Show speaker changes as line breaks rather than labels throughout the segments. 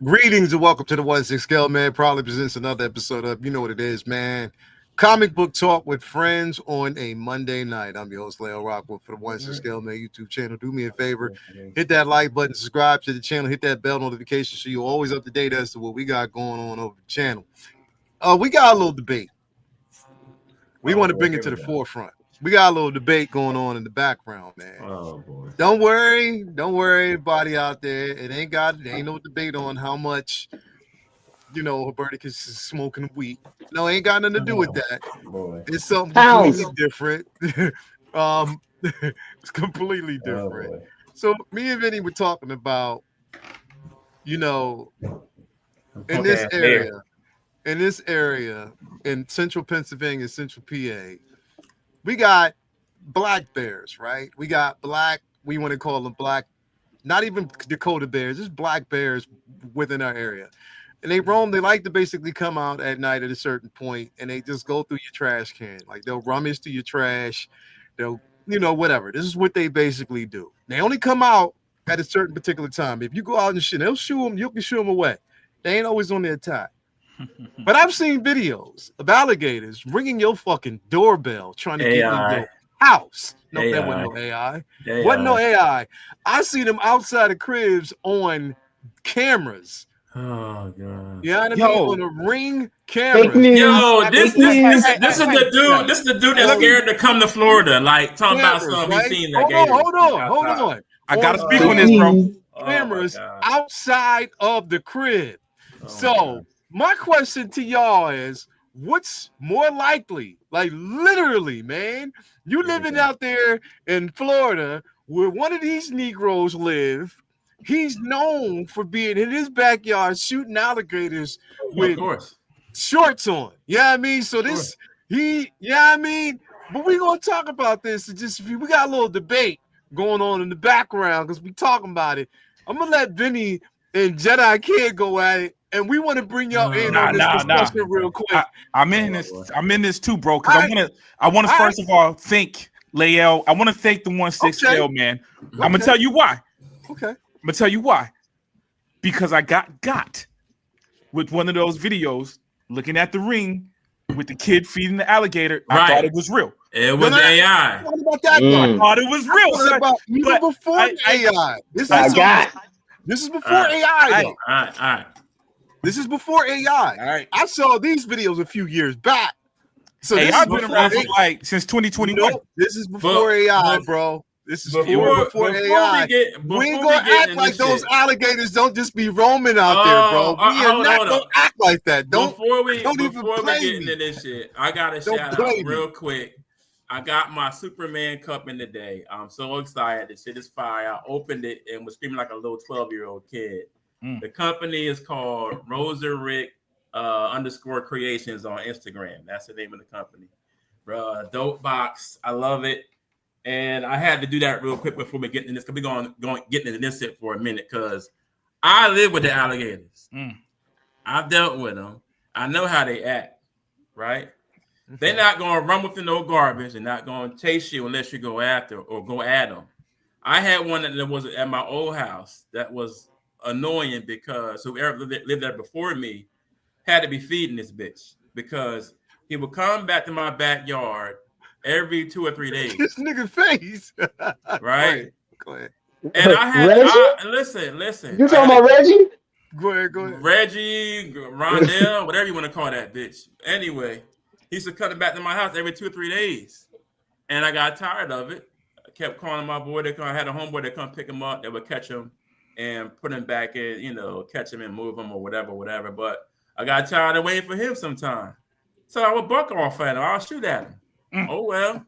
Greetings and welcome to the 1-6 Scale Man. Proudly presents another episode of You Know What It Is, man. Comic book talk with friends on a Monday night. I'm your host, Leo Rockwood, for the 1-6 Scale Man YouTube channel. Do me a favor, hit that like button, subscribe to the channel, hit that bell notification so you're always up to date as to what we got going on over the channel. We got a little debate. We want to bring it to the forefront. We got a little debate going on in the background, man.
Oh boy.
Don't worry, everybody out there. It ain't no debate on how much, Huberticus is smoking weed. No, it ain't got nothing to do with that.
Boy.
It's something completely different. It's completely different. So me and Vinny were talking about, in this area, in central Pennsylvania, central PA, we got black bears, right? We got we want to call them black, not even Dakota bears, just black bears within our area. And they roam, they like to basically come out at night at a certain point and they just go through your trash can. Like they'll rummage through your trash, they'll, whatever. This is what they basically do. They only come out at a certain particular time. If you go out and shit, they'll shoo them, you can shoo them away. They ain't always on their attack. But I've seen videos of alligators ringing your fucking doorbell trying to get in your house. No, that wasn't no AI. Wasn't no AI. I see them outside of cribs on cameras.
Oh god.
You know what I mean? On a Ring camera.
Yo, this is the dude. This is the dude that's scared to come to Florida. Like talking about something he's seen that game.
Hold on.
I gotta speak on this, bro.
Cameras outside of the crib. My question to y'all is, what's more likely? Like literally, man, you living out there in Florida where one of these Negroes live. He's known for being in his backyard shooting alligators with shorts on. You know what I mean? So but we gonna talk about this. We got a little debate going on in the background because we talking about it. I'm gonna let Vinny and Jedi Kid go at it. And we want to bring y'all in on this discussion real quick.
I'm in this too, bro. Because I want to first of all thank Lael. I want to thank the 1-6 Scale Man. I'm gonna tell you why.
Okay.
I'm gonna tell you why. Because I got with one of those videos looking at the ring with the kid feeding the alligator. I thought it was real.
It was AI.
What about that?
I thought it was real.
Even before AI. This is before AI.
All right.
This is before AI.
All right.
I saw these videos a few years back. So
I've been around for since 2021.
Nope, this is before AI, bro. This is before AI. We ain't gonna act like those alligators don't just be roaming out there, bro. We are not gonna act like that.
Before we get into this shit, I gotta shout out real quick. I got my Superman cup in today. I'm so excited. This shit is fire. I opened it and was screaming like a little 12-year-old kid. The company is called Rosarick _ Creations on Instagram. That's the name of the company. Bro, dope box. I love it. And I had to do that real quick before we get into this. Because we're going getting into this shit for a minute. Because I live with the alligators. I've dealt with them. I know how they act. Right? They're not going to run with no garbage. They're not going to chase you unless you go after or go at them. I had one that was at my old house that was annoying because whoever lived there before me had to be feeding this bitch because he would come back to my backyard every 2 or 3 days.
This nigga face,
right?
Go ahead.
And I had listen.
You talking about Reggie?
Go ahead.
Reggie, Rondell, whatever you want to call that bitch. Anyway, he used to come back to my house every 2 or 3 days, and I got tired of it. I kept calling my boy. I had a homeboy that come pick him up. They would catch him and put him back in, catch him and move him or whatever. But I got tired of waiting for him sometime. So I would buck off at him. I'll shoot at him. Oh, well,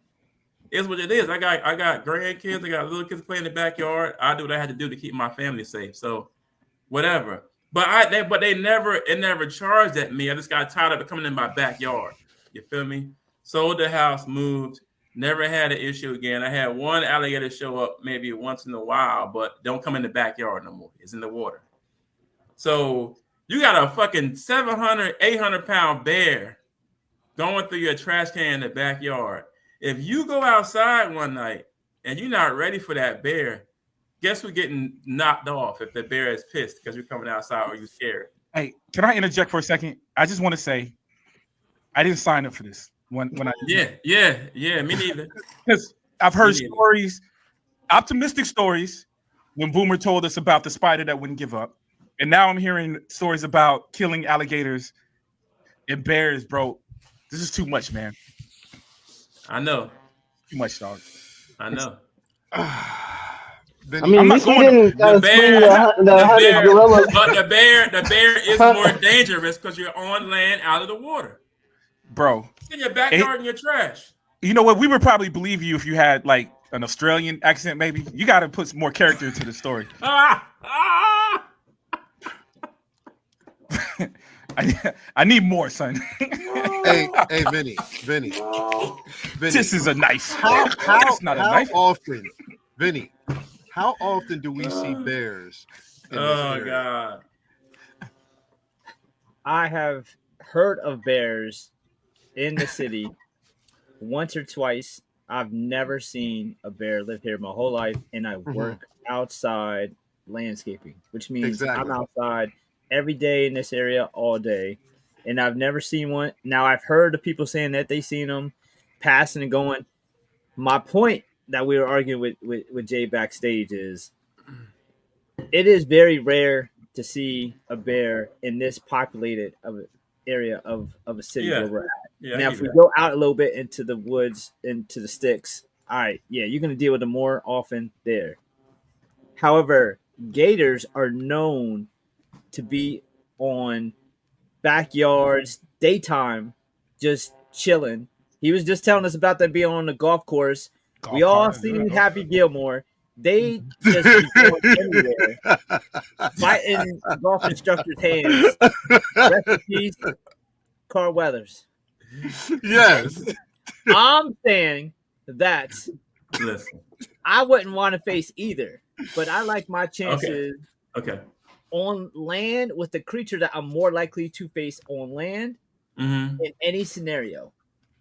it's what it is. I got grandkids. I got little kids playing in the backyard. I do what I had to do to keep my family safe. So whatever. But they never charged at me. I just got tired of it coming in my backyard. You feel me? Sold the house, moved. Never had an issue again. I had one alligator show up maybe once in a while, but don't come in the backyard no more. It's in the water. So you got a fucking 700, 800-pound bear going through your trash can in the backyard. If you go outside one night and you're not ready for that bear, guess we're getting knocked off if the bear is pissed because you're coming outside or you're scared.
Hey, can I interject for a second? I just want to say, I didn't sign up for this. When I
me neither.
Because I've heard stories, optimistic stories, when Boomer told us about the spider that wouldn't give up, and now I'm hearing stories about killing alligators and bears, bro. This is too much, man.
I know.
Too much, dog.
I know.
I mean, at least we didn't
the bear,
gorilla.
But the bear is more dangerous because you're on land, out of the water,
bro.
In your backyard and your trash.
You know what? We would probably believe you if you had like an Australian accent. Maybe you got to put some more character into the story. I need more, son.
hey, Vinny.
This is a knife.
It's
not a knife.
Often, Vinny, how often do we see bears?
God.
I have heard of bears in the city once or twice. I've never seen a bear live here my whole life, and I work outside landscaping, which means I'm outside every day in this area all day, and I've never seen one. Now I've heard of people saying that they seen them passing and going. My point that we were arguing with Jay backstage is it is very rare to see a bear in this populated area of a city where we're at. Yeah, now if we go out a little bit into the woods, into the sticks, all right, you're going to deal with them more often there. However, gators are known to be on backyards, daytime, just chilling. He was just telling us about them being on the golf course. We all seen Happy Gilmore. They just be going anywhere, fighting golf instructors' hands. Rest in peace, Carl Weathers.
Yes.
I'm saying that I wouldn't want to face either, but I like my chances on land with the creature that I'm more likely to face on land in any scenario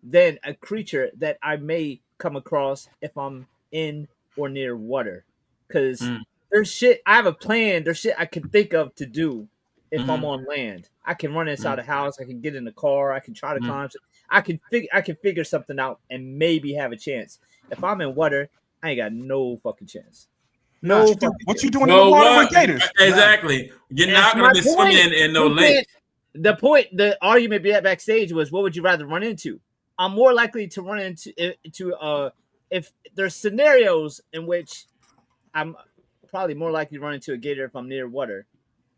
than a creature that I may come across if I'm in or near water. Because there's shit, I have a plan, there's shit I can think of to do if I'm on land. I can run inside a house, I can get in the car, I can try to climb. I can figure something out and maybe have a chance. If I'm in water, I ain't got no fucking chance. No,
what you doing in the water with gators?
Exactly. You're not going to be swimming in no lake.
The argument backstage was, what would you rather run into? I'm more likely to run into if there's scenarios in which I'm probably more likely to run into a gator if I'm near water,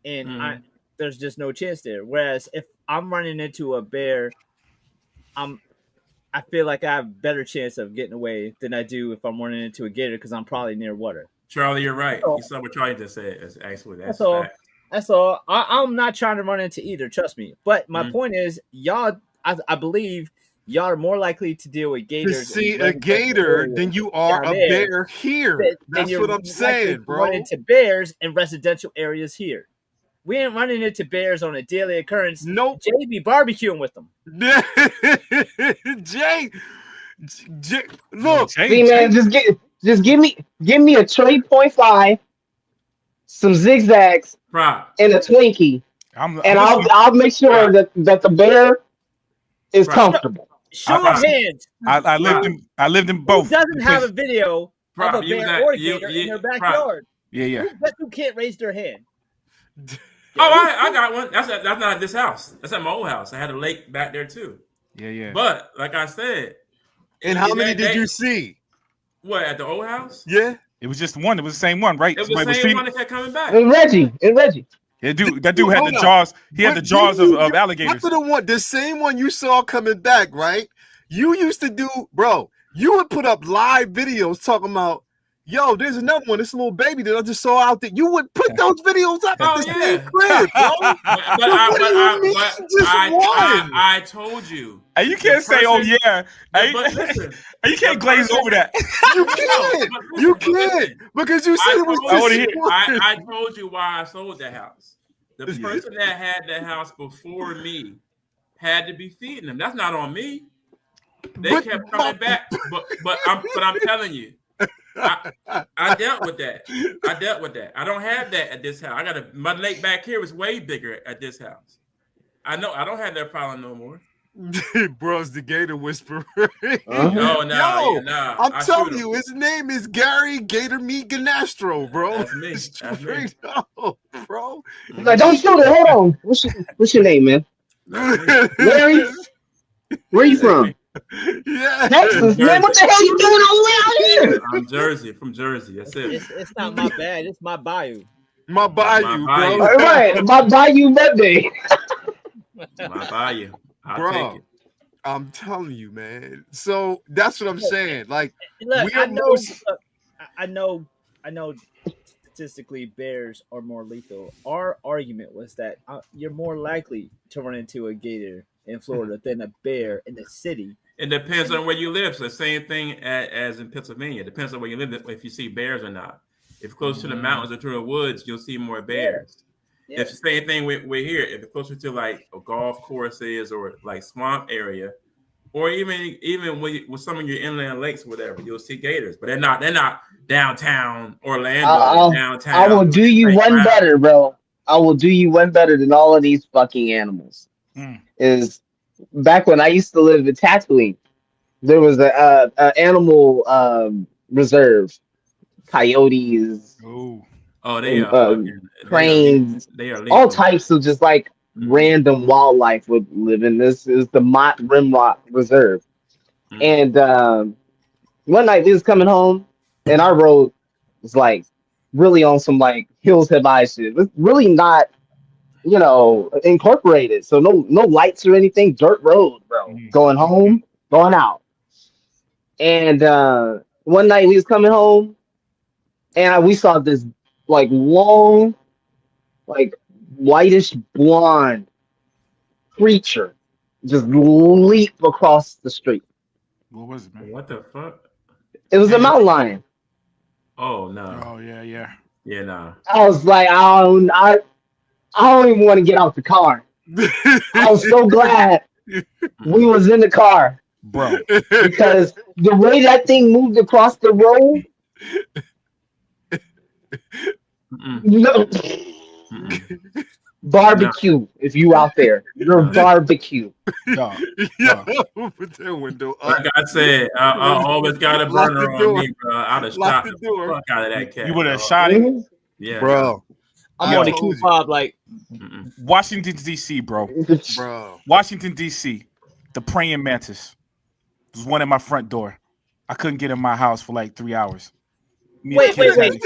and there's just no chance there. Whereas if I'm running into a bear, I feel like I have a better chance of getting away than I do if I'm running into a gator because I'm probably near water.
Charlie, you're right. You saw what Charlie just said. That's
all.
Fact.
That's all. I'm not trying to run into either. Trust me. But my point is, y'all, I believe y'all are more likely to deal with gators.
To see a gator than you are a bear here. That's what I'm saying, bro.
Run into bears in residential areas here. We ain't running into bears on a daily occurrence.
Nope.
Jay be barbecuing with them.
Jay, look.
See, man, just give me a trade .5, some zigzags, and a Twinkie, and I'll make sure that the bear is comfortable.
Show of hands.
I lived in both.
Who doesn't have a video of a bear or a gator in their backyard?
Yeah.
Who can't raise their hand?
I got one. That's not at this house. That's at my old house. I had a lake back there too.
Yeah.
But like I said,
and how many did you see?
What, at the old house?
Yeah, it was just one. It was the same one, right?
It was the same one that kept coming back.
And Reggie.
That dude had the jaws. He had the jaws of alligators.
After the same one you saw coming back, right? You used to do, bro. You would put up live videos talking about, yo, there's another one. This little baby that I just saw out there. You would put those videos up at the same crib, bro.
I told you.
And you can't say, "Oh yeah."
Listen,
you can't glaze over that.
You can't because you said it was.
I told you why I sold the house. The person that had the house before me had to be feeding them. That's not on me. They kept coming back, but I'm telling you. I dealt with that. I don't have that at this house. My lake back here is way bigger at this house. I know I don't have that problem no more.
Bro's the Gator Whisperer.
No,
I'm telling you, his name is Gary Gator Meat Ganastro, bro.
That's me.
Straight up, bro.
Like, don't shoot it. Hold on. What's your name, man? Larry? Where you from?
Yeah.
Texas, man. What the hell you doing all the way out here?
I'm Jersey, from Jersey. That's it.
It's not my bad. It's my bayou.
My bayou, bro.
All right, my bayou Monday.
My bayou.
Bro,
take it.
I'm telling you, man. So that's what I'm saying. Like,
look, I know statistically bears are more lethal. Our argument was that you're more likely to run into a gator in Florida than a bear in the city.
It depends on where you live. So the same thing as in Pennsylvania. It depends on where you live if you see bears or not. If you're close to the mountains or to the woods, you'll see more bears. Yeah. If the same thing we're here, if it's closer to like a golf courses or like swamp area, or even with some of your inland lakes or whatever, you'll see gators. But they're not downtown Orlando. Downtown.
I will do you one better, bro. I will do you one better than all of these fucking animals. Is back when I used to live in Tatooine, there was a animal reserve, coyotes.
They are
cranes.
They are
all types of just like random wildlife would live in this. Is the Mott Rimrock Reserve. And one night we was coming home, and our road was like really on some like Hills Have Eyes shit. It's really not, incorporated. So no lights or anything. Dirt road, bro. Going home, going out. And one night we was coming home, and we saw this like long, like whitish blonde creature just leap across the street.
What was it, man?
What the fuck?
It was a mountain lion.
Oh no.
Oh yeah.
Yeah, nah.
I was like, I don't even want to get out the car. I was so glad we was in the car,
bro,
because the way that thing moved across the road. No. Barbecue, if you out there, you're barbecue.
Put that window up.
Like I said, I always got a burner on me, bro. I'd have shot the fuck out of that cat.
You would have shot him?
Yeah,
bro.
I'm on the Q5 like
Washington D.C., bro. Washington D.C. The praying mantis. There's one at my front door. I couldn't get in my house for like 3 hours.
Wait.
Hold on.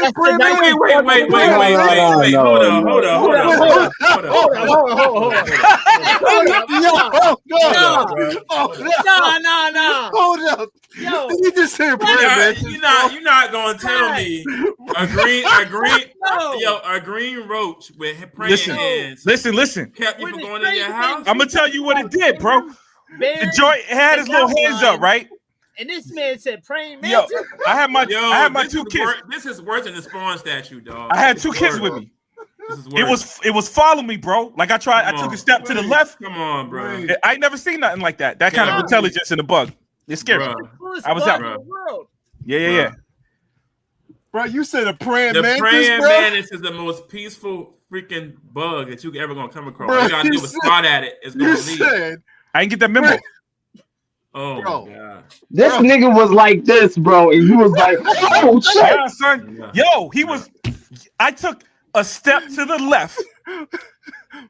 Hold up.
Yo,
you just say prayer,
you're not gonna tell me a green roach with praying hands.
Listen.
Kept you from going in your house.
I'm gonna tell you what it did, bro. The joint had his little hands up, right?
And this man said praying mantis.
Yo, I had my two kids.
This is worse than the Spawn statue, dog.
I had two kids with me. It was following me, bro. Like I took a step to the left.
Come on, bro.
I ain't never seen nothing like that. That kind of intelligence in a bug. It's scary. I was out. Yeah.
Bro, you said a praying
mantis.
The
praying mantis is the most peaceful freaking bug that you ever gonna come across. All you gotta do is spot at it. It's gonna leave.
I didn't get that memo.
Oh bro. My God.
This nigga was like this, bro, and he was like, "Oh shit,
yeah, son." Yo, he was. I took a step to the left.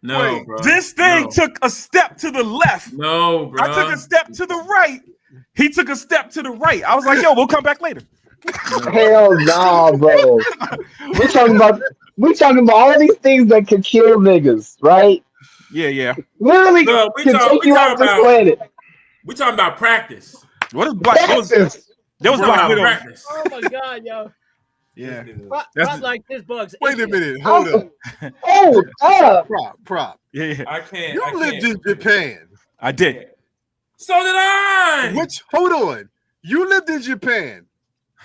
No, bro.
This thing took a step to the left.
No, bro.
I took a step to the right. He took a step to the right. I was like, "Yo, we'll come back later."
Hell no, bro. We're talking about all these things that could kill niggas, right?
Yeah.
Literally, can take you off this planet.
We talking about practice.
What is Black? There was Black Widow.
Practice.
Oh my God, yo.
Yeah.
That's like this bug's.
Wait a minute. Hold
up.
Prop.
Yeah.
I can't.
You lived in Japan.
I did.
So did I.
Hold on. You lived in Japan.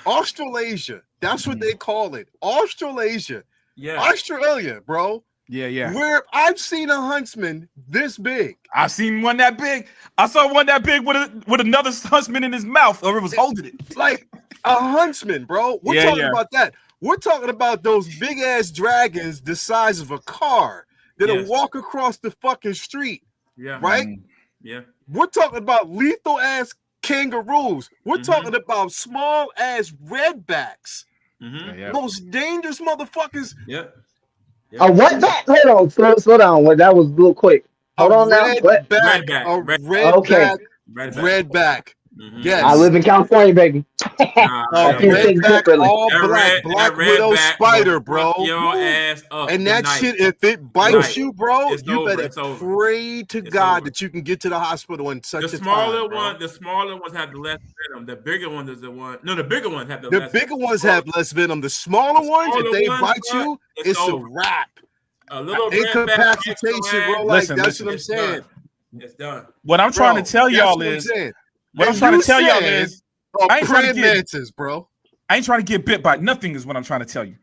Australasia. That's what they call it. Australasia.
Yeah.
Australia, bro.
Yeah.
Where I've seen a huntsman this big.
I've seen one that big. I saw one that big with another huntsman in his mouth, or it was holding it.
Like A huntsman, bro. We're talking about that. We're talking about those big ass dragons the size of a car that'll walk across the fucking street.
Yeah.
Right?
Yeah.
We're talking about lethal ass kangaroos. We're talking about small ass redbacks. Most dangerous motherfuckers.
Yep.
What that? Hold on, slow down. That was a little quick. Hold on now.
Redback.
Redback. Yes.
I live in California, baby.
Redback, all black widow spider, bro.
Your ass up
and that shit, if it bites you, bro, you better pray to God that you can get to the hospital in such a time.
The smaller ones have the less venom. The bigger one is the one. No, the bigger ones have the
bigger ones have less venom. The smaller ones, if they bite you, it's a wrap.
A little
incapacitation, bro. Like that's what I'm saying.
It's done.
What I'm trying to tell y'all is. What I'm trying to tell y'all is, I ain't trying to get,
bro.
I ain't trying to get bit by nothing. Is what I'm trying to tell you.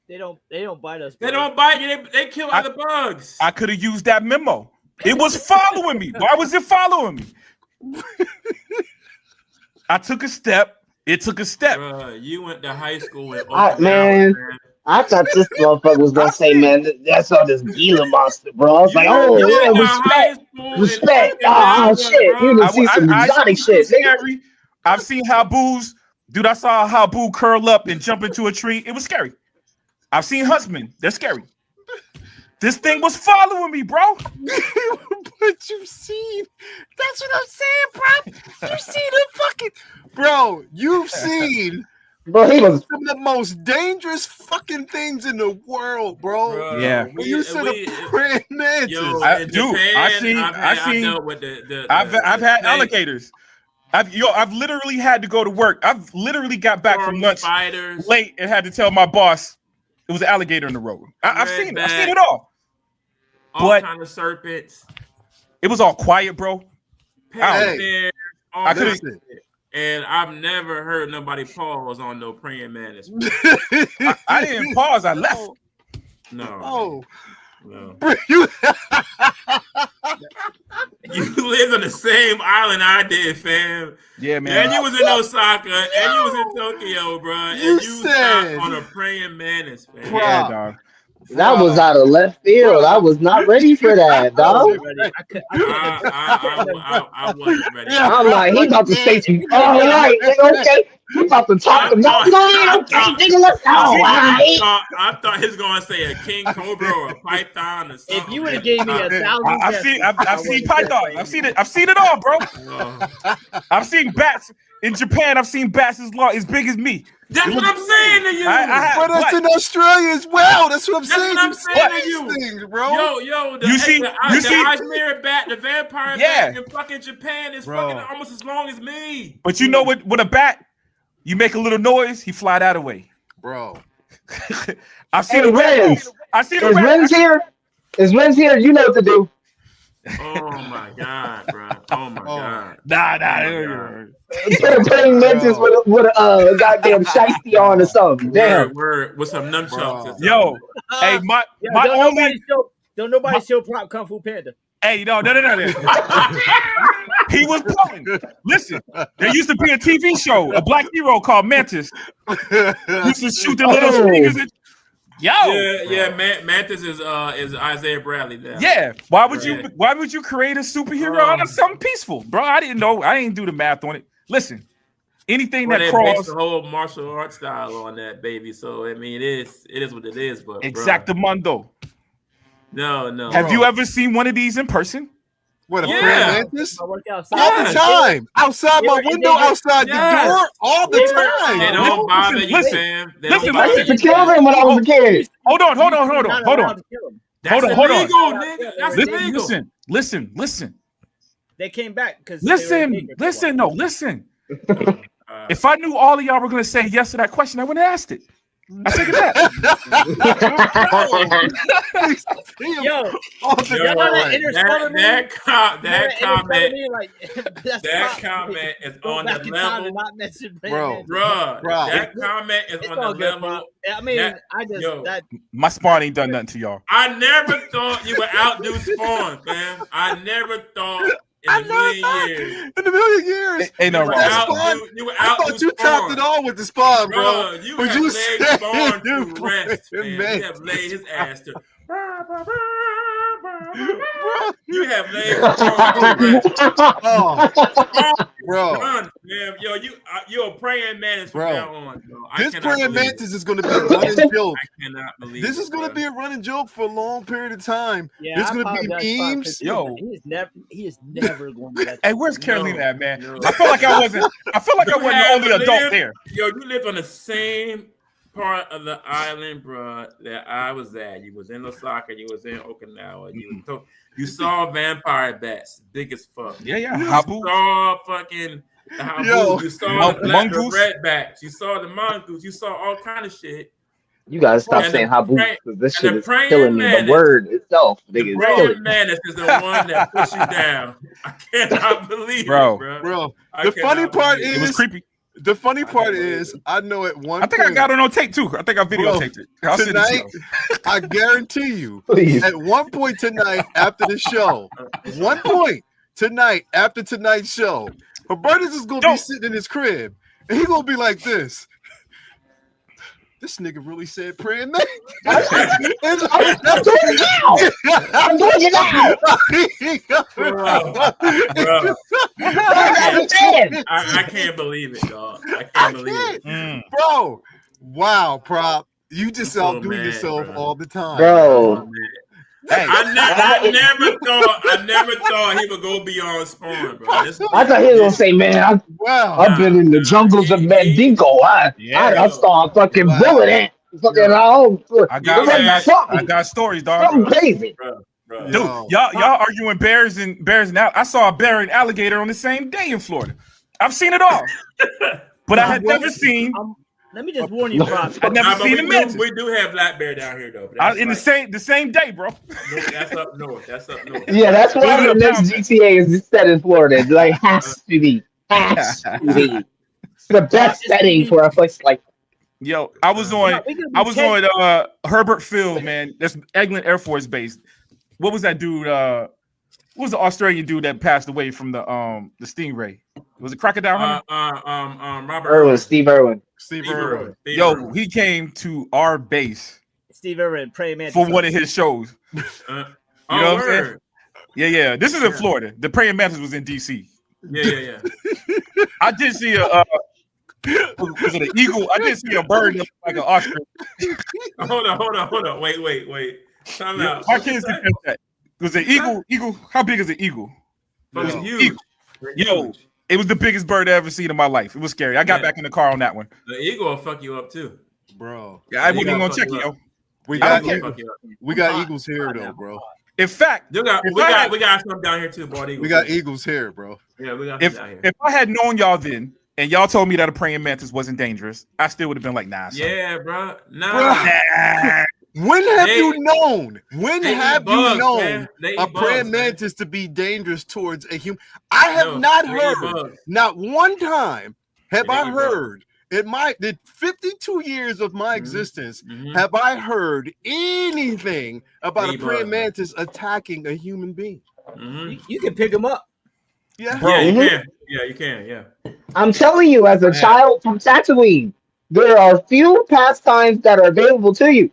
They don't bite us.
Bro. They don't bite you. They kill other bugs.
I could have used that memo. It was following me. Why was it following me? I took a step. It took a step.
You went to high school with
man. I thought this motherfucker was gonna say, man, that's all this Gila monster, bro. I was like, oh yeah, respect. Oh shit, you done see some exotic shit.
I've seen Habu's, dude. I saw Habu curl up and jump into a tree. It was scary. I've seen Huntsman. They're scary. This thing was following me, bro.
But you've seen. That's what I'm saying, bro. You've seen the fucking, bro. You've seen.
Bro, he was
some of the most dangerous fucking things in the world, bro.
Yeah.
When you said a praying mantis.
I've had alligators. I've literally had to go to work. I've literally got back from lunch late and had to tell my boss it was an alligator in the road. I've seen it. I've seen it all.
All kind of serpents.
It was all quiet, bro.
I could have. And I've never heard nobody pause on no praying mantis.
I didn't pause. I left.
No. You lived on the same island I did, fam.
Yeah, man.
And you was in Osaka, and you was in Tokyo, bro. And you said on a praying mantis, fam.
Yeah, dog.
That was out of left field. I was not ready for that, dog.
I wasn't ready.
I'm like, he about to say some. All right, okay. He about to talk about. Okay, nigga, let's go.
I thought he was gonna say a king cobra or a python or something.
If you would have gave me 1,000,
I've seen python. I've seen it. I've seen it all, bro. I've seen bats in Japan. I've seen bats as big as me.
That's what I'm saying to you.
But that's in Australia as well. That's what I'm saying.
That's what I'm saying to you,
things, bro.
Yo, the Izmir bat, the vampire bat in fucking Japan is fucking almost as long as me.
But you know what? With a bat, you make a little noise, he fly that away,
bro.
I've seen the Renz.
I see the
Renz here. Is Renz here? You know what to do.
Oh my god, bro. Oh my god.
Nah.
Playing Memphis with a goddamn shiesty on or something. Damn.
Word with some nunchucks.
Yo, hey, my
don't nobody show prop Kung Fu Panda.
Hey, no. He was pulling. Listen, there used to be a TV show, a black hero called Mantis. Used to shoot the little speakers.
Mantis is Isaiah Bradley now.
Yeah. Why would you create a superhero out of something peaceful, bro? I didn't know. I didn't do the math on it. Listen, anything that crawls,
the whole martial art style on that baby. So I mean, it is what it is. But
Exactamundo.
No.
Have you ever seen one of these in person?
What, a mantis? All the time. Outside my window, outside the door, all the time.
They don't bother you, Sam.
I used to kill them when I was a kid.
Hold on.
That's illegal, nigga. That's illegal.
Listen.
They came back because
listen. If I knew all of y'all were gonna say yes to that question, I wouldn't have asked it. I take it back.
That comment is on the level, bro. That comment is on the level.
I mean,
my Spawn ain't done nothing to y'all.
I never thought you would outdo Spawn, fam. I never thought in
a million years.
Ain't no wrong.
You were
I thought you topped it all with the Spawn, bro.
You have laid Spawn to rest, man. You have laid his ass to. You have laid Spawn to rest.
Bro.
Man, yo, you're a praying mantis from now on, bro.
This praying mantis is going to be a running joke.
I cannot believe
this is going to be a running joke for a long period of time.
Yeah,
there's going to be memes.
Yo,
he is never going to.
Hey, where's Carolina at, man? No. I feel like I wasn't the only adult there.
Yo, you lived on the same part of the island, bro, that I was at. You was in Osaka. You was in Okinawa. You saw vampire bats, big as fuck.
Yeah.
You
Habu.
saw fucking Habu. You saw the redbacks. You saw the mongoose. You saw all kind of shit.
You gotta stop saying Habu because this shit is killing me. The word itself, nigga, is killing me.
Mantis is the one that pushed you down. I cannot believe it, bro.
The funny part is
it was creepy.
The funny part is, I know at one.
I think I got it on tape too. I think I videotaped it.
Tonight, I guarantee you, at one point tonight after the show, after tonight's show, Robertus is gonna be sitting in his crib and he's gonna be like this. This nigga really said praying man.
I'm doing it now. I'm doing it
now. I can't believe it, dog. I can't believe it.
Bro. Wow, Prop. You just outdo yourself all the time.
Bro.
Hey,
I never thought he would go beyond Spawn, bro.
I thought he was gonna say, man, I've been in the jungles of Mandingo. I saw a fucking bullet ant.
I got stories, dog.
Something crazy.
Bro.
Dude, y'all arguing bears and out. I saw a bear and alligator on the same day in Florida. I've seen it all. But I had never seen.
Let me just warn you, Bob.
I've never seen a mantis.
We do have black bear down here, though.
The same day, bro.
No, that's up north.
Yeah, that's why the next GTA is set in Florida. Like, has to be. It's the best setting for a place like.
Yo, I was on Herbert Field, man. That's Eglin Air Force Base. What was that dude? What was the Australian dude that passed away from the Stingray? Was it Crocodile Hunter?
Robert
Irwin, Steve Irwin.
Yo, he came to our base.
Steve Irwin, Praying Mantis
for one of his shows. You know what I'm saying? Yeah. This is in Florida. The Praying Mantis was in DC.
Yeah.
I did see was it an eagle? I did see a bird like an ostrich.
Hold on. Wait. Time out.
Our kids can catch that. It was an eagle. Eagle. How big is an eagle?
It was huge.
Yo, it was the biggest bird I ever seen in my life. It was scary. I got back in the car on that one.
The eagle will fuck you up too,
bro.
Yeah, I wasn't even gonna check it, yo.
We got eagles here though, bro.
In fact,
we got some down here too, bro.
We got eagles here, bro.
Yeah, we got some down here.
If I had known y'all then, and y'all told me that a praying mantis wasn't dangerous, I still would have been like, nah. Son.
Yeah, bro. Nah.
When have you known? When have you known a praying mantis to be dangerous towards a human? I have not heard, not one time have I heard in the 52 years of my existence, have I heard anything about a praying mantis attacking a human being?
You can pick them up.
Yeah,
you can. Yeah.
I'm telling you, as a child from Tatooine, there are few pastimes that are available to you.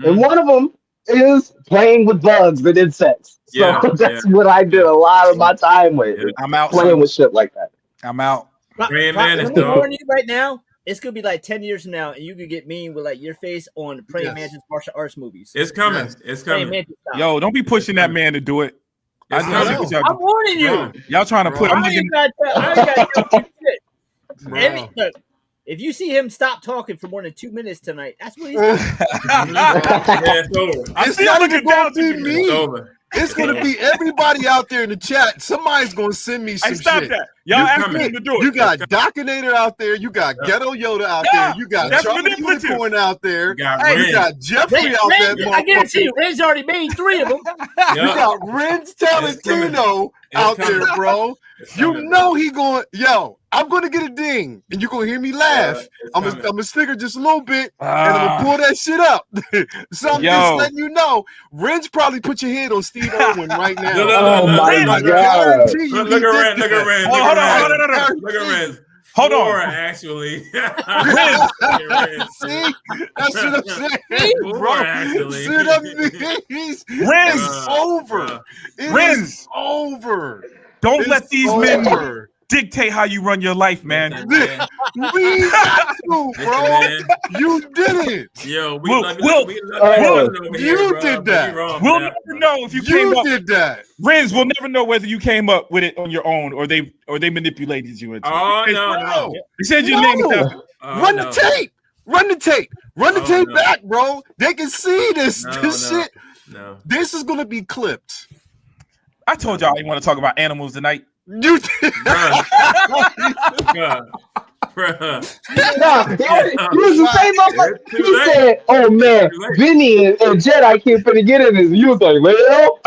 And one of them is playing with bugs and insects. So that's what I did a lot of my time with.
I'm out
playing with shit like that.
I'm out.
Let me warn you right now. It's gonna be like 10 years from now, and you could get me with like your face on the Praying Mantis martial arts movies.
It's coming. It's coming.
Yo, don't be pushing that man to do it.
I'm warning you.
Y'all trying to put.
I ain't got shit. Look, if you see him stop talking for more than 2 minutes tonight, that's what he's doing.
It's over.
It's not looking down to me. It's gonna be everybody out there in the chat. Somebody's gonna send me some shit.
Stop that. Y'all asking him to do it.
You got Docinator out there. You got Ghetto Yoda out there. You got Charlie Unicorn out there. You got Jeffrey out there.
I guarantee you, Ren's already made 3 of them.
You got Ren's Talentino out there, bro. You know he going, yo, I'm going to get a ding, and you're going to hear me laugh. I'm going to sticker just a little bit, and I'm going to pull that shit up. So I'm just letting you know, Ren's probably put your head on Steve Irwin right now.
Oh, my God.
Look at Ren.
Hold on.
Look at Ren.
Hold on.
Actually.
See? That's what I'm saying. Bro,
actually.
See what I mean? It's over. It's over.
Don't let these men dictate how you run your life, man.
We got to, bro. You did it.
Yo,
you
did that.
We'll never know if you came up.
You did that.
Renz, we'll never know whether you came up with it on your own or they manipulated you into it.
Oh, no.
You said your name.
Run the tape. Run the tape back, bro. They can see this shit.
No.
This is gonna be clipped.
I told y'all I didn't want to talk about animals tonight.
You did.
Bruh. You said, "Oh man, Vinny and Jedi can't finna get in this." You was like, "Well,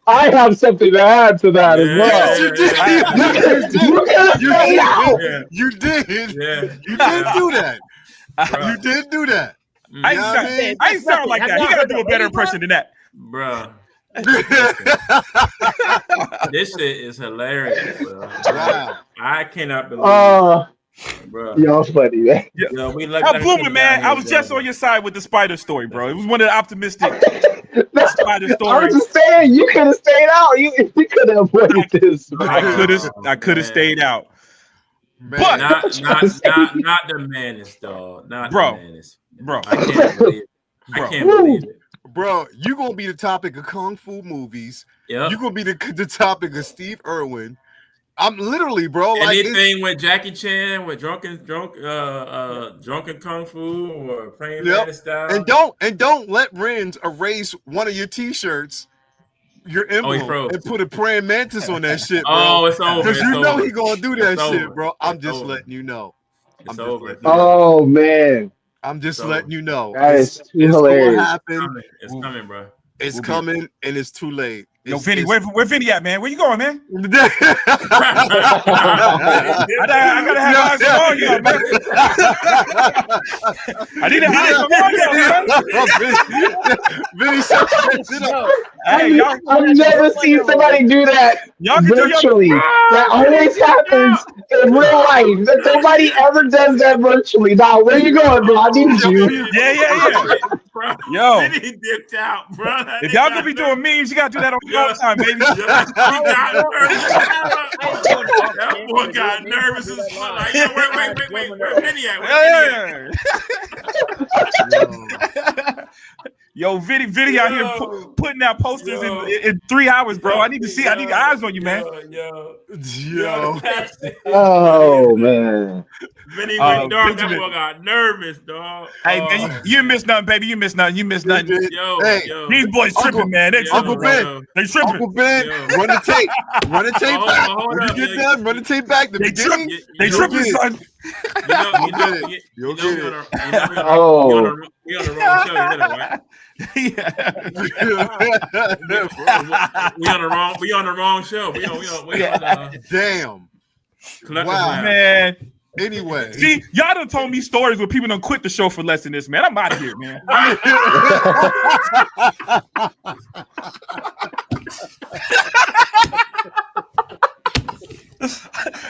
I have something to add to that as well."
You did. You did do that. You did do that.
I ain't sound like that. You gotta do a better impression than that,
bro. This shit is hilarious, bro.
Wow.
I cannot believe bro.
Y'all funny, man.
Yo, Boomer, man, I was just on your side with the spider story, bro. It was one of the optimistic spider stories.
I was just saying, you could have stayed out. You could have avoided this.
I could have stayed out.
Man.
But
not the menace, dog. Not the menace.
Bro.
I can't believe it. I can't believe it.
Bro, you gonna be the topic of kung fu movies.
Yep.
You gonna be the topic of Steve Irwin. I'm literally, bro.
Anything with Jackie Chan, with drunken kung fu or praying mantis style.
And don't let Renz erase one of your T-shirts, your emblem, and put a praying mantis on that shit, bro.
Oh, it's over.
Because you know he gonna do that shit, bro. I'm just letting you know.
It's over.
Oh man.
I'm just letting you know.
That is too hilarious.
It's coming, bro.
It's coming, and it's too late.
Yo, Vinny, where Vinny at, man? Where you going, man? I gotta have eyes on you, man. I need to have eyes on you, man.
Hey, I've never seen somebody do that virtually. That always happens in real life. That nobody ever does that virtually. Now, where you going, bro? I need you.
Yeah. Yo,
Vinny dipped out, bro.
If y'all gonna be doing memes, you gotta do that on your time, baby.
That boy got nervous as fuck. Like, wait, where Vinny at?
Yo, Vinny out here putting out posters in 3 hours, bro. I need to see. I need eyes on you, man.
Yo.
Oh man.
Vinny went dark. That boy got nervous, dog.
Hey, man, you missed nothing, baby. You missed nothing.
Yo,
these boys tripping, man. They tripping,
bro.
They tripping.
Uncle Ben, run the tape. Run the tape back. When you get done, run the tape back. The beginning.
They tripping, son.
We on the wrong show, you know, right? We on the wrong show. We on
damn.
Wow,
man.
Anyway,
see, y'all done told me stories where people done quit the show for less than this, man. I'm out of here, man.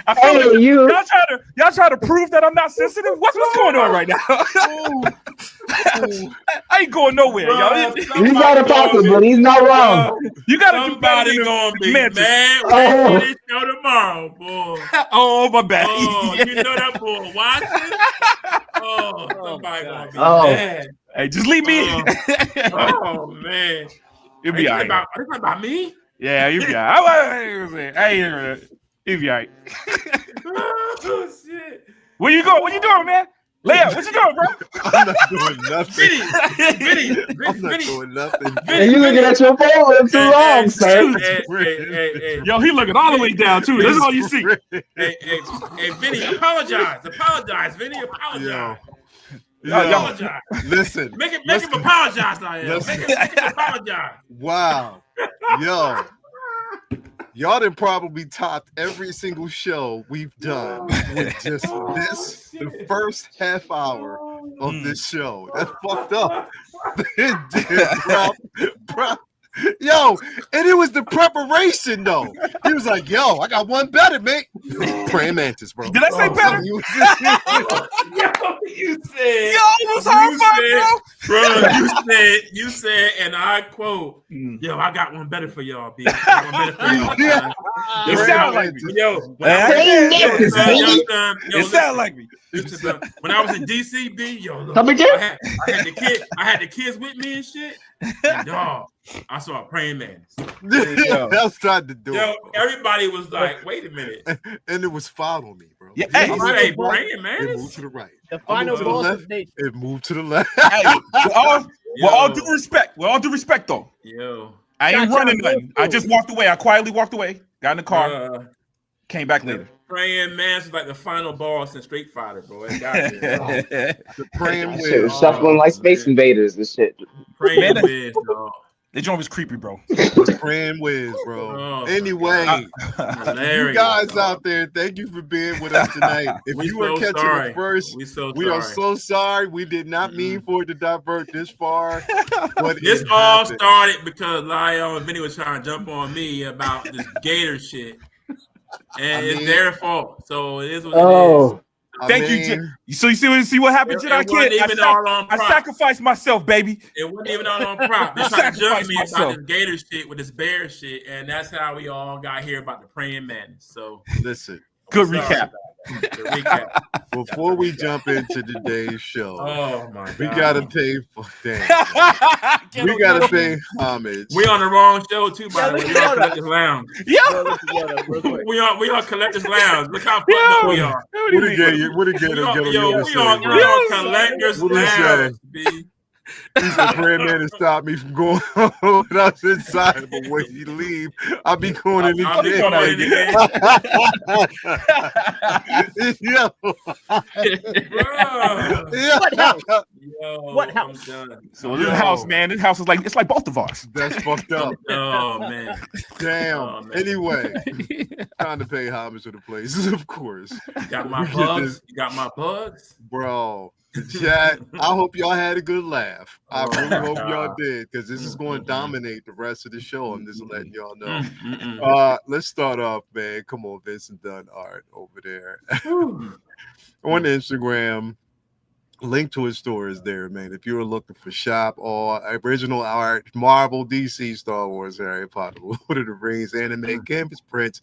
I feel like y'all try to prove that I'm not sensitive. What's going on right now? I ain't going nowhere, y'all.
He's not a prophet, but he's not wrong.
You gotta
do better than gonna be mad when this show tomorrow, boy.
Oh, my bad.
You know that boy watching? Oh, somebody gonna be mad.
Hey, just leave me.
Oh man,
you'll be all right.
Are you talking about me?
Yeah, you'll be all right. Hey, you'll be all right.
Oh shit.
Where you going? What you doing, man? Leia, what you doing, bro?
I'm not doing nothing.
Vinny,
I'm not doing nothing.
And you looking at your phone too long, sir.
Hey,
yo, he looking all the way down too. That's all you see.
Hey, Vinny, apologize, Vinny, apologize.
Apologize. Listen,
make him apologize, Diane. Make him apologize.
Wow, yo. Y'all done probably topped every single show we've done with just this, the first half hour of this show. That's fucked up. It did, bro. Yo, and it was the preparation, though. He was like, yo, I got one better, mate. Praying mantis, bro.
Did I say better?
You said,
it was hard,
bro. You said, and I quote, yo, I got one better for y'all, B. It
sound like me.
Yo,
it sound like me.
When I was in DC, B, yo, look,
Come again?
I had the kids with me and shit. And dog, I saw a praying mantis.
That's tried to do it.
Yo, everybody was like, wait a minute.
And it was follow me, bro.
Yeah, hey,
praying mantis?
It moved to the right.
The final boss of nature.
It moved to the left.
Hey, with all due respect, though.
Yo.
I ain't running nothing. I just walked away. I quietly walked away, got in the car, came back later.
Praying mantis is like the final boss in Street Fighter, bro. It got you, bro.
The praying
Shit was shuffling like Space Invaders and shit.
Praying Wiz, dog.
The joint was creepy, bro.
Praying Wiz, bro.
Oh,
anyway, you guys out there, thank you for being with us tonight. If you were catching it first, we are so sorry. We did not mean for it to divert this far. But
this all started because Lyle and Vinny was trying to jump on me about this Gator shit. And it's their fault. So it is what it is.
Thank you. So you see what happened, Jedi Kid? I sacrificed myself, baby.
It wasn't even all on prop. They tried to jump me about this Gator shit with this bear shit, and that's how we all got here about the praying mantis. So
listen.
Good recap.
Before we jump into today's show, we gotta pay homage.
We on the wrong show too, by the way. We on Collector's Lounge. We on Collector's Lounge. Look how fucked up we are.
What a
we on Collector's Lounge, B.
He's the prayer man to stop me from going when I was inside. But when you leave, I'll be going in again.
What house?
So this house, man. This house is like it's like both of us.
That's fucked up.
Oh man.
Damn.
Oh, man.
Anyway, time to pay homage to the places, of course.
You got my bugs.
Bro. The chat. I hope y'all had a good laugh. I really hope y'all did, because this is going to dominate the rest of the show. I'm just letting y'all know. Let's start off, man. Come on, Vincent Dunn Art over there on Instagram. Link to his store is there, man. If you were looking for shop or original art, Marvel, DC, Star Wars, Harry Potter, Lord of the Rings, anime, canvas prints,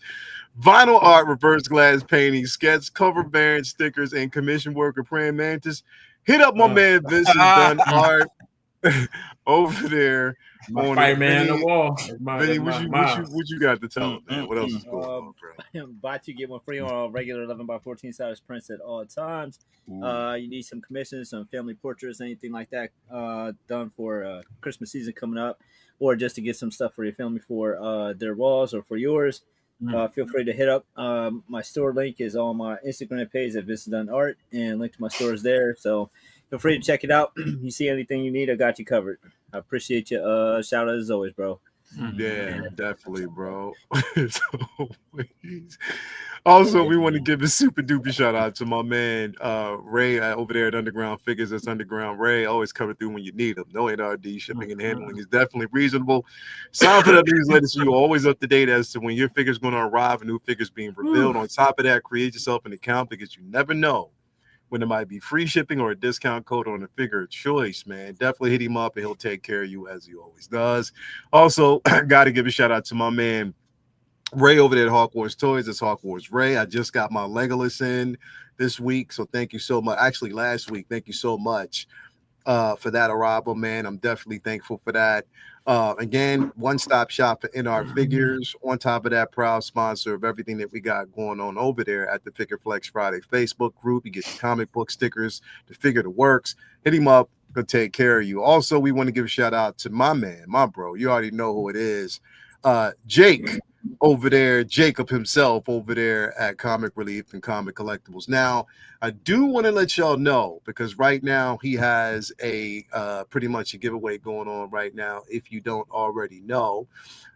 vinyl art, reverse glass painting, sketch, cover variant stickers, and commission work of praying mantis, hit up my man Vincent Dunn Art over there.
My Spider-Man on the wall.
Vinny, what you got to tell him, man? What else is going on, bro?
Buy two, get one free on all regular 11x14 size prints at all times. You need some commissions, some family portraits, anything like that done for Christmas season coming up, or just to get some stuff for your family for their walls or for yours. Feel free to hit up. My store link is on my Instagram page at Vincent Dunn Art, and link to my store is there. So feel free to check it out. You see anything you need, I got you covered. I appreciate you. Shout out as always, bro.
Yeah, definitely, bro. Also, we want to give a super duper shout out to my man Ray over there at Underground Figures. That's Underground Ray, always coming through when you need him. No NRD shipping and handling is definitely reasonable. Sign up for that newsletter so you're always up to date as to when your figure's going to arrive and new figures being revealed. On top of that, create yourself an account because you never know when there might be free shipping or a discount code on a figure of choice, man. Definitely hit him up and he'll take care of you as he always does. Also, got to give a shout out to my man Ray over there at Hawkwar's Toys. It's Hawkwar's Ray. I just got my Legolas in this week, so thank you so much. Actually, last week, thank you so much for that arrival, man. I'm definitely thankful for that. Again, one-stop shop for NR Figures. On top of that, proud sponsor of everything that we got going on over there at the Figure Flex Friday Facebook group. You get the comic book stickers, the figure, the works. Hit him up. He'll take care of you. Also, we want to give a shout out to my man, my bro. You already know who it is. Jake over there, Jacob himself over there at Comic Relief and Comic Collectibles. Now, I do want to let y'all know, because right now he has a pretty much a giveaway going on right now. If you don't already know,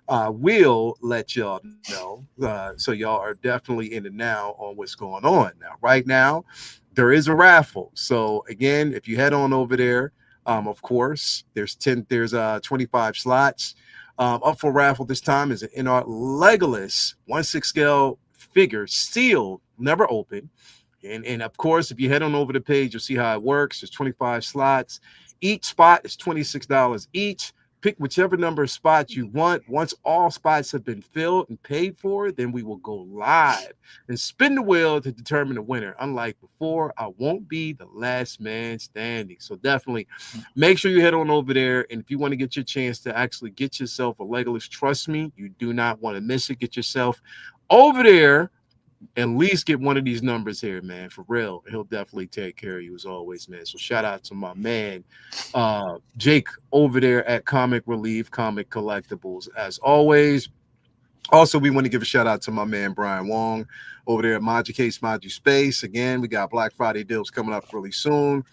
we'll let y'all know. So y'all are definitely in the now on what's going on. Now, right now, there is a raffle. So again, if you head on over there, of course, there's 25 slots. Up for raffle this time is an NR Legolas 1/6 scale figure, sealed, never opened. And of course, if you head on over the page, you'll see how it works. There's 25 slots. Each spot is $26 each. Pick whichever number of spots you want. Once all spots have been filled and paid for, then we will go live and spin the wheel to determine the winner. Unlike before, I won't be the last man standing. So definitely make sure you head on over there. And if you want to get your chance to actually get yourself a Legolas, trust me, you do not want to miss it. Get yourself over there. At least get one of these numbers here, man, for real. He'll definitely take care of you as always, man. So shout out to my man, Jake over there at Comic Relief, Comic Collectibles, as always. Also, we want to give a shout out to my man, Brian Wong, over there at Module Case, Module Space. Again, we got Black Friday deals coming up really soon.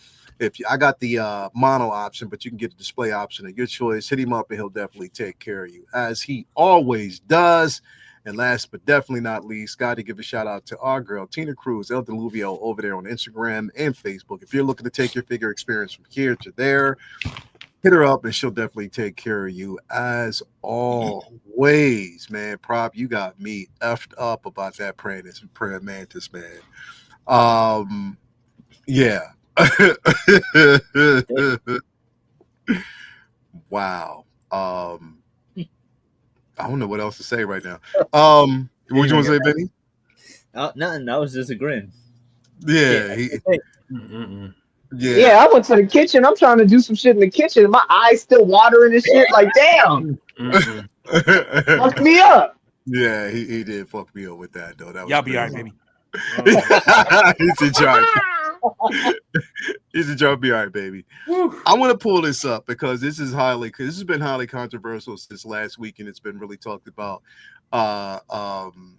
I got the mono option, but you can get the display option of your choice. Hit him up and he'll definitely take care of you, as he always does. And last but definitely not least, got to give a shout out to our girl, Tina Cruz, El Deluvio, over there on Instagram and Facebook. If you're looking to take your figure experience from here to there, hit her up and she'll definitely take care of you as always, man. Prop, you got me effed up about that praying mantis, man. Yeah. Wow. I don't know what else to say right now. What you want to say, Benny?
Nothing. I was just agreeing.
Yeah.
Yeah, I went to the kitchen. I'm trying to do some shit in the kitchen. My eyes still watering and shit. Like, damn. Fuck me up.
Yeah, he did fuck me up with that, though. That was
y'all be all right, baby.
He's a jar. He's a jar. Be all right, baby. I want to pull this up because this has been highly controversial since last week, and it's been really talked about. And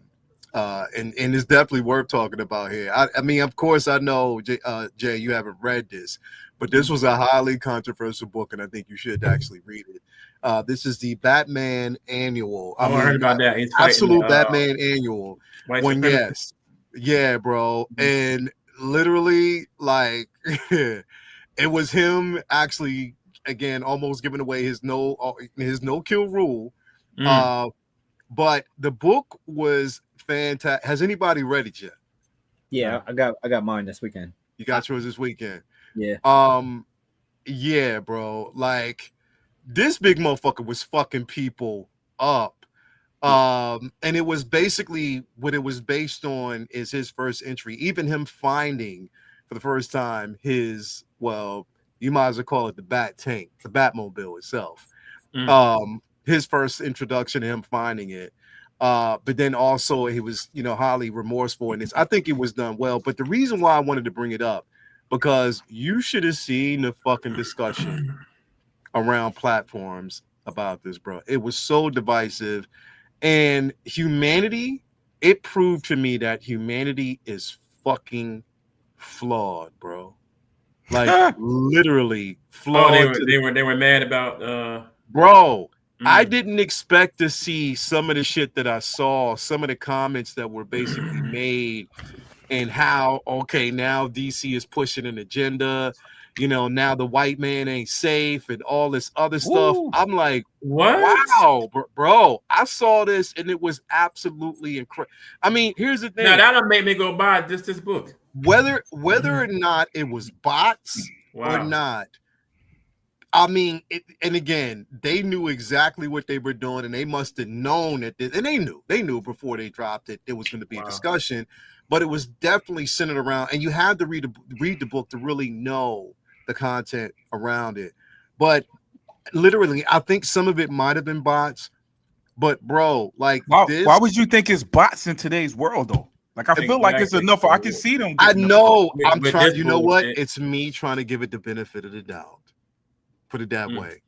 it's definitely worth talking about here. I mean, of course, I know, Jay, you haven't read this, but this was a highly controversial book, and I think you should actually read it. This is the Batman Annual.
I heard about that. He's
Absolute Batman Annual. Yeah, bro. And literally, like, it was him actually, again, almost giving away his no kill rule. But the book was fantastic. Has anybody read it yet?
Yeah, I got mine this weekend.
You got yours this weekend?
Yeah.
Yeah, bro. Like, this big motherfucker was fucking people up. And it was basically what it was based on is his first entry. Even him finding for the first time his, well, you might as well call it the Bat Tank, the Batmobile itself. His first introduction to him finding it. But then also he was, highly remorseful in this. I think it was done well. But the reason why I wanted to bring it up, because you should have seen the fucking discussion around platforms about this, bro. It was so divisive. And humanity, it proved to me that humanity is fucking flawed, bro. Like literally flawed.
Oh, they were mad about
bro. I didn't expect to see some of the shit that I saw, some of the comments that were basically made, and how, okay, now DC is pushing an agenda. Now the white man ain't safe and all this other stuff.
Ooh.
I'm like,
what?
Wow, bro. I saw this and it was absolutely incredible. I mean, here's the thing.
Now that'll make me go buy this book.
Whether or not it was bots or not, I mean, and again, they knew exactly what they were doing, and they must have known that and they knew before they dropped it, there was going to be a discussion, but it was definitely centered around, and you had to read the book to really know the content around it. But literally, I think some of it might have been bots, but bro, like
why would you think it's bots in today's world though? Like I feel like it's enough. I can see them.
I know. I'm trying. You know what? It's me trying to give it the benefit of the doubt. Put it that way.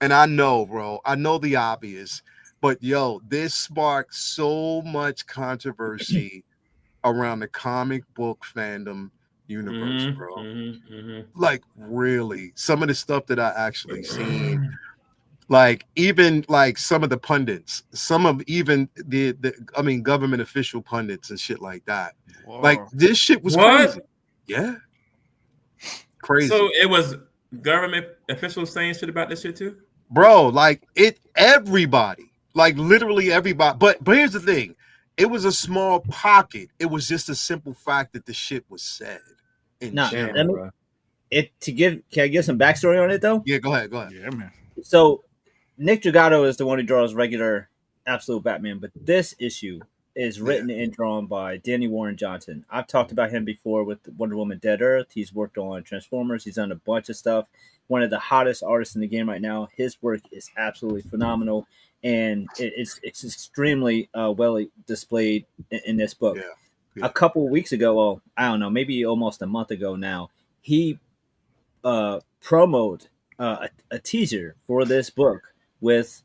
And I know, bro. I know the obvious, but yo, this sparked so much controversy around the comic book fandom universe, bro. Like really, some of the stuff that I actually seen. Like even like some of the pundits, some of even the government official pundits and shit like that. Whoa. Like this shit was crazy. Yeah. Crazy.
So it was government officials saying shit about this shit too?
Bro, like everybody, like literally everybody. But here's the thing. It was a small pocket. It was just a simple fact that the shit was said.
Can I give some backstory on it though?
Yeah, go ahead.
Yeah, man.
So Nick Dragato is the one who draws regular Absolute Batman, but this issue is written and drawn by Danny Warren Johnson. I've talked about him before with Wonder Woman Dead Earth. He's worked on Transformers. He's done a bunch of stuff. One of the hottest artists in the game right now. His work is absolutely phenomenal, and it's extremely well displayed in this book. A couple of weeks ago, well, I don't know, maybe almost a month ago now, he promoted a teaser for this book with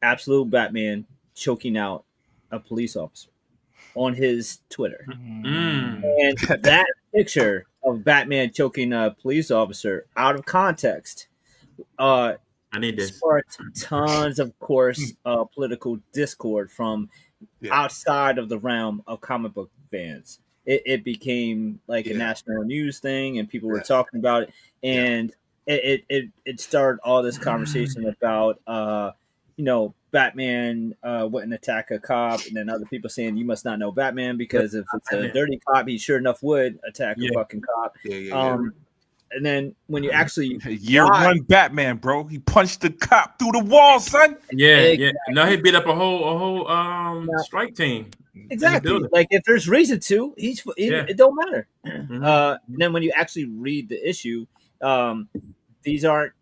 Absolute Batman choking out a police officer on his Twitter. And that picture of Batman choking a police officer out of context
I need this.
Sparked tons of course political discord from outside of the realm of comic book fans. It became like a national news thing and people were talking about it, and it started all this conversation about Batman wouldn't attack a cop, and then other people saying you must not know Batman because if it's a dirty cop, he sure enough would attack a fucking cop. And then when you actually
year one Batman, bro, he punched the cop through the wall, son.
Yeah. No, he beat up a whole strike team.
Exactly. Like if there's reason to, it don't matter. And then when you actually read the issue, these are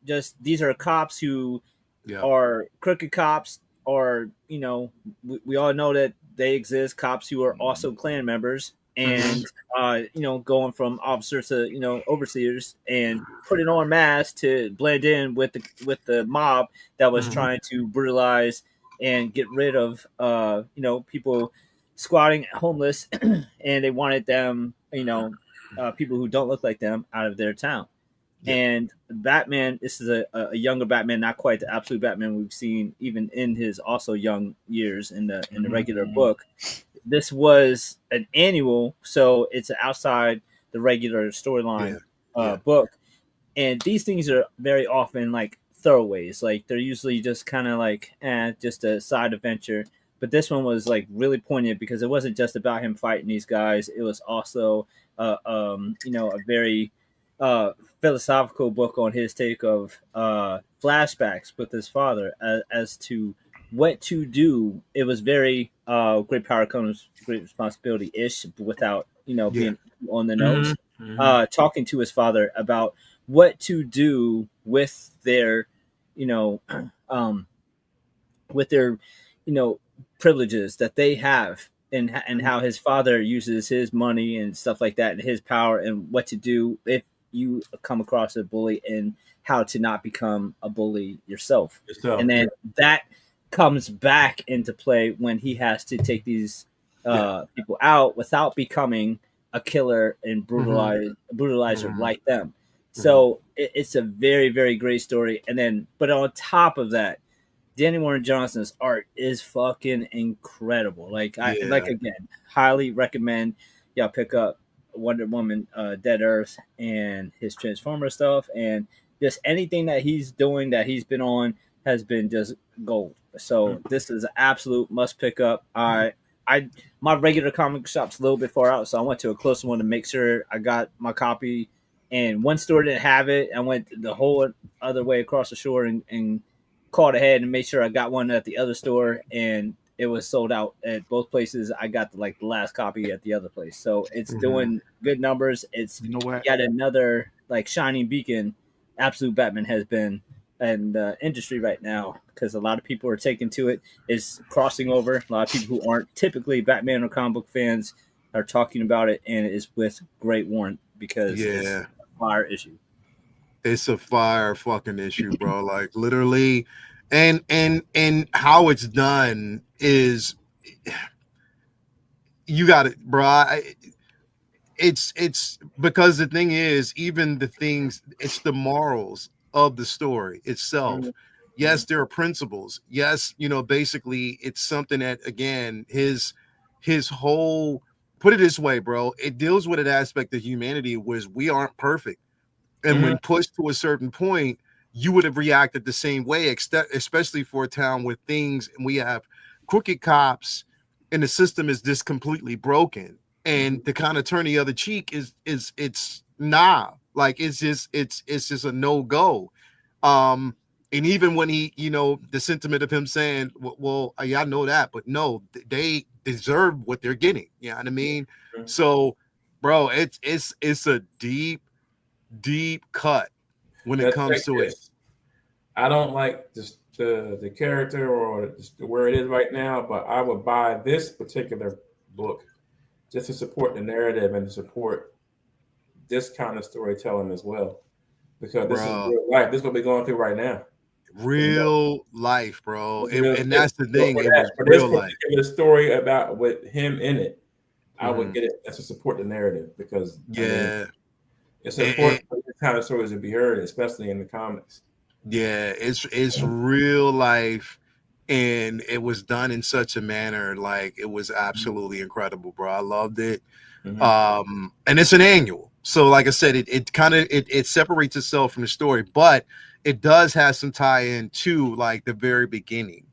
cops who are crooked cops, or we all know that they exist. Cops who are also Klan members, and going from officers to overseers, and putting on masks to blend in with the mob that was trying to brutalize and get rid of people squatting homeless, and they wanted them people who don't look like them out of their town. And Batman, this is a younger Batman, not quite the Absolute Batman we've seen even in his also young years in the regular book. This was an annual, so it's outside the regular storyline book. And these things are very often like throwaways. Like they're usually just kind of like just a side adventure. But this one was like really poignant because it wasn't just about him fighting these guys. It was also a very philosophical book on his take of flashbacks with his father as to what to do. It was very great power comes great responsibility ish, without being on the nose. Talking to his father about what to do with their privileges that they have, and how his father uses his money and stuff like that and his power, and what to do if you come across a bully and how to not become a bully yourself. And then that comes back into play when he has to take these people out without becoming a killer and brutalizer like them. So it's a very, very great story. And then, but on top of that, Danny Warren Johnson's art is fucking incredible. Again, highly recommend y'all pick up Wonder Woman, Dead Earth, and his Transformer stuff, and just anything that he's doing that he's been on has been just gold. So this is an absolute must pick up. My regular comic shop's a little bit far out, so I went to a closer one to make sure I got my copy. And one store didn't have it. I went the whole other way across the shore and called ahead and made sure I got one at the other store, and it was sold out at both places. I got the last copy at the other place. So it's doing good numbers. It's yet another shining beacon Absolute Batman has been and industry right now, because a lot of people are taking to it, is crossing over. A lot of people who aren't typically Batman or comic book fans are talking about it, and it is with great warrant because it's a fire issue.
It's a fire fucking issue, bro. Like literally, and how it's done is, you got it, bro. It's because the thing is, even the things, it's the morals of the story itself. Yes, there are principles. Yes, basically it's something that, again, his whole, put it this way, bro, it deals with an aspect of humanity where we aren't perfect. And when pushed to a certain point, you would have reacted the same way, especially for a town where things, and we have crooked cops and the system is just completely broken. And to kind of turn the other cheek is it's nah, like it's just a no-go. And even when he, the sentiment of him saying, well, yeah, I know that, but no, they deserve what they're getting. You know what I mean? So, bro, it's a deep cut when it comes to it.
I don't like the character or where it is right now, but I would buy this particular book just to support the narrative and to support this kind of storytelling as well, because this is real life. This is what we're going through right now.
Real life, bro. And that's the thing. It was real life.
The story about with him in it, I would get it to support the narrative, because it's important for this kind of stories to be heard, especially in the comics.
Yeah, it's real life, and it was done in such a manner, like it was absolutely incredible, bro. I loved it. And it's an annual, so like I said, it kind of it separates itself from the story, but it does have some tie-in to like the very beginning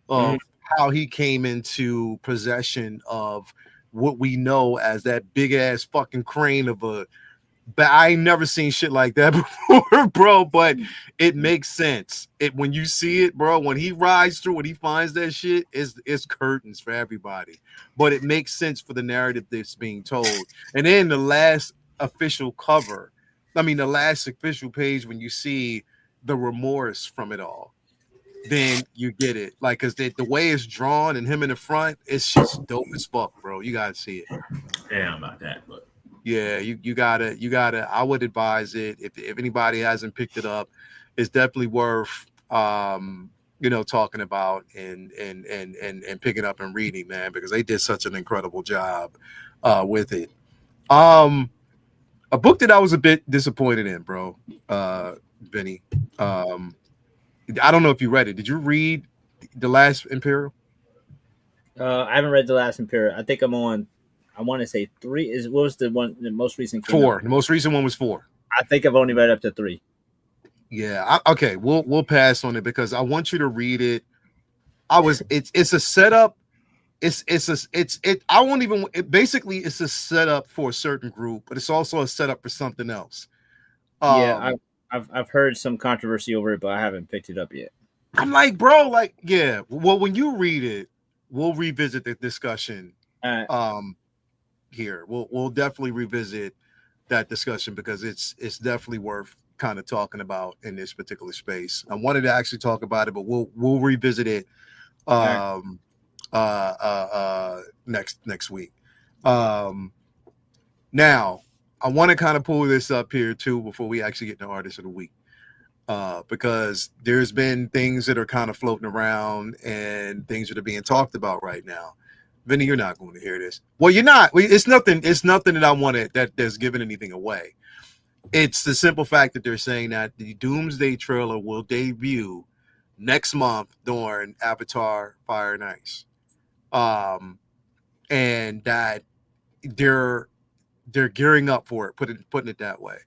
of how he came into possession of what we know as that big ass fucking crane of a. But I ain't never seen shit like that before, bro. But it makes sense. When you see it, bro, when he rides through, when he finds that shit, it's curtains for everybody. But it makes sense for the narrative that's being told. And then the last official cover, the last official page, when you see the remorse from it all, then you get it. Like, because the way it's drawn and him in the front, it's just dope as fuck, bro. You gotta see it.
Damn about that, but.
Yeah, you gotta. I would advise it if anybody hasn't picked it up. It's definitely worth talking about and picking up and reading, man, because they did such an incredible job with it. A book that I was a bit disappointed in, bro, Vinny. I don't know if you read it. Did you read The Last Imperial?
I haven't read The Last Imperial. I think I'm on. I want to say 3. What was the most recent?
4. The most recent one was 4.
I think I've only read up to 3.
Yeah. Okay. We'll pass on it because I want you to read it. It's a setup. I won't even. Basically, it's a setup for a certain group, but it's also a setup for something else.
I've heard some controversy over it, but I haven't picked it up yet.
I'm like, bro, like, yeah. Well, when you read it, we'll revisit the discussion. Here we'll definitely revisit that discussion because it's definitely worth kind of talking about in this particular space. I wanted to actually talk about it, but we'll revisit it next week. Now I want to kind of pull this up here too before we actually get to Artist of the Week, because there's been things that are kind of floating around and things that are being talked about right now. Vinny, you're not going to hear this. Well, you're not. It's nothing that I wanted that's giving anything away. It's the simple fact that they're saying that the Doomsday trailer will debut next month during Avatar Fire and Ice. And that they're gearing up for it, putting it that way.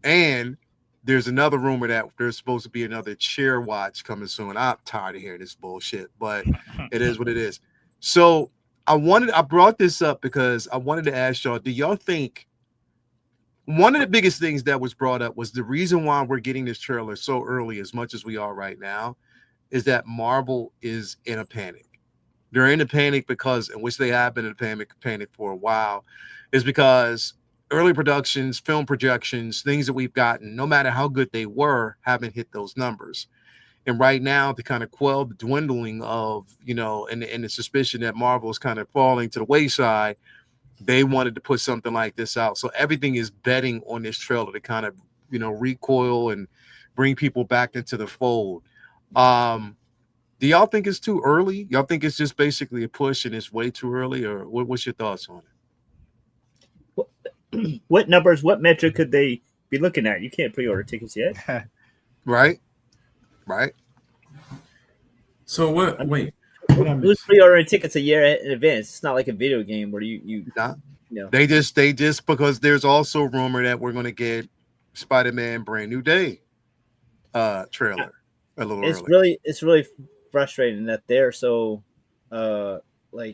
And there's another rumor that there's supposed to be another Chair Watch coming soon. I'm tired of hearing this bullshit, but it is what it is. So I brought this up because I wanted to ask y'all, do y'all think one of the biggest things that was brought up was the reason why we're getting this trailer so early, as much as we are right now, is that Marvel is in a panic. They're in a panic because, in which they have been in a panic for a while, is because early productions, film projections, things that we've gotten, no matter how good they were, haven't hit those numbers. And right now, to kind of quell the dwindling of, and the suspicion that Marvel is kind of falling to the wayside, they wanted to put something like this out. So everything is betting on this trailer to kind of, recoil and bring people back into the fold. Do y'all think it's too early? Y'all think it's just basically a push and it's way too early? Or what's your thoughts on
it? What numbers, what metric could they be looking at? You can't pre-order tickets yet.
Right.
So what? Wait.
Who's pre-ordering tickets a year in advance? It's not like a video game where you
know. They just because there's also rumor that we're going to get Spider-Man Brand New Day trailer a little early.
It's really frustrating that they're so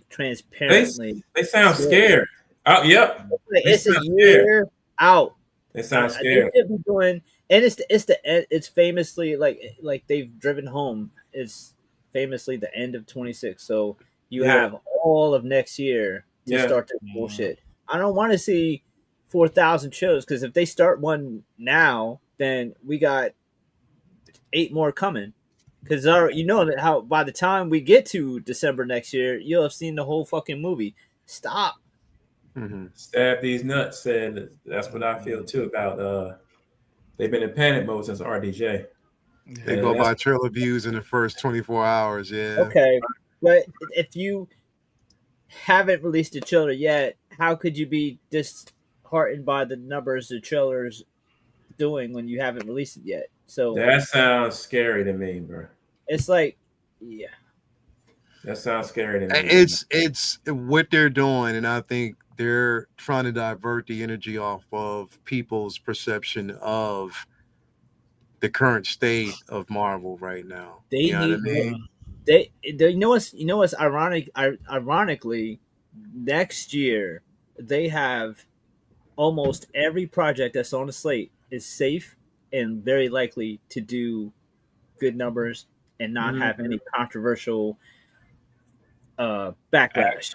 transparently.
They sound scared. Oh, yep.
It's a year out.
They sound scared.
They should be doing, and it's famously like they've driven home. It's famously the end of 26. So you have all of next year to start this bullshit. I don't want to see 4,000 shows, because if they start one now, then we got 8 more coming. Because that how by the time we get to December next year, you'll have seen the whole fucking movie. Stop.
Mm-hmm. Stab these nuts. Said that's what I feel too about. They've been in panic mode since RDJ.
They go by trailer views in the first 24 hours. Yeah.
Okay, but if you haven't released a trailer yet, how could you be disheartened by the numbers the trailer's doing when you haven't released it yet? So
that sounds scary to me, bro.
It's like,
that sounds scary to me.
It's what they're doing, and I think they're trying to divert the energy off of people's perception of the current state of Marvel right now.
They know what's ironic? Ironically, next year they have almost every project that's on the slate is safe and very likely to do good numbers and not have any controversial backlash.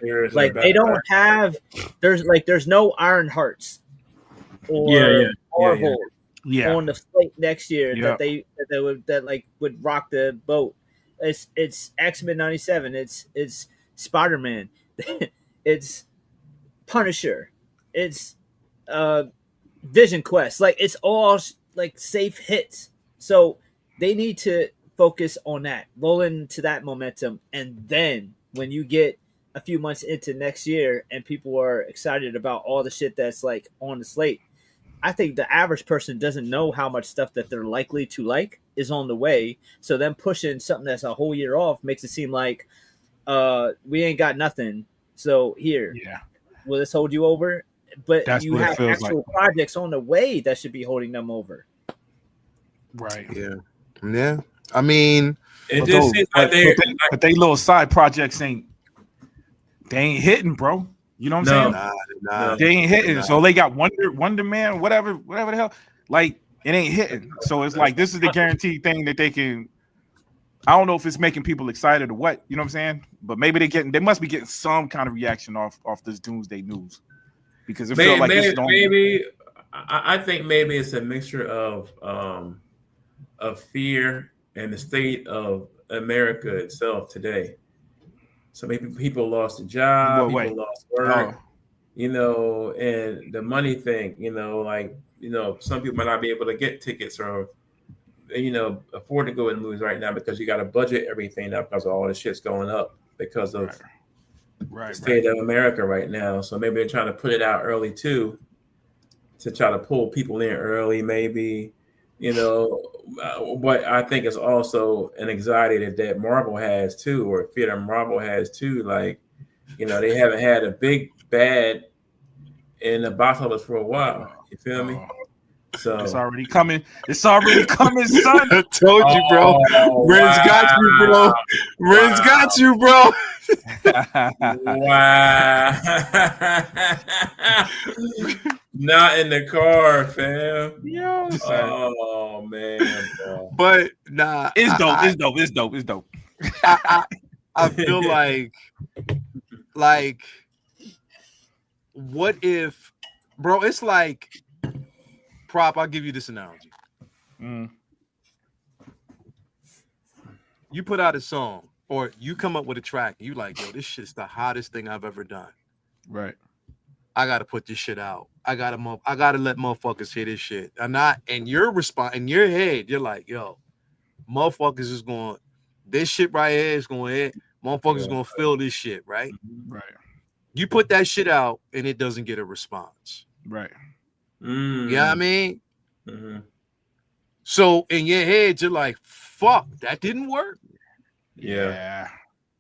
They don't have there's no Iron Hearts or Marvel on the slate next year that would rock the boat. It's X-Men 97, it's Spider-Man, it's Punisher, it's Vision Quest. It's all safe hits. So they need to focus on that, roll into that momentum, and then when you get a few months into next year and people are excited about all the shit that's on the slate, I think the average person doesn't know how much stuff that they're likely to like is on the way. So them pushing something that's a whole year off makes it seem like we ain't got nothing. So here, will this hold you over? But you have actual projects on the way that should be holding them over.
Right.
Yeah. I mean,
it just seems like they little side projects ain't hitting, bro. You know what I'm saying?
Nah,
they ain't hitting. So they got Wonder Man, whatever the hell. It ain't hitting. So it's this is the guaranteed thing that they can. I don't know if it's making people excited or what. You know what I'm saying? But maybe they must be getting some kind of reaction off this doomsday news, because it feels like
maybe I think maybe it's a mixture of fear and the state of America itself today. So maybe people lost a job, people lost work, and the money thing, some people might not be able to get tickets or, afford to go in movies right now because you got to budget everything up because of all the shit's going up because of the state of America right now. So maybe they're trying to put it out early too, to try to pull people in early, maybe. But I think it's also an anxiety that Marvel has too, or fear that Marvel has too. They haven't had a big bad in the box office for a while. You feel me? So
it's already coming. Son.
I told you, bro. Ren's got you, bro. Ren's got you, bro.
Wow. Not in the car, fam. Oh man, bro.
But nah,
it's dope.
I feel like what if, bro? It's like, Prop, I'll give you this analogy. you put out a song or you come up with a track, you like, yo, this shit's the hottest thing I've ever done.
Right.
I gotta put this shit out. I gotta let motherfuckers hear this shit. And your response in your head, you're like, yo, motherfuckers is going, this shit right here is going to hit. Motherfuckers gonna feel this shit, right?
Right.
You put that shit out and it doesn't get a response.
Right.
You know what I mean?
Mm-hmm.
So in your head, you're like, fuck, that didn't work.
Yeah.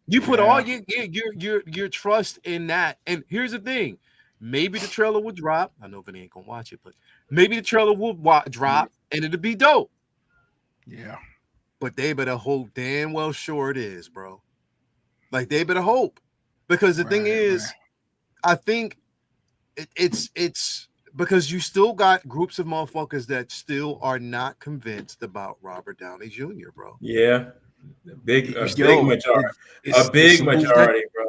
You put all your trust in that. And here's the thing. Maybe the trailer will drop. I know Vinny ain't gonna watch it, but maybe the trailer will drop and it'll be dope.
Yeah.
But they better hope damn well sure it is, bro. Like they better hope. Because the thing is, I think it's because you still got groups of motherfuckers that still are not convinced about Robert Downey Jr., bro.
Yeah. A big majority. A big majority, bro.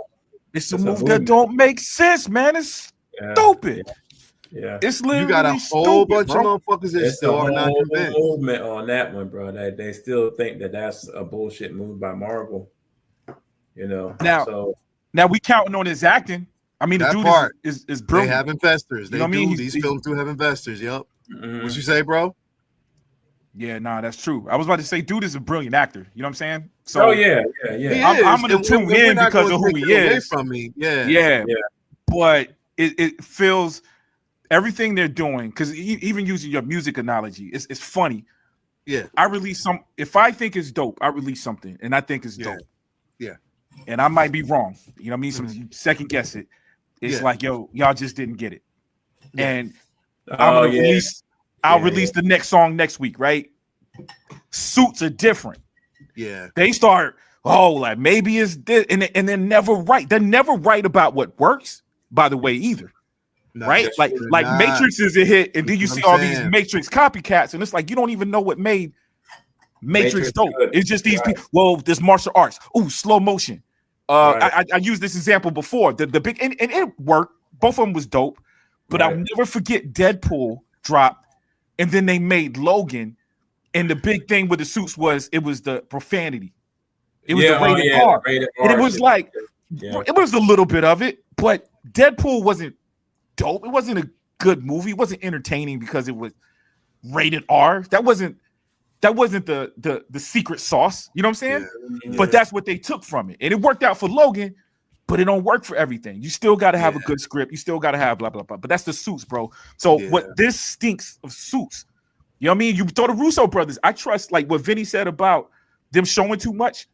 It's a move that don't make sense, man. It's stupid.
Yeah.
It's literally
you got a whole bunch of motherfuckers that still are not convinced.
Movement on that one, bro. They still think that that's a bullshit move by Marvel. You know.
Now we counting on his acting. I mean, the dude is brilliant.
They have investors. They do. These films do have investors. Yep. What you say, bro?
Yeah, that's true. I was about to say, dude is a brilliant actor. You know what I'm saying? So,
yeah.
I'm gonna tune in because of who he is.
From me,
yeah. But it feels everything they're doing, because even using your music analogy, it's funny.
Yeah,
I release some. If I think it's dope, I release something, and I think it's dope.
Yeah,
and I might be wrong. You know what I mean? Some second guess it. It's like, yo, y'all just didn't get it. And I'll release the next song next week, right? Suits are different.
Yeah.
They start, like maybe it's this, and they're never right. They're never right about what works, by the way, either. No, right? Like Matrix is a hit, and then you see all these Matrix copycats, and it's like you don't even know what made Matrix dope. It's just these people. Well, this martial arts. Ooh, slow motion. I used this example before. The big and it worked. Both of them was dope, but I'll never forget Deadpool dropped, and then they made Logan, and the big thing with the suits was it was the profanity. It was the rated R, and it was like it was a little bit of it, but Deadpool wasn't dope. It wasn't a good movie. It wasn't entertaining because it was rated R. That wasn't the secret sauce. You know what I'm saying? Yeah. But that's what they took from it. And it worked out for Logan, but it don't work for everything. You still got to have a good script. You still got to have blah, blah, blah. But that's the Suits, bro. So what this stinks of Suits. You know what I mean? You throw the Russo brothers. I trust, like what Vinny said about them showing too much.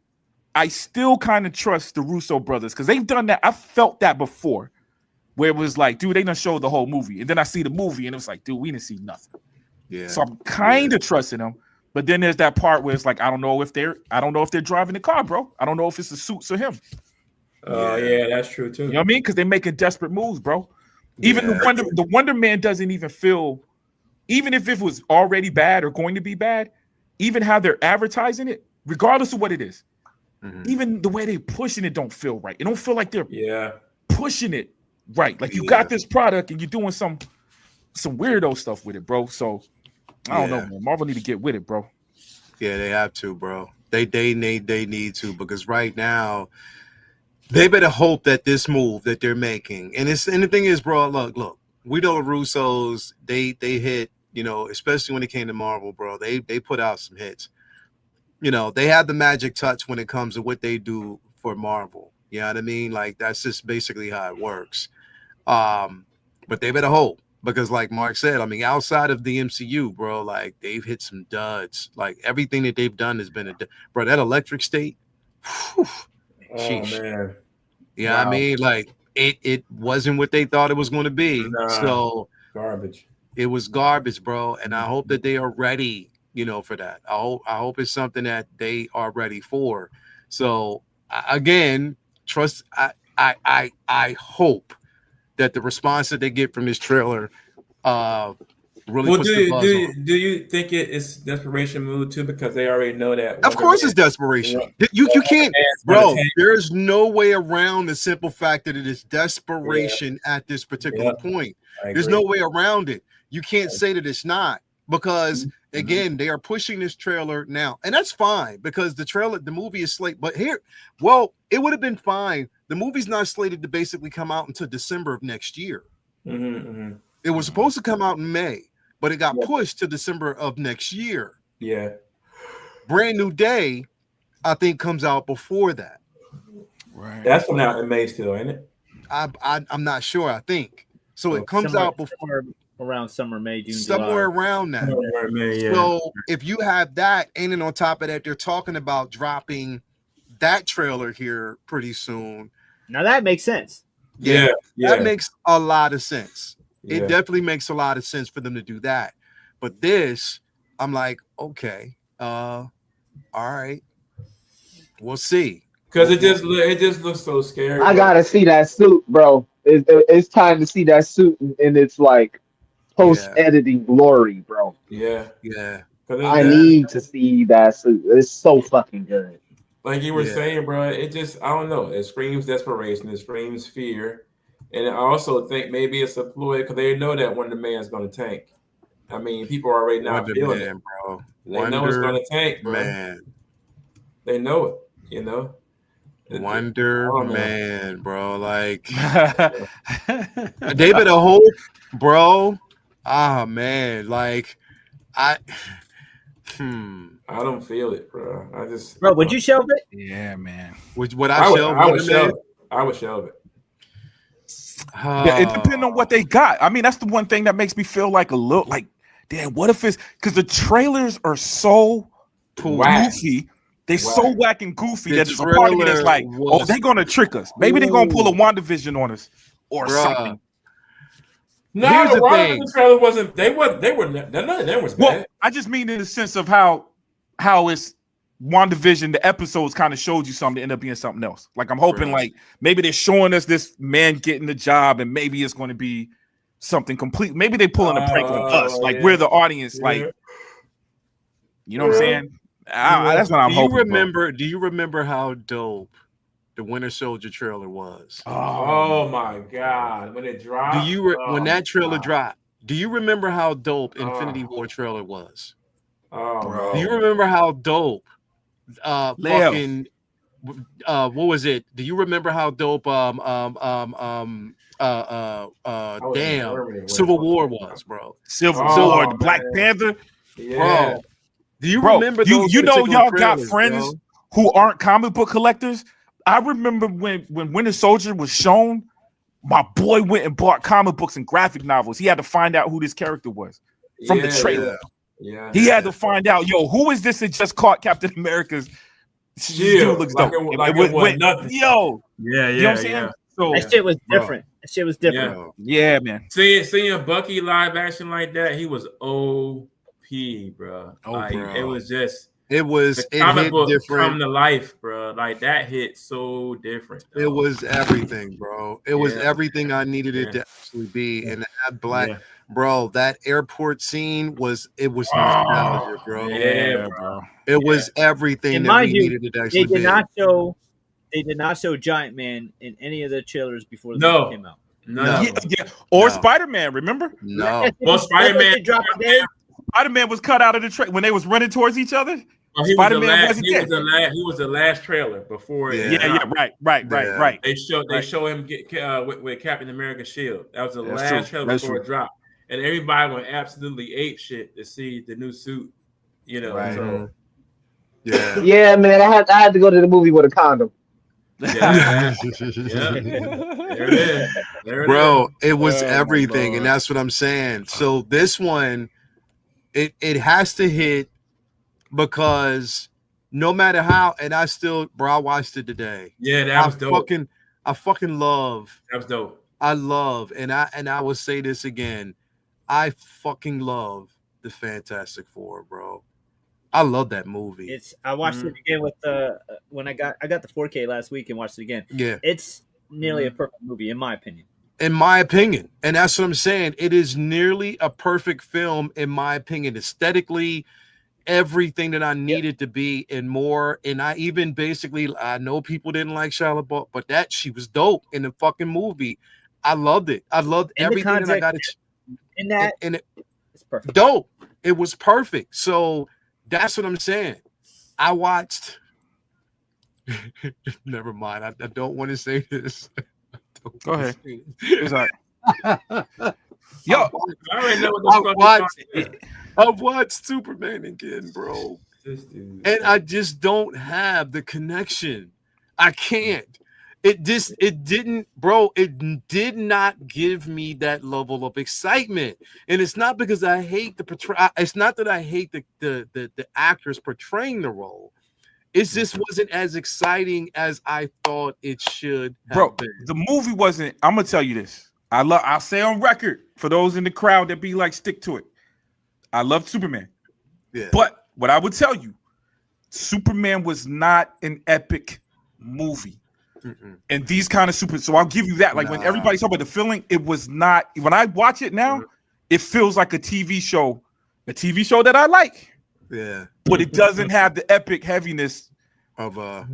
I still kind of trust the Russo brothers because they've done that. I felt that before where it was like, dude, they done showed the whole movie. And then I see the movie and it was like, dude, we didn't see nothing. Yeah. So I'm kind of trusting them. But then there's that part where it's like, I don't know if they're driving the car, bro. I don't know if it's the Suits or him.
Yeah, that's true too.
You know what I mean? Because they're making desperate moves, bro. Even the Wonder Man doesn't even feel, even if it was already bad or going to be bad, even how they're advertising it, regardless of what it is, even the way they're pushing it don't feel right. It don't feel like they're pushing it right. Like you got this product and you're doing some weirdo stuff with it, bro. So I don't know, man. Marvel need to get with it, bro.
Yeah, they have to, bro. They need to, because right now they better hope that this move that they're making, and the thing is, bro, look, we know the Russos, they hit, you know, especially when it came to Marvel, bro. They put out some hits. You know, they have the magic touch when it comes to what they do for Marvel. You know what I mean? Like that's just basically how it works. But they better hope. Because like Mark said, I mean, outside of the MCU, bro, like they've hit some duds. Like everything that they've done has been bro, that Electric State. Whew,
man.
Yeah, wow. I mean, like it wasn't what they thought it was going to be. So
garbage.
It was garbage, bro. And I hope that they are ready, you know, for that. I hope it's something that they are ready for. So again, trust. I hope that the response that they get from this trailer really puts the buzz on.
Do you think it's desperation move too, because they already know that?
Of course it's desperation. You can't, bro, there's no way around the simple fact that it is desperation at this particular point. There's no way around it. You can't say that it's not, because Again, they are pushing this trailer now, and that's fine because the movie is slated. But it would have been fine. The movie's not slated to basically come out until December of next year. It was supposed to come out in May, but it got pushed to December of next year.
Yeah.
Brand New Day, I think, comes out before that.
Right. That's coming out in May still, ain't it?
I'm not sure. I think so. It comes out before.
Around summer, May, June,
somewhere
July.
Around that.
May, yeah.
So if you have that, and then on top of that, they're talking about dropping that trailer here pretty soon.
Now that makes sense.
Yeah. That makes a lot of sense. Yeah. It definitely makes a lot of sense for them to do that. But this, I'm like, okay, all right, we'll see.
Because it just looks so scary.
I gotta see that suit, bro. It's time to see that suit, and it's like post-editing glory, bro.
Yeah.
I need to see that suit. It's so fucking good.
Like you were saying, bro, it just, I don't know. It screams desperation. It screams fear. And I also think maybe it's a ploy because they know that Wonder Man's going to tank. I mean, people are already not feeling it,
bro.
They know it's going to tank, bro. Man. They know it, you know?
Wonder Man, bro. Like, David a Hope, bro. Ah, man. Like, I
don't feel it, bro.
Bro, would you shelve it?
Yeah, man.
Would I shelve it?
I would shelve it.
It depends on what they got. I mean, that's the one thing that makes me feel like a little like, damn, what if it's because the trailers are so goofy. They're so whack and goofy that there's a part of me that's like, they're gonna trick us. Maybe they're gonna pull a WandaVision on us or something.
No, the WandaVision trailer wasn't. None of them was bad.
Well, I just mean in the sense of how it's WandaVision. The episodes kind of showed you something to end up being something else. Like I'm hoping, like maybe they're showing us this man getting the job, and maybe it's going to be something complete. Maybe they pulling a prank on us, like we're the audience, like you know what I'm saying. That's what I'm hoping.
Do you remember how dope the Winter Soldier trailer was?
Oh my god! When it dropped,
when that trailer dropped? Do you remember how dope Infinity War trailer was?
Bro.
Do you remember how dope? Fucking. What was it? Do you remember how dope? Civil War was, bro.
Civil War, the Black Panther,
bro. Do you remember those?
You know, y'all got friends who aren't comic book collectors. I remember when Winter Soldier was shown, my boy went and bought comic books and graphic novels. He had to find out who this character was from the trailer. He had to find out, who is this that just caught Captain America's shield? Looks dope.
Nothing.
You know what I'm saying? So
that shit was different. That shit was different.
Yeah, man.
Seeing Bucky live action like that, he was OP, bro. It was just.
It
comic book
different.
Come to life, bro. Like that hit so different.
It was everything, bro. It was everything I needed it to actually be. And that bro, that airport scene was nostalgia, bro.
Yeah, bro.
It was everything
and
that we needed it to actually be.
They did not show Giant Man in any of the trailers before the movie came out.
No.
Or Spider-Man, remember?
No.
Well,
Spider-Man was cut out of the trailer when they was running towards each other.
He was the last trailer before.
Right.
They show him get with Captain America's shield. That was the last trailer before it dropped, and everybody went absolutely ape shit to see the new suit. You know, so
yeah, man. I had to go to the movie with a condom.
There it is.
Bro, it was everything, and that's what I'm saying. So this one, it has to hit. Because no matter how, and I watched it today.
Yeah, that was dope.
I fucking love.
That was dope.
I love, and I will say this again. I fucking love the Fantastic Four, bro. I love that movie.
I watched it again with when I got the 4K last week and watched it again.
Yeah,
it's nearly a perfect movie in my opinion.
And that's what I'm saying. It is nearly a perfect film in my opinion, aesthetically. Everything that I needed to be and more. And I even I know people didn't like Shia LaBeouf, but she was dope in the fucking movie. I loved it. I loved everything that I got.
It's Perfect.
Dope. It was perfect. So that's what I'm saying. I watched. Never mind. I don't want to say this.
Go ahead.
It's all right.
Yo,
I already know what
I've watched Superman again, bro. And I just don't have the connection. I can't. It did not give me that level of excitement. And it's not because I hate the portrayal. It's not that I hate the actors portraying the role. It just wasn't as exciting as I thought it should have been.
The movie wasn't. I'm gonna tell you this. I'll say on record for those in the crowd that be like, stick to it. I love Superman.
Yeah.
But what I would tell you, Superman was not an epic movie. And these kind of so I'll give you that. Like when everybody's talking about the feeling, it was not. When I watch it now, it feels like a TV show that I like.
Yeah.
But it doesn't have the epic heaviness
of
a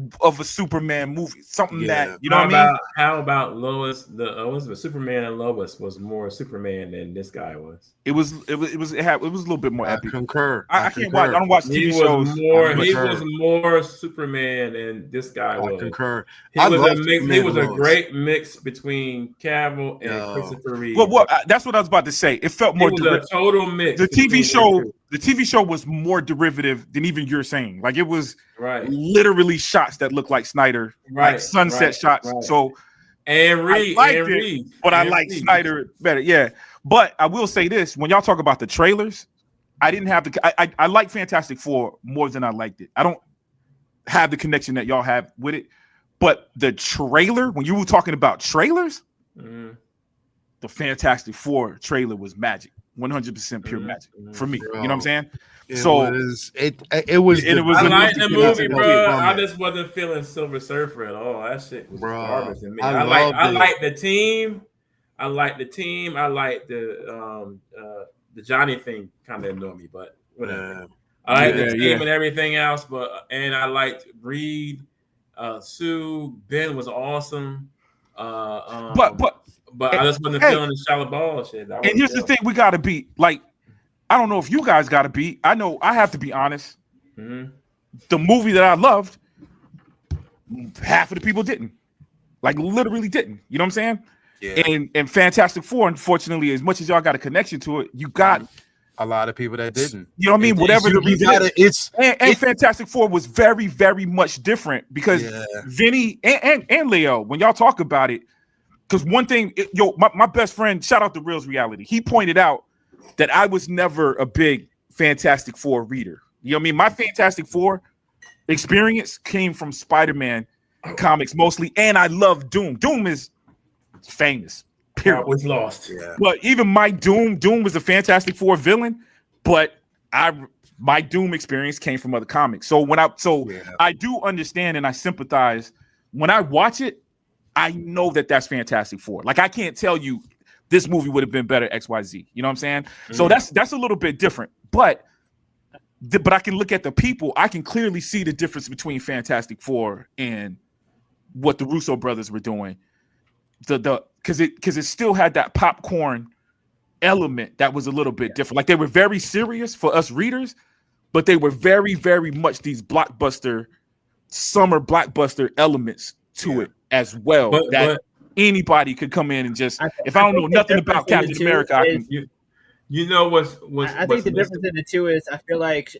Superman movie. Something that, you know what I mean?
How about Lois? The Superman and Lois was more Superman than this guy was.
It was a little bit more epic.
Concur.
I can't watch. I don't watch TV shows.
He was more Superman than this guy was.
I concur.
He was a great mix between Cavill and Christopher Reeve.
Well, that's what I was about to say. It felt more.
It was a total mix.
The TV show was more derivative than even you're saying. Like it was literally shots that looked like Snyder, like sunset shots. Right. So
and Reed,
but I like Snyder better. Yeah, but I will say this: when y'all talk about the trailers, I didn't have the. I like Fantastic Four more than I liked it. I don't have the connection that y'all have with it, but the trailer, when you were talking about trailers, the Fantastic Four trailer was magic. 100% pure magic for me. You know what I'm saying?
It was.
I like the movie, bro. I just wasn't feeling Silver Surfer at all. That shit was garbage to me. I like the team. I like the Johnny thing kind of annoyed me, but whatever. I like the team and everything else, and I liked Reed, Sue, Ben was awesome. But I just wasn't feeling the shallow ball shit.
And here's the thing: we gotta be like, I don't know if you guys gotta be. I know I have to be honest. The movie that I loved, half of the people didn't. Like literally didn't. You know what I'm saying? Yeah. And Fantastic Four, unfortunately, as much as y'all got a connection to it, you got
a lot of people that didn't.
You know what I mean? Whatever the reason is. And Fantastic Four was very, very much different because Vinny and Leo, when y'all talk about it. Because one thing, my best friend, shout out to Reels Reality, he pointed out that I was never a big Fantastic Four reader. You know what I mean? My Fantastic Four experience came from Spider-Man comics mostly, and I love Doom. Doom is famous, period.
Was lost. Yeah.
But even my Doom was a Fantastic Four villain, but my Doom experience came from other comics. So I do understand and I sympathize. When I watch it, I know that's Fantastic Four. Like I can't tell you this movie would have been better XYZ. You know what I'm saying? So that's a little bit different. But I can look at the people. I can clearly see the difference between Fantastic Four and what the Russo brothers were doing. Because it still had that popcorn element that was a little bit different. Like they were very serious for us readers, but they were very, very much these summer blockbuster elements to it as well. But anybody could come in and just, if I don't know nothing about Captain America, I can.
You know what's
I think the difference in the two is I feel like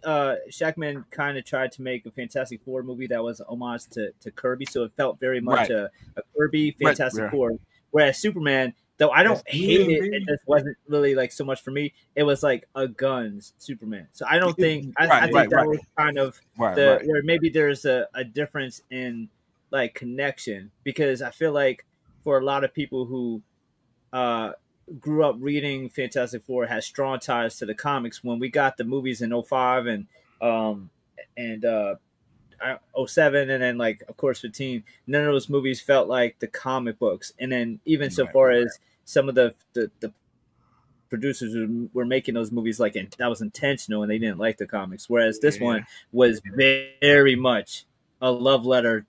Shackman kind of tried to make a Fantastic Four movie that was an homage to Kirby, so it felt very much a Kirby Fantastic Four. Whereas Superman, though I don't hate it, it just wasn't really like so much for me. It was like a guns Superman. So I don't think I think that was kind of where maybe there's a difference in like connection, because I feel like for a lot of people who grew up reading Fantastic Four, has strong ties to the comics. When we got the movies in 05 and 07 and then like of course 15, none of those movies felt like the comic books. And then even so far as some of the producers were making those movies like that was intentional and they didn't like the comics, whereas this one was very much a love letter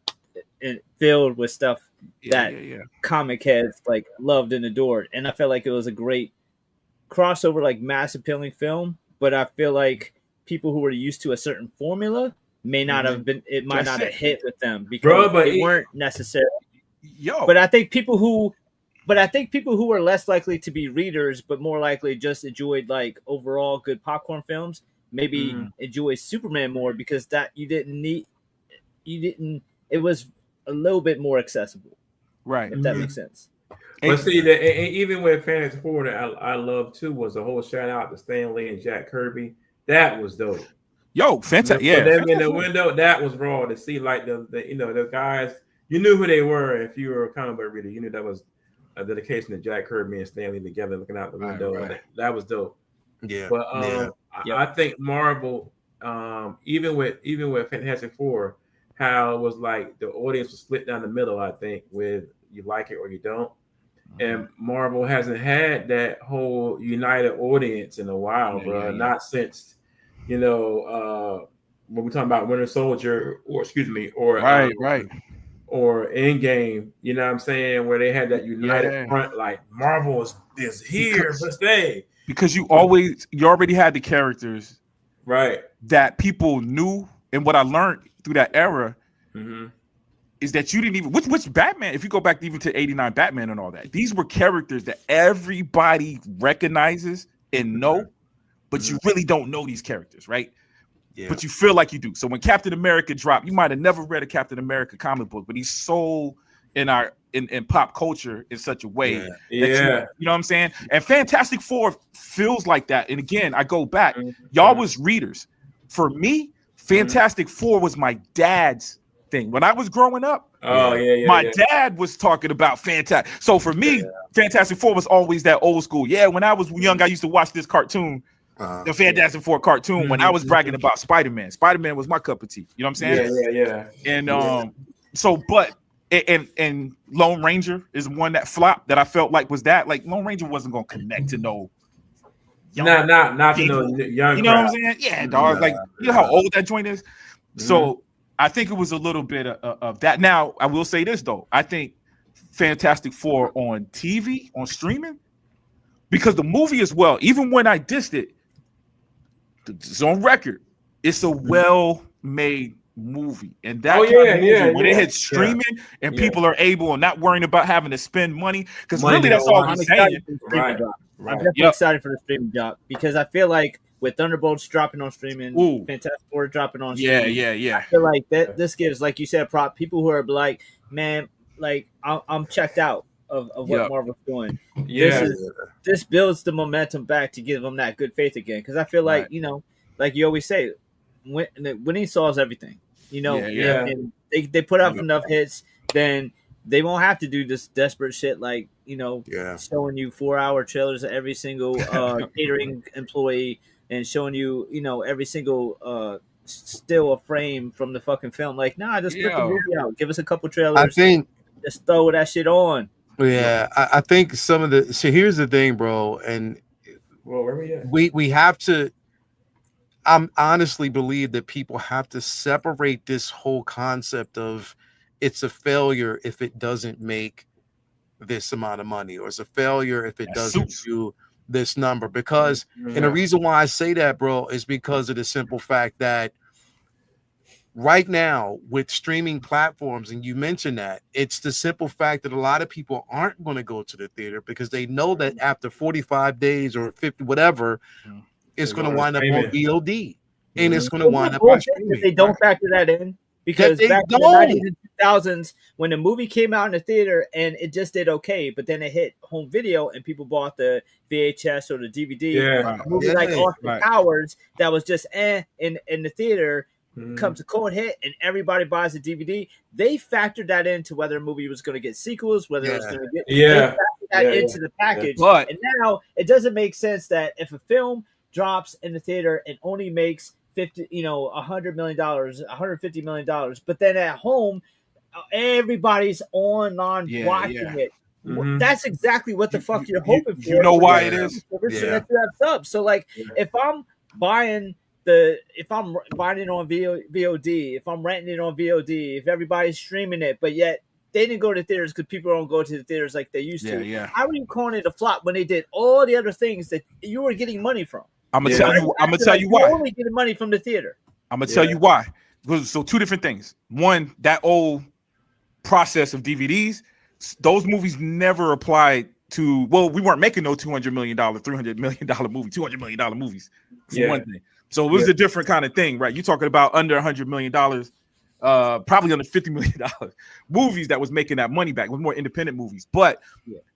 filled with stuff that comic heads like loved and adored. And I felt like it was a great crossover, like mass appealing film, but I feel like people who were used to a certain formula may not have been. It might not have hit with them because they weren't necessarily. But I think people who were less likely to be readers, but more likely just enjoyed like overall good popcorn films, maybe enjoy Superman more because that it was a little bit more accessible.
Right.
If that makes sense.
But see, even with Fantastic Four that I love too was a whole shout out to Stan Lee and Jack Kirby. That was dope.
Yo, fantastic!
Yeah, them in the window, that was raw to see. Like the guys, you knew who they were if you were a comic book reader. You knew that was a dedication to Jack Kirby and Stan Lee together, looking out the window. Right. That was dope.
Yeah,
but I think Marvel, even with Fantastic Four, how it was like the audience was split down the middle. I think with you like it or you don't. And Marvel hasn't had that whole united audience in a while, bro. Not since, when we're talking about Winter Soldier, or or Endgame. You know what I'm saying? Where they had that united front, like Marvel is here to stay.
Because you already had the characters,
right?
That people knew, and what I learned through that era. Is that you didn't even which Batman, if you go back even to 89 Batman and all that, these were characters that everybody recognizes and know, but you really don't know these characters, right? Yeah. But you feel like you do. So when Captain America dropped, you might have never read a Captain America comic book, but he's so in pop culture in such a way that you know what I'm saying? And Fantastic Four feels like that. And again, I go back, y'all was readers. For me, Fantastic Four was my dad's thing. When I was growing up, my dad was talking about Fantastic. So for me, Fantastic Four was always that old school. Yeah, when I was young, I used to watch this cartoon, the Fantastic Four cartoon. When I was bragging about Spider-Man, Spider-Man was my cup of tea. You know what I'm saying? And and Lone Ranger is one that flopped that I felt like was that like Lone Ranger wasn't gonna connect to no.
Not to no young.
You know what I'm saying? Yeah, dog. Like you know how old that joint is. So. I think it was a little bit of that. Now, I will say this, though. I think Fantastic Four on TV, on streaming, because the movie as well, even when I dissed it, it's on record. It's a well-made movie. And that when it hits streaming and people are able and not worrying about having to spend money, because really that's all I'm saying.
I'm definitely excited for the streaming drop because I feel like with Thunderbolts dropping on streaming, Fantastic Four dropping on streaming. I feel like this gives, like you said, people who are like, man, like I'm checked out of what Marvel's doing. This builds the momentum back to give them that good faith again. Because I feel like, like you always say, winning solves everything. And they put out enough hits, then they won't have to do this desperate shit like, showing you 4-hour trailers of every single catering employee. And showing you, every single still a frame from the fucking film. Like, nah, just put the movie out. Give us a couple trailers.
I think
just throw that shit on.
Yeah, I think some of the. So here's the thing, bro, and
where we at?
We have to. I honestly believe that people have to separate this whole concept of it's a failure if it doesn't make this amount of money, or it's a failure if it doesn't do this number, because and the reason why I say that, bro, is because of the simple fact that right now with streaming platforms, and you mentioned that, it's the simple fact that a lot of people aren't going to go to the theater because they know that after 45 days or 50 whatever, it's going to wind up on VOD and it's going to wind up on streaming.
They don't factor that in. Because back in the 90s and 2000s, when the movie came out in the theater and it just did okay, but then it hit home video and people bought the VHS or the DVD. A movie like Austin Powers that was just in the theater comes a cold hit and everybody buys the DVD. They factored that into whether a movie was going to get sequels, whether it was going to get they factored that into the package. But, and now it doesn't make sense that if a film drops in the theater and only makes $100 million, $150 million, but then at home, everybody's online watching it. That's exactly what the fuck you're hoping for.
You know why it is?
That you have subs. So like, if I'm buying it on VOD, if I'm renting it on VOD, if everybody's streaming it, but yet they didn't go to theaters because people don't go to the theaters like they used to.
Yeah.
How are you calling it a flop when they did all the other things that you were getting money from?
I'm gonna tell you why.
You're only getting money from the theater.
I'm gonna tell you why. So two different things. One, that old process of DVDs, those movies never applied to. Well, we weren't making no $200 million, $300 million movie, $200 million movies. For one thing. So it was a different kind of thing, right? You're talking about under $100 million, probably under $50 million movies that was making that money back. It was more independent movies. But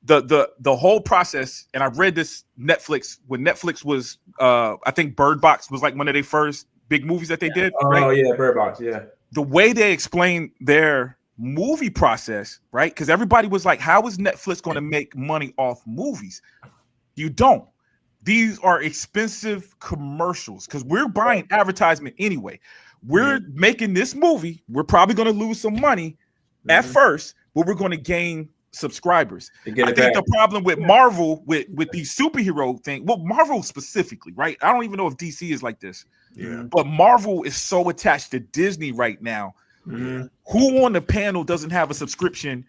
the whole process, and I read this Netflix when Netflix was, I think Bird Box was like one of their first big movies that they did.
Right? Oh yeah, Bird Box. Yeah.
The way they explained their movie process, right? Because everybody was like, "How is Netflix going to make money off movies?" You don't. These are expensive commercials because we're buying advertisement anyway. We're making this movie. We're probably going to lose some money at first, but we're going to gain subscribers. I think the problem with Marvel, with these superhero thing, well, Marvel specifically, right? I don't even know if DC is like this. Yeah. But Marvel is so attached to Disney right now. Mm-hmm. Who on the panel doesn't have a subscription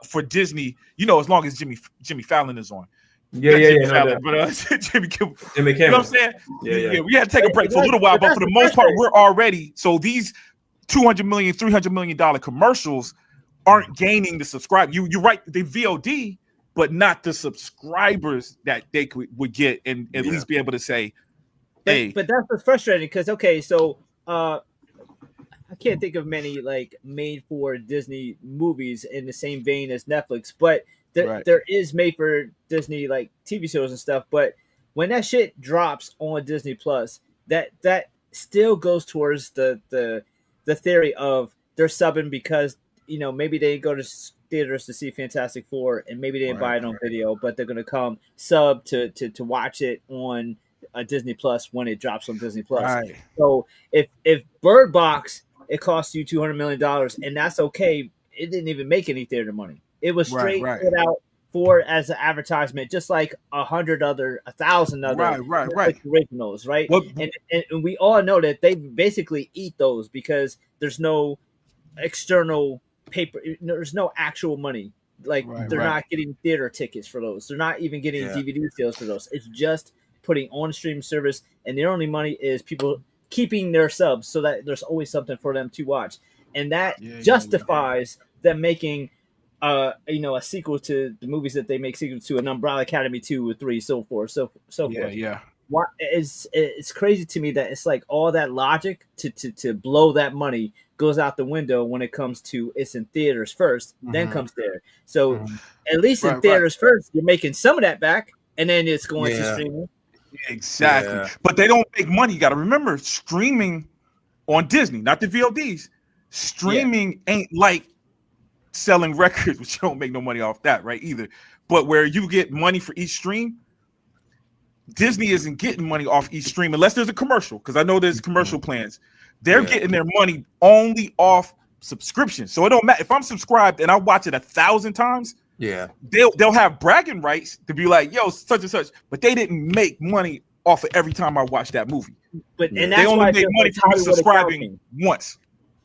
for Disney? You know, as long as Jimmy Fallon is on.
Fallon,
but Jimmy Kimmel.
You know
what I'm saying? Yeah. We had to take a break for a little while, but for the most part, we're already. So these $200 million, $300 million commercials aren't gaining the subscribe. You're right, the VOD, but not the subscribers that they would get and at least be able to say, hey.
But that's what's frustrating because so I can't think of many like made for Disney movies in the same vein as Netflix, but there is made for Disney like TV shows and stuff. But when that shit drops on Disney Plus, that still goes towards the theory of they're subbing because maybe they go to theaters to see Fantastic Four and maybe they didn't buy it on video, but they're gonna come sub to watch it on Disney Plus when it drops on Disney Plus. Right. So if Bird Box it costs you $200 million and that's okay, it didn't even make any theater money. It was straight put out for as an advertisement, just like 1,000 other originals, right? And we all know that they basically eat those because there's no external paper, there's no actual money. Like they're not getting theater tickets for those. They're not even getting DVD sales for those. It's just putting on streaming service, and their only money is people keeping their subs so that there's always something for them to watch, and that justifies them making a sequel to the movies that they make sequels to, an Umbrella Academy 2 or 3, so forth. Why it's crazy to me that it's like all that logic to blow that money goes out the window when it comes to it's in theaters first, then comes there. So at least in theaters first, you're making some of that back, and then it's going to streaming.
Exactly, but they don't make money. You got to remember, streaming on Disney, not the VODs. Streaming ain't like selling records, which you don't make no money off that, right? Either, but where you get money for each stream, Disney isn't getting money off each stream unless there's a commercial. Because I know there's commercial plans. They're getting their money only off subscription. So it don't matter if I'm subscribed and I watch it 1,000 times. Yeah, they'll have bragging rights to be like, yo, such and such, but they didn't make money off of every time I watch that movie.
But and
they only make money from subscribing once.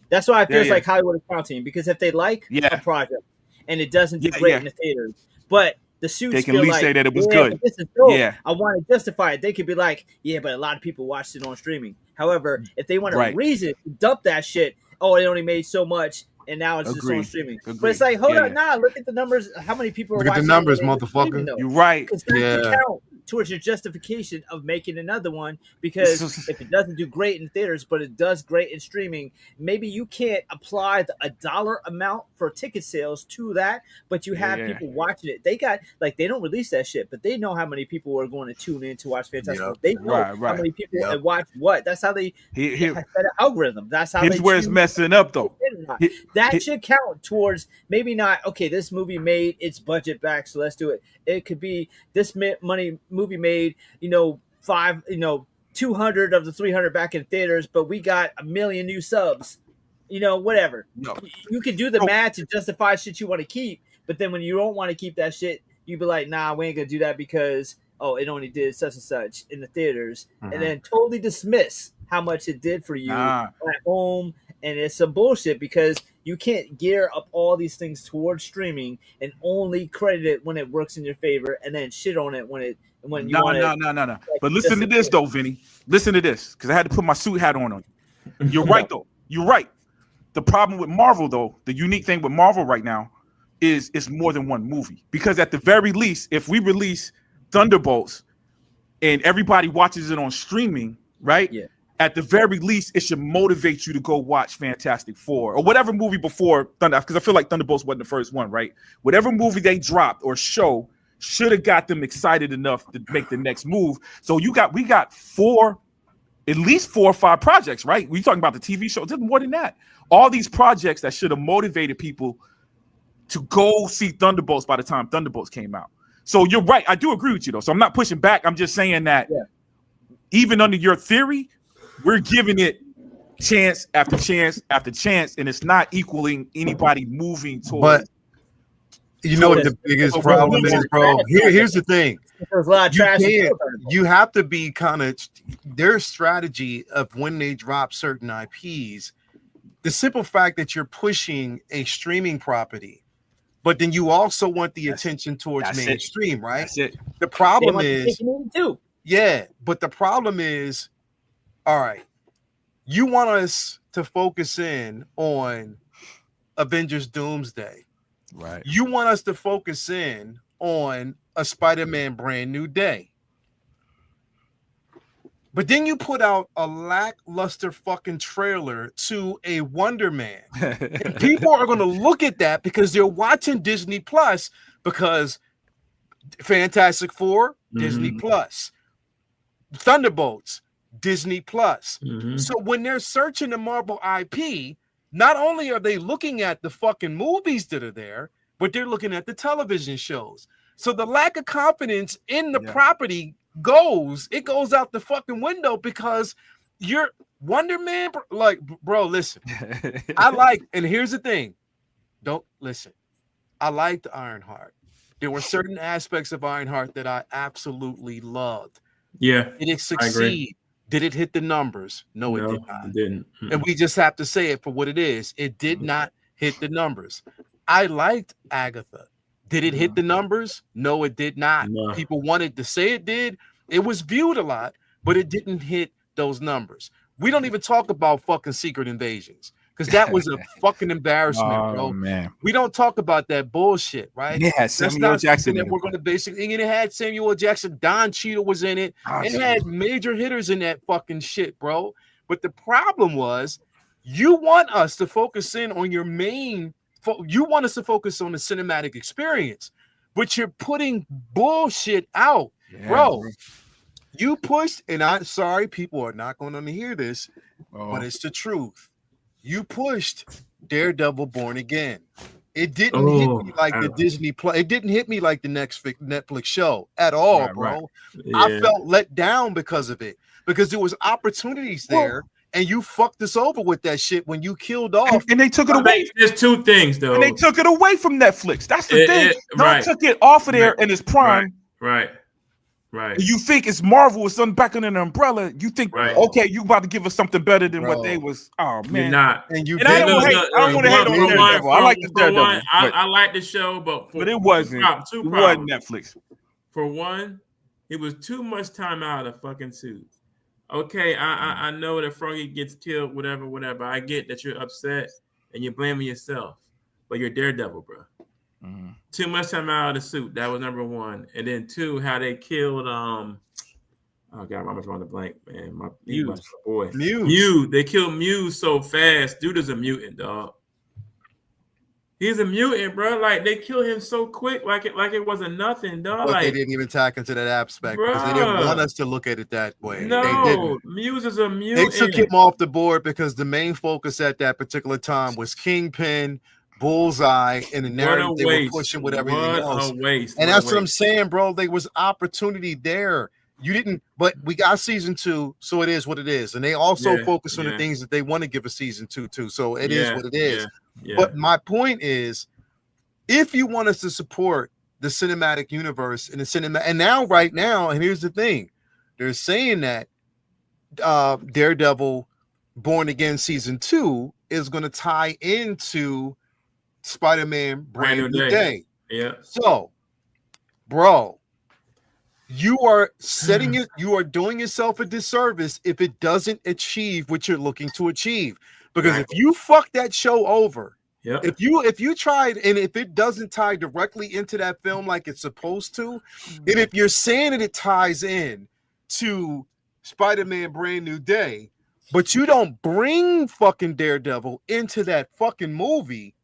That's why it feels like Hollywood accounting, because if they like a project and it doesn't do great in the theaters, but the suits
they can at least say that it was good.
This is dope. I want to justify it. They could be like, but a lot of people watched it on streaming. However, if they want a reason to dump that shit, it only made so much, and now it's just on streaming. But it's like, hold on, look at the numbers. How many people are watching?
Look at the numbers, motherfucker.
You're right.
Because that can count towards your justification of making another one, because if it doesn't do great in theaters but it does great in streaming, maybe you can't apply a dollar amount for ticket sales to that, but you have people watching it. They got they don't release that shit, but they know how many people are going to tune in to watch Fantastic. They know how many people watch what. That's how they set an algorithm. That's how
here's where it's messing up though.
That should count towards maybe not, okay, this movie made its budget back, so let's do it. It could be this movie made 200 of the 300 back in theaters, but we got 1 million new subs, whatever. No. You can do the math to justify shit you want to keep, but then when you don't want to keep that shit, you be like, nah, we ain't gonna do that because it only did such and such in the theaters, and then totally dismiss how much it did for you at home. And it's some bullshit, because You can't gear up all these things towards streaming and only credit it when it works in your favor, and then shit on it when you want to.
No. But listen to this though, Vinny. Listen to this, because I had to put my suit hat on. You're right though. You're right. The problem with Marvel though, the unique thing with Marvel right now is it's more than one movie. Because at the very least, if we release Thunderbolts and everybody watches it on streaming, right?
Yeah.
At the very least, it should motivate you to go watch Fantastic Four or whatever movie before Thunder, because I feel like Thunderbolts wasn't the first one, right? Whatever movie they dropped or show should have got them excited enough to make the next move. So we got at least 4 or 5 projects, right? We talking about the TV show, it's more than that. All these projects that should have motivated people to go see Thunderbolts by the time Thunderbolts came out. So you're right. I do agree with you though. So I'm not pushing back. I'm just saying that even under your theory, we're giving it chance after chance after chance, and it's not equaling anybody moving towards.
But you know what the biggest problem is, bro? Here's the thing. You have to be kind of their strategy of when they drop certain IPs. The simple fact that you're pushing a streaming property, but then you also want the attention towards mainstream, right?
That's it.
The problem is, but the problem is, all right, you want us to focus in on Avengers Doomsday.
Right.
You want us to focus in on a Spider-Man Brand New Day. But then you put out a lackluster fucking trailer to a Wonder Man. And people are going to look at that because they're watching Disney Plus, because Fantastic Four, Disney Plus, Thunderbolts, Disney Plus. So when they're searching the Marvel IP, not only are they looking at the fucking movies that are there, but they're looking at the television shows. So the lack of confidence in the property goes out the fucking window, because you're Wonder Man. Like, bro, listen, and here's the thing. Don't listen. I liked Ironheart. There were certain aspects of Ironheart that I absolutely loved.
Yeah.
Did it succeed? Did it hit the numbers? No, it did not. It didn't. And we just have to say it for what it is. It did not hit the numbers. I liked Agatha. Did it hit the numbers? No, it did not. No. People wanted to say it did. It was viewed a lot, but it didn't hit those numbers. We don't even talk about fucking Secret Invasions, because that was a fucking embarrassment, bro. Man. We don't talk about that bullshit, right?
Yeah, Samuel Jackson.
That we're going to basically, and it had Samuel Jackson, Don Cheadle was in it. It had major hitters in that fucking shit, bro. But the problem was, you want us to focus in on your main. You want us to focus on the cinematic experience, but you're putting bullshit out, bro. You pushed, and I'm sorry, people are not going to hear this, but it's the truth. You pushed Daredevil Born Again. It didn't hit me like the Disney Plus. It didn't hit me like the next Netflix show at all, bro. Right. Yeah. I felt let down because of it, because there was opportunities there. And you fucked us over with that shit when you killed off.
And they took it away.
There's 2 things, though.
And they took it away from Netflix. That's the thing. They took it off of there in its prime.
Right.
You think it's Marvel, it's back under an umbrella. You think, okay, you about to give us something better than what they was. Oh, man.
You're not.
And you
I don't want to hate on Daredevil. I like the Daredevil.
I like the show, but
it wasn't. It wasn't Netflix.
For one, it was too much time out of fucking suit. Okay, I know that Froggy gets killed, whatever. I get that you're upset and you're blaming yourself, but you're Daredevil, bro. Too much time out of the suit. That was number 1. And then 2, how they killed oh god, I'm drawing the blank, man. My boy. Muse. They killed Muse so fast. Dude is a mutant, dog. He's a mutant, bro. Like, they killed him so quick, like it wasn't nothing, dog.
But they didn't even tack into that aspect, because they didn't want us to look at it that way.
No, Muse is a mutant.
They took him off the board because the main focus at that particular time was Kingpin, Bullseye, and the narrative they were pushing with everything else. And that's what I'm saying, bro. There was opportunity there. You didn't, but we got season 2, so it is what it is. And they also focus on the things that they want to give a season 2 to. So it is what it is. Yeah. But my point is, if you want us to support the cinematic universe and the cinema, and now, right now, and here's the thing, they're saying that Daredevil Born Again season 2 is going to tie into Spider-Man Brand New Day.
Yeah.
So, bro, you are setting it. You are doing yourself a disservice if it doesn't achieve what you're looking to achieve. Because if you fuck that show over, if you tried and if it doesn't tie directly into that film like it's supposed to, and if you're saying that it ties in to Spider-Man Brand New Day, but you don't bring fucking Daredevil into that fucking movie,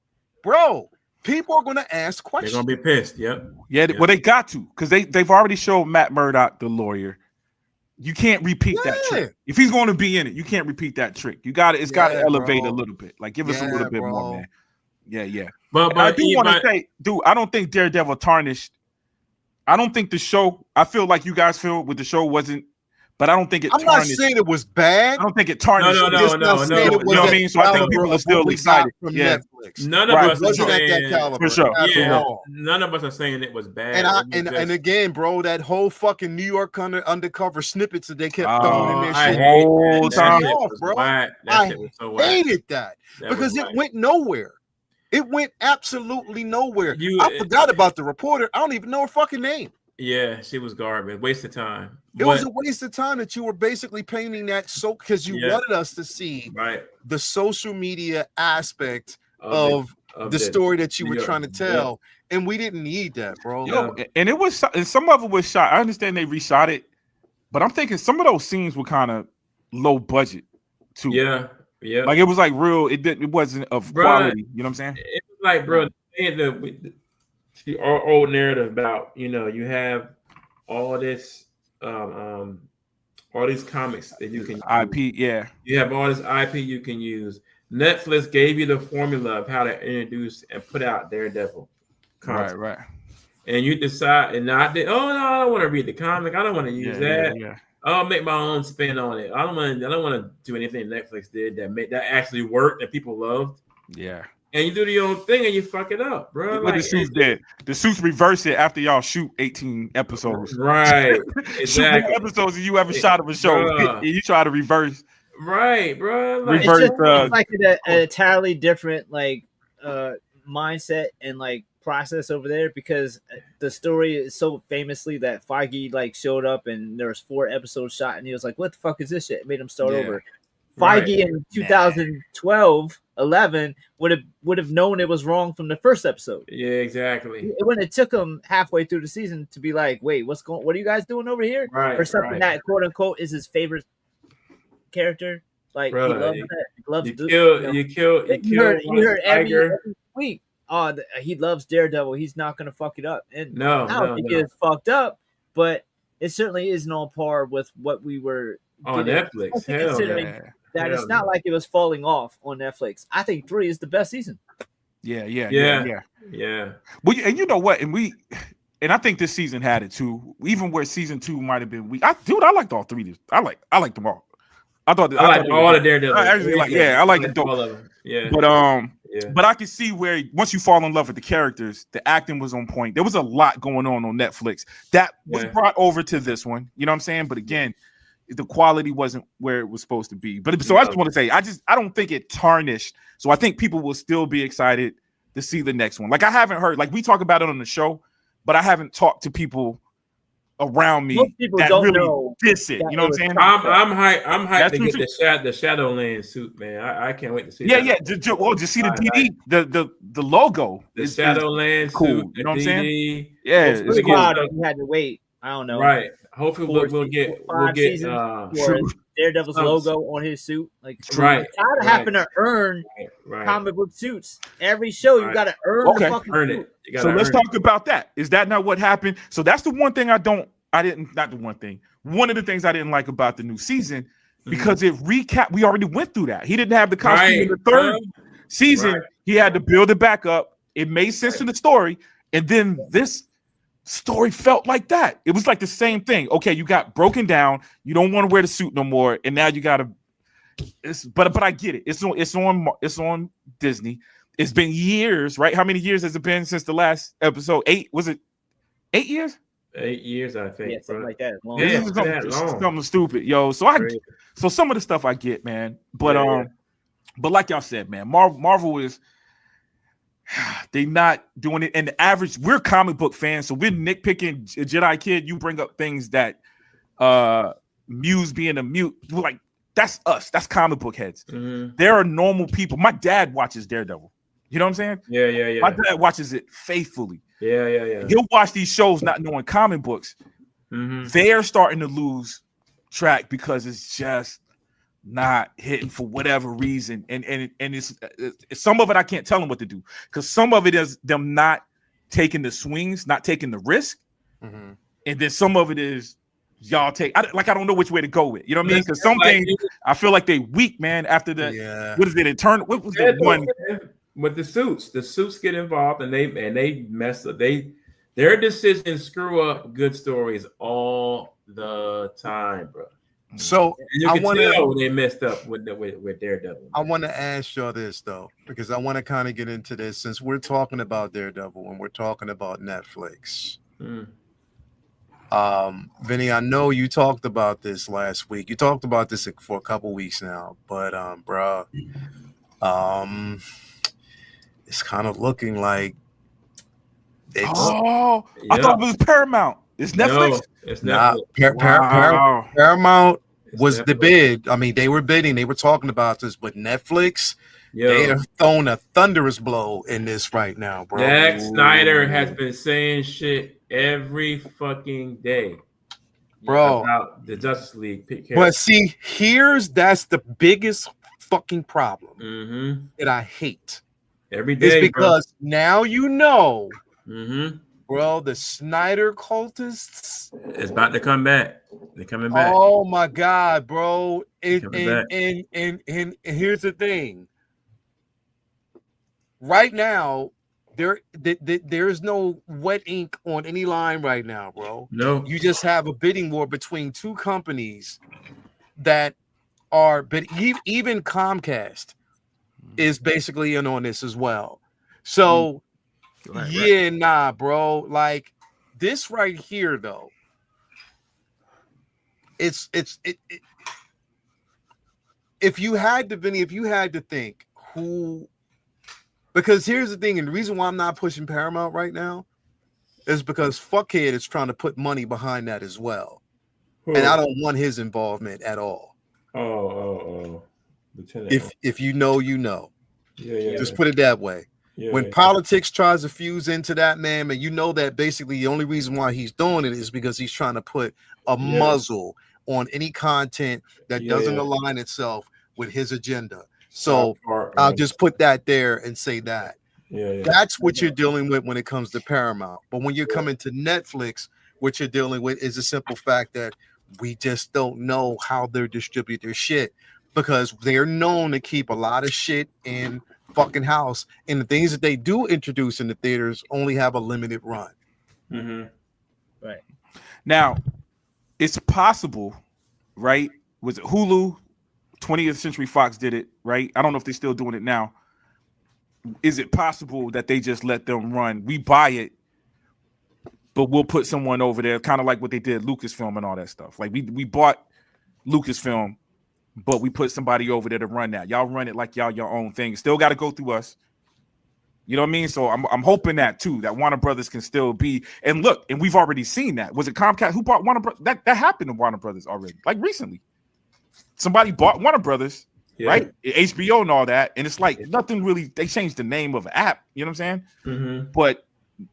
bro, people are gonna ask questions.
They're gonna be pissed. Yep.
Yeah. Well, they got to, because they've already showed Matt Murdock, the lawyer. You can't repeat that trick. If he's going to be in it, you can't repeat that trick. You got it's got to elevate a little bit. Like, give us a little bit more, man. Yeah. But I do want to say, dude, I don't think Daredevil tarnished. I don't think the show. I feel like you guys feel with the show wasn't. But I don't think it.
I'm not saying it was bad.
I don't think it tarnished.
No.
You know what I mean? So I think people are still excited.
Yeah.
Netflix. None of us are
saying
that
caliber.
For sure.
Yeah. None of us are saying it was bad.
And again, bro, that whole fucking New York undercover snippets that they kept throwing in their shit
whole time,
bro. I hated that because it went nowhere. It went absolutely nowhere. I forgot about the reporter. I don't even know her fucking name.
Yeah, she was garbage. Waste of time.
It was a waste of time that you were basically painting that because you wanted us to see the social media aspect of the story that you were trying to tell, and we didn't need that, bro.
And it was, and some of it was shot. I understand they reshot it, but I'm thinking some of those scenes were kind of low budget too.
Yeah.
Like it was like real. It wasn't of quality. You know what I'm saying?
It was like, bro, the old narrative about, you have all this all these comics that you can use.
IP, yeah.
You have all this IP you can use. Netflix gave you the formula of how to introduce and put out Daredevil content.
Right.
And you decide, and I don't want to read the comic. I don't want to use that.
Yeah.
I'll make my own spin on it. I don't want to do anything Netflix did that actually worked that people loved.
Yeah.
And you do your own thing and you fuck it up, bro.
What the suits did. The suits reverse it after y'all shoot 18 episodes.
Right.
Exactly. Episodes that you ever shot of a show. You try to reverse.
Right, bro.
Reverse. It's like an entirely different mindset and process over there, because the story is so famously that Feige showed up and there was 4 episodes shot and he was like, what the fuck is this shit? It made him start over. Feige in 2012, 11 would have known it was wrong from the first episode.
Yeah, exactly.
When it took him halfway through the season to be like, wait, what are you guys doing over here?
Right.
Or something that quote unquote is his favorite character. Like,
bro,
he loves that. He loves
you
heard every week. Oh, he loves Daredevil. He's not gonna fuck it up. And I don't think it's fucked up, but it certainly isn't on par with what we were
on Netflix. Hell yeah.
That it's not like it was falling off on Netflix. I think 3 is the best season.
Yeah. Well, and you know what? And I think this season had it too. Even where season 2 might have been weak. I liked all 3. I liked them all. I liked
all the Daredevil.
I actually I like them all of them.
Yeah.
But I can see where once you fall in love with the characters, the acting was on point. There was a lot going on Netflix that was brought over to this one. You know what I'm saying? But again, the quality wasn't where it was supposed to be. But so I just want to say, I don't think it tarnished. So I think people will still be excited to see the next one. Like, I haven't heard, we talk about it on the show, but I haven't talked to people around me that really diss it. You know what I'm saying?
I'm hyped to get the Shadowland suit, man. I can't wait to see that.
Yeah. Just see the DD, the logo.
The Shadowland
cool.
suit.
You know what I'm saying?
Yeah. It's wild. You had to wait. I don't know.
Right. Hopefully we'll get
Daredevil's logo on his suit.
Right.
Tired of having to earn comic book suits. Every show you got to earn the fucking suit.
So let's talk about that. Is that not what happened? So that's the one thing not the one thing. One of the things I didn't like about the new season, because it recap. We already went through that. He didn't have the costume in the third season. Right. He had to build it back up. It made sense to the story, and then this story felt like that. It was like the same thing. Okay, you got broken down. You don't want to wear the suit no more, and now you got to. But I get it. It's on Disney. It's been years, right? How many years has it been since the last episode? 8? Was it 8 years?
8 years, I think.
Yeah, something like that. Long
This is something stupid, yo. So some of the stuff I get, man. But but like y'all said, man, Marvel is they not doing it. And the average, we're comic book fans, so we're nitpicking Jedi Kid. You bring up things that Muse being a mute, we're like, that's us. That's comic book heads.
Mm-hmm.
There are normal people. My dad watches Daredevil. You know what I'm saying?
Yeah.
My dad watches it faithfully.
Yeah.
He'll watch these shows not knowing comic books.
Mm-hmm.
They're starting to lose track because it's just not hitting for whatever reason. And it's some of it I can't tell them what to do, because some of it is them not taking the swings, not taking the risk.
Mm-hmm.
And then some of it is y'all take, I don't know which way to go with. You know what I mean? Because some things I feel like they weak, man. After the what is it? Internal? What was the one?
With the suits get involved and they mess up. Their decisions screw up good stories all the time, bro.
So
and you can tell they messed up with Daredevil.
I want to ask y'all this though, because I want to kind of get into this since we're talking about Daredevil and we're talking about Netflix. Vinny, I know you talked about this last week. You talked about this for a couple weeks now, but bro, it's kind of looking like it's.
I thought it was Paramount. It's Netflix.
No, it's Netflix.
Paramount was the bid. I mean, they were bidding. They were talking about this, but Netflix, they have thrown a thunderous blow in this right now, bro.
Zack Snyder has been saying shit every fucking day,
bro,
about the Justice League.
But see, that's the biggest fucking problem that I hate.
Every day,
it's because now
bro,
the Snyder cultists
is about to come back. They're coming back.
Oh my god, bro! And here's the thing. Right now, there's no wet ink on any line right now, bro.
No,
you just have a bidding war between two companies that are, but even Comcast is basically in on this as well. So nah, bro. Like this right here, though. It's if you had to think who, because here's the thing, and the reason why I'm not pushing Paramount right now is because Fuckhead is trying to put money behind that as well. And I don't want his involvement at all.
Lieutenant.
If you know, you know.
Yeah.
Just put it that way. When politics tries to fuse into that, man, and you know that basically the only reason why he's doing it is because he's trying to put a muzzle on any content that doesn't align itself with his agenda. So I'll just put that there and say that. That's what you're dealing with when it comes to Paramount. But when you're coming to Netflix, what you're dealing with is a simple fact that we just don't know how they distribute their shit, because they're known to keep a lot of shit in fucking house, and the things that they do introduce in the theaters only have a limited run.
Right
now, it's possible, right? Was it Hulu? 20th Century Fox did it, right? I don't know if they're still doing it now. Is it possible that they just let them run? We buy it, but we'll put someone over there, kind of like what they did Lucasfilm and all that stuff. Like we bought Lucasfilm, but we put somebody over there to run that. Y'all run it like y'all your own thing. Still got to go through us. You know what I mean? So I'm hoping that too, that Warner Brothers can still be. And look, and we've already seen that. Was it Comcast who bought Warner Brothers? That happened to Warner Brothers already, like recently. Somebody bought Warner Brothers, right? HBO and all that, and it's like nothing really. They changed the name of the app. You know what I'm saying? But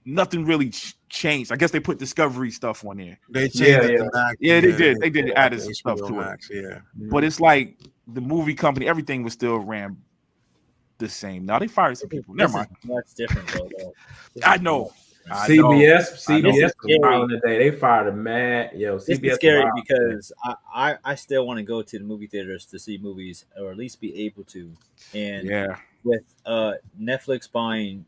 nothing really changed. I guess they put Discovery stuff on there.
They changed it to Max.
Yeah, they did. They did add some stuff to
Max,
it. But it's like the movie company, everything was still ran the same. Now they fired some people. Never mind.
That's different, though.
I know.
CBS was wild today. They fired a mad. CBS
is scary because I still want to go to the movie theaters to see movies, or at least be able to. And with Netflix buying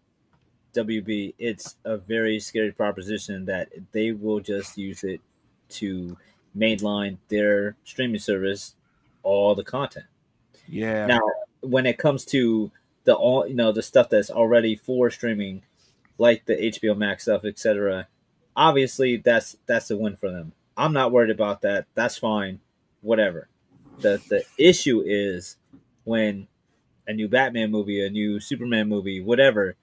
WB, it's a very scary proposition that they will just use it to mainline their streaming service, all the content.
Yeah.
Now, when it comes to the stuff that's already for streaming, like the HBO Max stuff, etc., obviously that's a win for them. I'm not worried about that. That's fine. Whatever. The issue is when a new Batman movie, a new Superman movie, whatever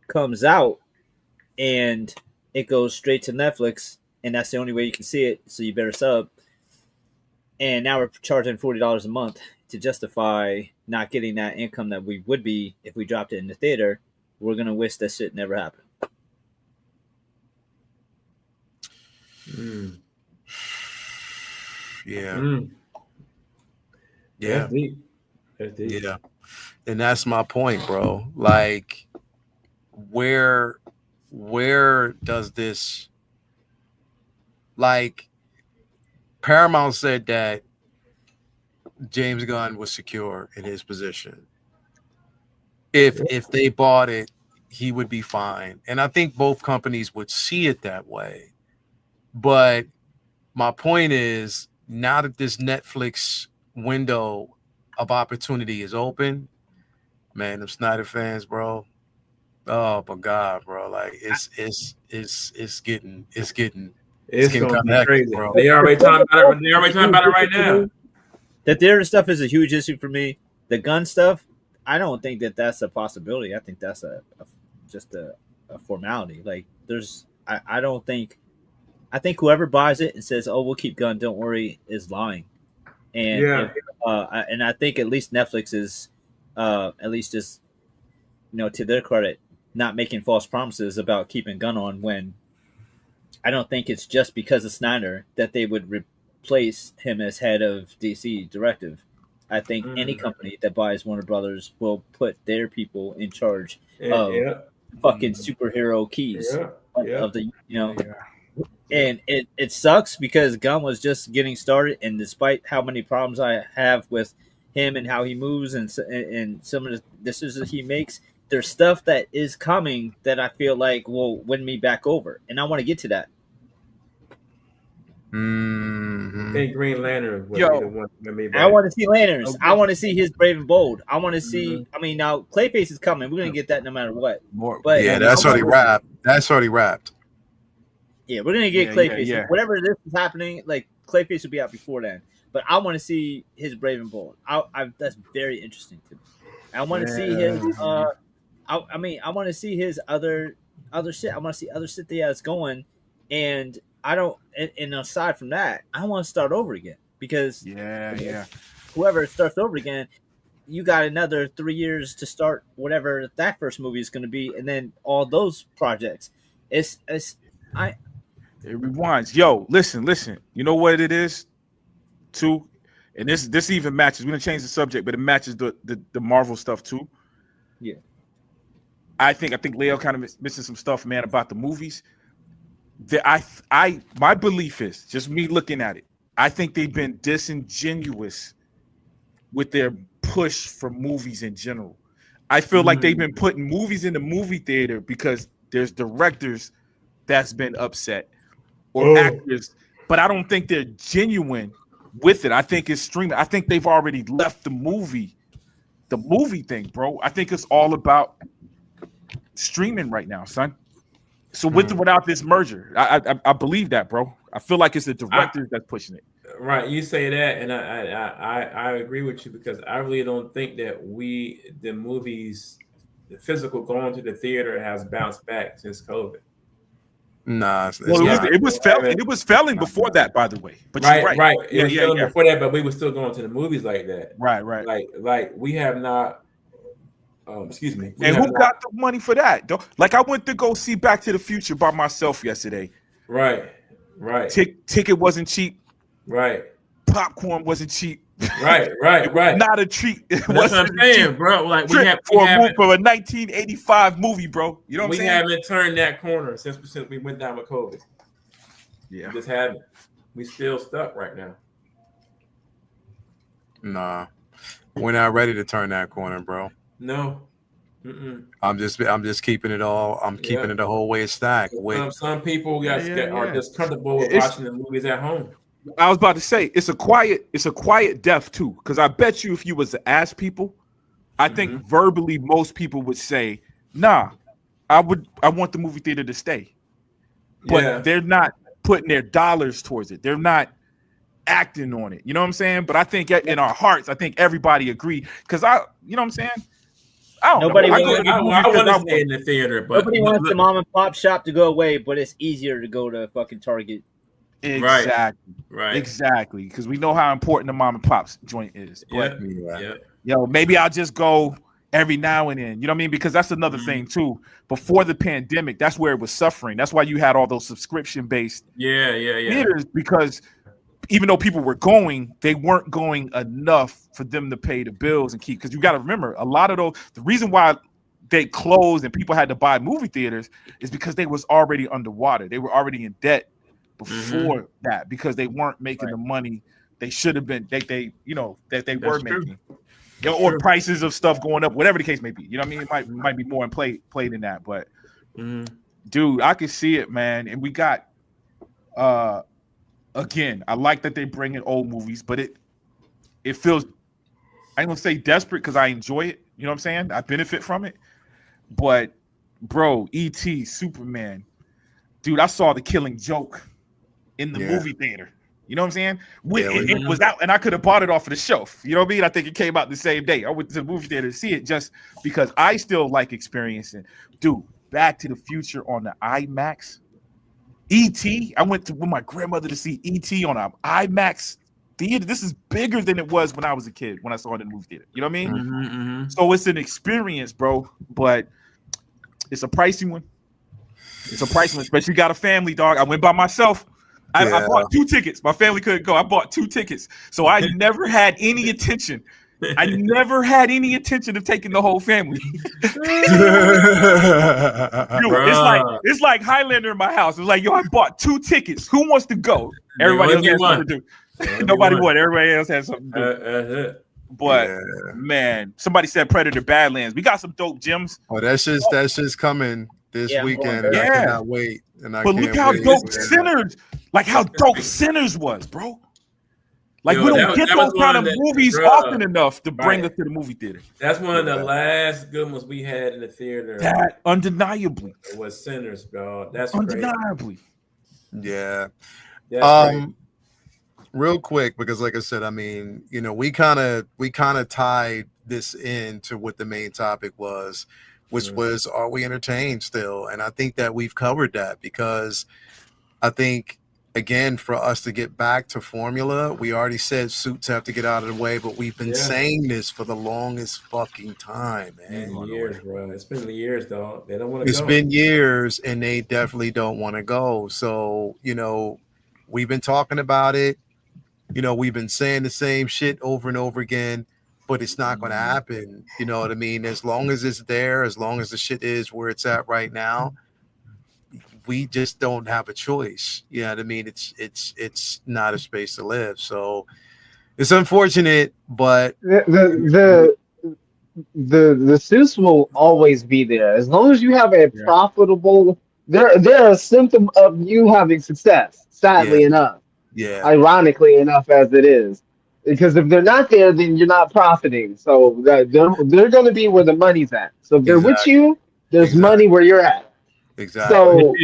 comes out and it goes straight to Netflix and that's the only way you can see it, so you better sub. And now we're charging $40 a month to justify not getting that income that we would be if we dropped it in the theater. We're gonna wish that shit never happened.
Yeah. Yeah.
That's deep.
Yeah. And that's my point, bro. Like, where does this, like, Paramount said that James Gunn was secure in his position. If they bought it, he would be fine. And I think both companies would see it that way. But my point is, now that this Netflix window of opportunity is open, man, them Snyder fans, bro. Oh my God, bro! Like it's getting kind of
crazy, bro. They already talking about it. They already talking about it right now.
The theater stuff is a huge issue for me. The gun stuff, I don't think that's a possibility. I think that's just a formality. Like I don't think. I think whoever buys it and says, "Oh, we'll keep gun, don't worry," is lying. And and I think at least Netflix is at least just, to their credit, not making false promises about keeping gun on, when I don't think it's just because of Snyder that they would replace him as head of DC Directive. I think any company that buys Warner Brothers will put their people in charge of fucking superhero keys of the, And it sucks because Gunn was just getting started, and despite how many problems I have with him and how he moves and some of the decisions he makes, there's stuff that is coming that I feel like will win me back over, and I want to get to that.
I think Green Lantern would be the one that made
I want to see Lanterns. I want to see his Brave and Bold. I want to see. I mean, now Clayface is coming. We're gonna get that no matter what. But
yeah, that's already wrapped. That's already wrapped.
Yeah, we're gonna get Clayface. Yeah. Whatever this is happening, like Clayface will be out before then. But I want to see his Brave and Bold. That's very interesting to me. I want to see his. I want to see his other shit. I want to see other shit that he has going, and I don't. And aside from that, I want to start over again because whoever starts over again, you got another 3 years to start whatever that first movie is going to be, and then all those projects. It
rewinds. Yo, listen. You know what it is, too, and this even matches. We're gonna change the subject, but it matches the Marvel stuff too.
Yeah,
I think Leo kind of missing some stuff, man, about the movies. My belief is, just me looking at it, I think they've been disingenuous with their push for movies in general. I feel like they've been putting movies in the movie theater because there's directors that's been upset or actors, but I don't think they're genuine with it. I think it's streaming. I think they've already left the movie thing, bro. I think it's all about streaming right now, son. So with or without this merger, I believe that, bro. I feel like it's the directors that's pushing it.
Right, you say that, and I agree with you because I really don't think that the movies, the physical going to the theater has bounced back since COVID.
Nah,
it was failing before that, by the way. But
right.
It
was failing before that, but we were still going to the movies like that.
Right.
Like we have not. Excuse me.
And who got the money for that? Like I went to go see Back to the Future by myself yesterday.
Right.
Ticket wasn't cheap.
Right.
Popcorn wasn't cheap.
Right.
Not a treat.
That's what I'm saying, bro. Like we have
for a 1985 movie, bro. You know what I'm saying?
We haven't turned that corner since we went down with COVID.
Yeah,
we just haven't. We still stuck right now.
Nah, we're not ready to turn that corner, bro.
No.
I'm just keeping it all. I'm keeping it the whole way stacked.
Some people are just comfortable with watching the movies at home.
I was about to say it's a quiet death too, because I bet you if you was to ask people, I think verbally most people would say, "Nah, I want the movie theater to stay." but they're not putting their dollars towards it. They're not acting on it. You know what I'm saying? But I think in our hearts, I think everybody agreed because you know what I'm saying? I don't
nobody
know.
I want to stay in the theater, but
nobody wants the mom and pop shop to go away, but it's easier to go to fucking Target.
Exactly.
Right.
Exactly. Because we know how important the mom and pop's joint is. But maybe I'll just go every now and then. You know what I mean? Because that's another thing too. Before the pandemic, that's where it was suffering. That's why you had all those subscription-based theaters, because even though people were going, they weren't going enough for them to pay the bills and keep. Because you got to remember, a lot of the reason why they closed and people had to buy movie theaters is because they was already underwater. They were already in debt before that because they weren't making the money they should have been. They were making. Or prices of stuff going up, whatever the case may be. You know what I mean? It might be more in play than that. But dude, I can see it, man. And we got again, I like that they bring in old movies, but it feels, I ain't gonna say desperate because I enjoy it. You know what I'm saying? I benefit from it. But bro, E.T., Superman, dude, I saw The Killing Joke in the movie theater. You know what I'm saying? It was out, and I could have bought it off of the shelf. You know what I mean? I think it came out the same day. I went to the movie theater to see it just because I still like experiencing. Dude, Back to the Future on the IMAX. E.T., I went with my grandmother to see E.T. on an IMAX theater. This is bigger than it was when I was a kid, when I saw it in the movie theater. You know what I mean? So it's an experience, bro, but it's a pricey one. It's a pricey one, especially got a family, dog. I went by myself. I bought 2 tickets. My family couldn't go. I bought 2 tickets. So I never had any intention. I never had any intention of taking the whole family. Dude, it's like Highlander in my house. It's like, yo, I bought 2 tickets. Who wants to go? Everybody else has something to do. Nobody would. Everybody else has something to do. But man, somebody said Predator Badlands. We got some dope gems.
Oh, that's just coming this weekend. And I cannot wait. And I
but look how dope Sinners, like how dope Sinners was, bro. Like we don't get those kind of movies often enough to bring us to the movie theater.
That's one of the last good ones we had in the theater.
That undeniably
it was Sinners, bro. That's
undeniably.
Crazy.
Yeah.
That's
real quick, because like I said, I mean, you know, we kind of tied this into what the main topic was, which was, are we entertained still? And I think that we've covered that, because I think, again, for us to get back to formula, we already said Suits have to get out of the way, but we've been saying this for the longest fucking time, man.
Years, bro. It's been years, though. They don't want to go.
It's been years, and they definitely don't want to go. So, you know, we've been talking about it. You know, we've been saying the same shit over and over again, but it's not going to happen. You know what I mean? As long as it's there, as long as the shit is where it's at right now, we just don't have a choice. You know what I mean? It's not a space to live. So it's unfortunate, but
the Suits will always be there as long as you have a profitable. They're a symptom of you having success. Sadly enough.
Yeah.
Ironically enough, as it is, because if they're not there, then you're not profiting. So they're going to be where the money's at. So if they're with you, there's money where you're at.
Exactly.
So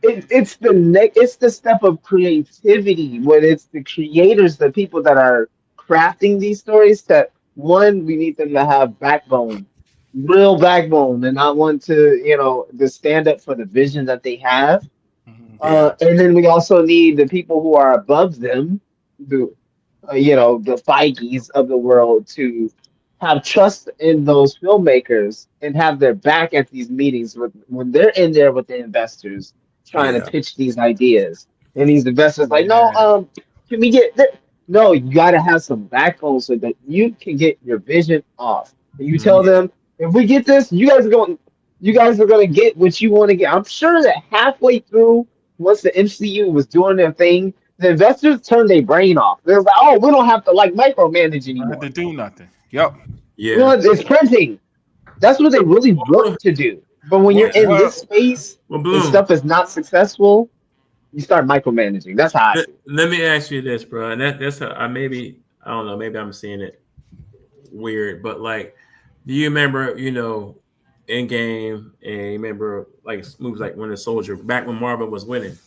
it's the step of creativity when it's the creators, the people that are crafting these stories. That one, we need them to have backbone, real backbone, and not want to stand up for the vision that they have. And then we also need the people who are above them, the Feiges of the world, to have trust in those filmmakers and have their back at these meetings when they're in there with the investors trying to pitch these ideas. And these investors no, can we get that? No, you got to have some backbone so that you can get your vision off. And you tell them, if we get this, you guys are going to get what you want to get. I'm sure that halfway through, once the MCU was doing their thing, the investors turned their brain off. They're like, oh, we don't have to micromanage anymore.
Have to do nothing. Yep.
Yeah. Well, it's printing. That's what they really want to do. But when you're in this space and stuff is not successful, you start micromanaging. That's how
Let me ask you this, bro. And that's maybe I don't know, maybe I'm seeing it weird, but like, do you remember, Endgame, and remember like movies like Winter Soldier back when Marvel was winning.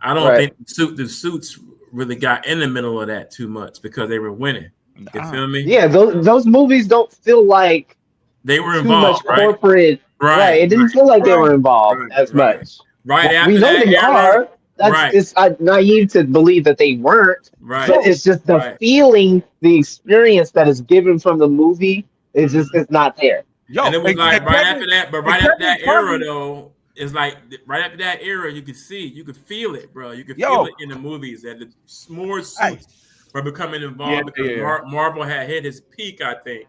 I don't think the suits really got in the middle of that too much because they were winning. You feel me?
Yeah, those movies don't feel like
they were
involved,
too much
corporate. Right. It didn't feel like they were involved as much.
Right after
we know
that
they
era,
are. It's naive to believe that they weren't.
Right.
But it's just the feeling, the experience that is given from the movie is just it's not there.
Yo, and it was like right after that, but right after that era though, it's like right after that era, you could feel it, bro. You could feel it in the movies that the more suits were becoming involved because Marvel had hit his peak, I think,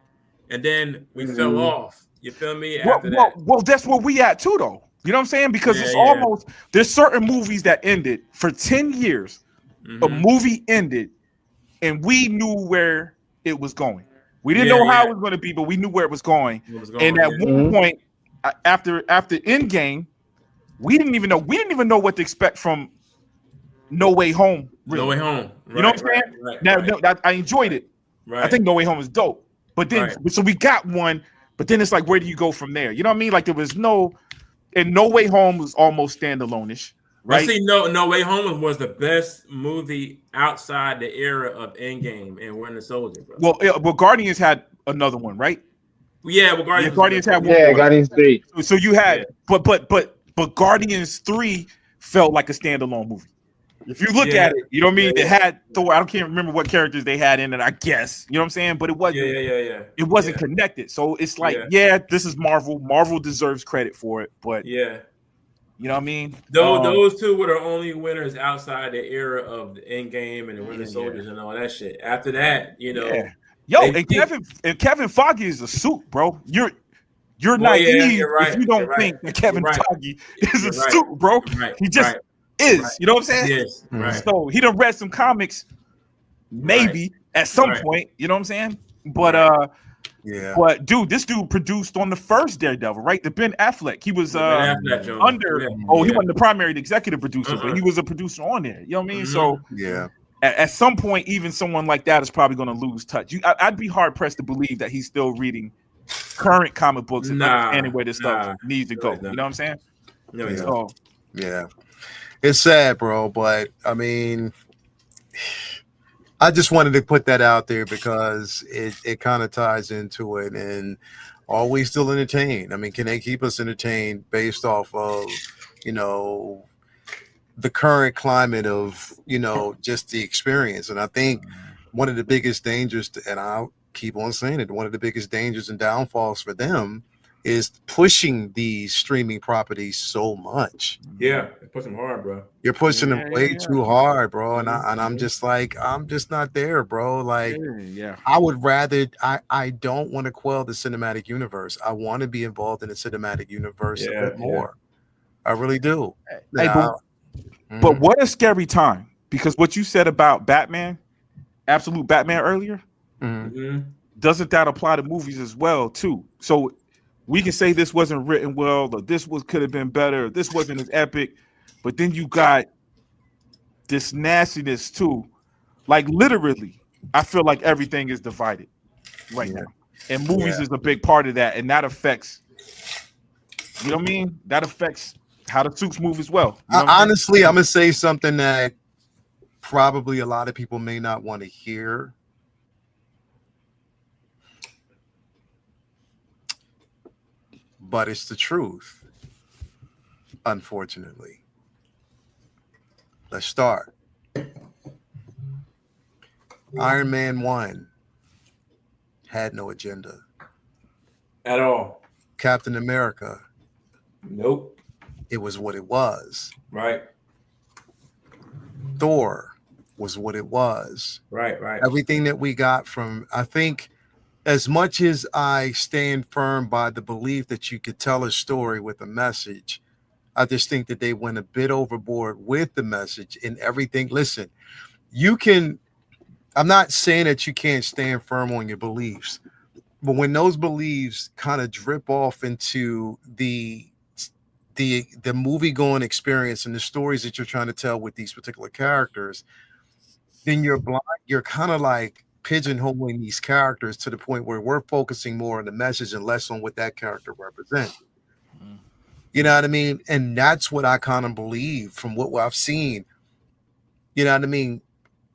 and then we fell off. You feel me? After that,
well, that's where we at too, though. You know what I'm saying? Because it's almost there's certain movies that ended for 10 years. A movie ended, and we knew where it was going. We didn't know how it was going to be, but we knew where it was going. And at one point, after Endgame, we didn't even know what to expect from No Way Home. Really.
No Way Home. Right,
you know what I'm saying? I enjoyed it. Right. I think No Way Home is dope. But then, so we got one. But then it's like, where do you go from there? You know what I mean? Like there was and No Way Home was almost standalone-ish. Right?
I see. No Way Home was the best movie outside the era of Endgame and Winter Soldier, bro.
Well, Guardians had another one, right?
Yeah, well,
Guardians had one.
Yeah, Guardians 3.
So you had, but Guardians 3 felt like a standalone movie. If you look at it, you know what I mean. It had Thor. I can't remember what characters they had in it. I guess you know what I'm saying, but it wasn't. It wasn't connected. So it's like, this is Marvel. Marvel deserves credit for it, but you know what I mean?
Those two were the only winners outside the era of the Endgame and the Winter Soldiers and all that shit. After that, you know.
Yeah. Yo, Kevin Feige is a suit, bro. You're naive if you don't think that Kevin Feige is a suit, bro. He just is. You know what I'm saying?
Yes. Right.
So he done read some comics, maybe at some point. You know what I'm saying? But But dude, this dude produced on the first Daredevil, right? The Ben Affleck. He was he wasn't the primary executive producer, but he was a producer on there. You know what I mean? So at some point, even someone like that is probably going to lose touch. I'd be hard pressed to believe that he's still reading current comic books and understanding where this stuff needs to go. You know what I'm saying?
It's sad, bro, but I mean, I just wanted to put that out there because it kind of ties into it. And are we still entertained? I mean, can they keep us entertained based off of, the current climate of, just the experience? And I think one of the biggest dangers, and I'll keep on saying it, one of the biggest dangers and downfalls for them is pushing these streaming properties so much.
Yeah, it puts them hard, bro.
You're pushing them way too hard, bro. And I'm just like, I'm just not there, bro. Like, I would rather, I don't want to quell the cinematic universe. I want to be involved in the cinematic universe a bit more. I really do.
But what a scary time, because what you said about Batman, Absolute Batman earlier, doesn't that apply to movies as well, too? So we can say this wasn't written well, or this could have been better, or this wasn't as epic, but then you got this nastiness too. Like literally, I feel like everything is divided right now, and movies is a big part of that, and that affects. You know what I mean? That affects how the suits move as well. You know
honestly, I'm gonna say something that probably a lot of people may not want to hear. But it's the truth, unfortunately. Let's start. Iron Man 1 had no agenda.
At all.
Captain America.
Nope.
It was what it was.
Right.
Thor was what it was.
Right.
Everything that we got from, I think, as much as I stand firm by the belief that you could tell a story with a message, I just think that they went a bit overboard with the message and everything. Listen, I'm not saying that you can't stand firm on your beliefs, but when those beliefs kind of drip off into the movie going experience and the stories that you're trying to tell with these particular characters, then you're blind. You're kind of like, pigeonholing these characters to the point where we're focusing more on the message and less on what that character represents. You know what I mean? And that's what I kind of believe from what I've seen. You know what I mean?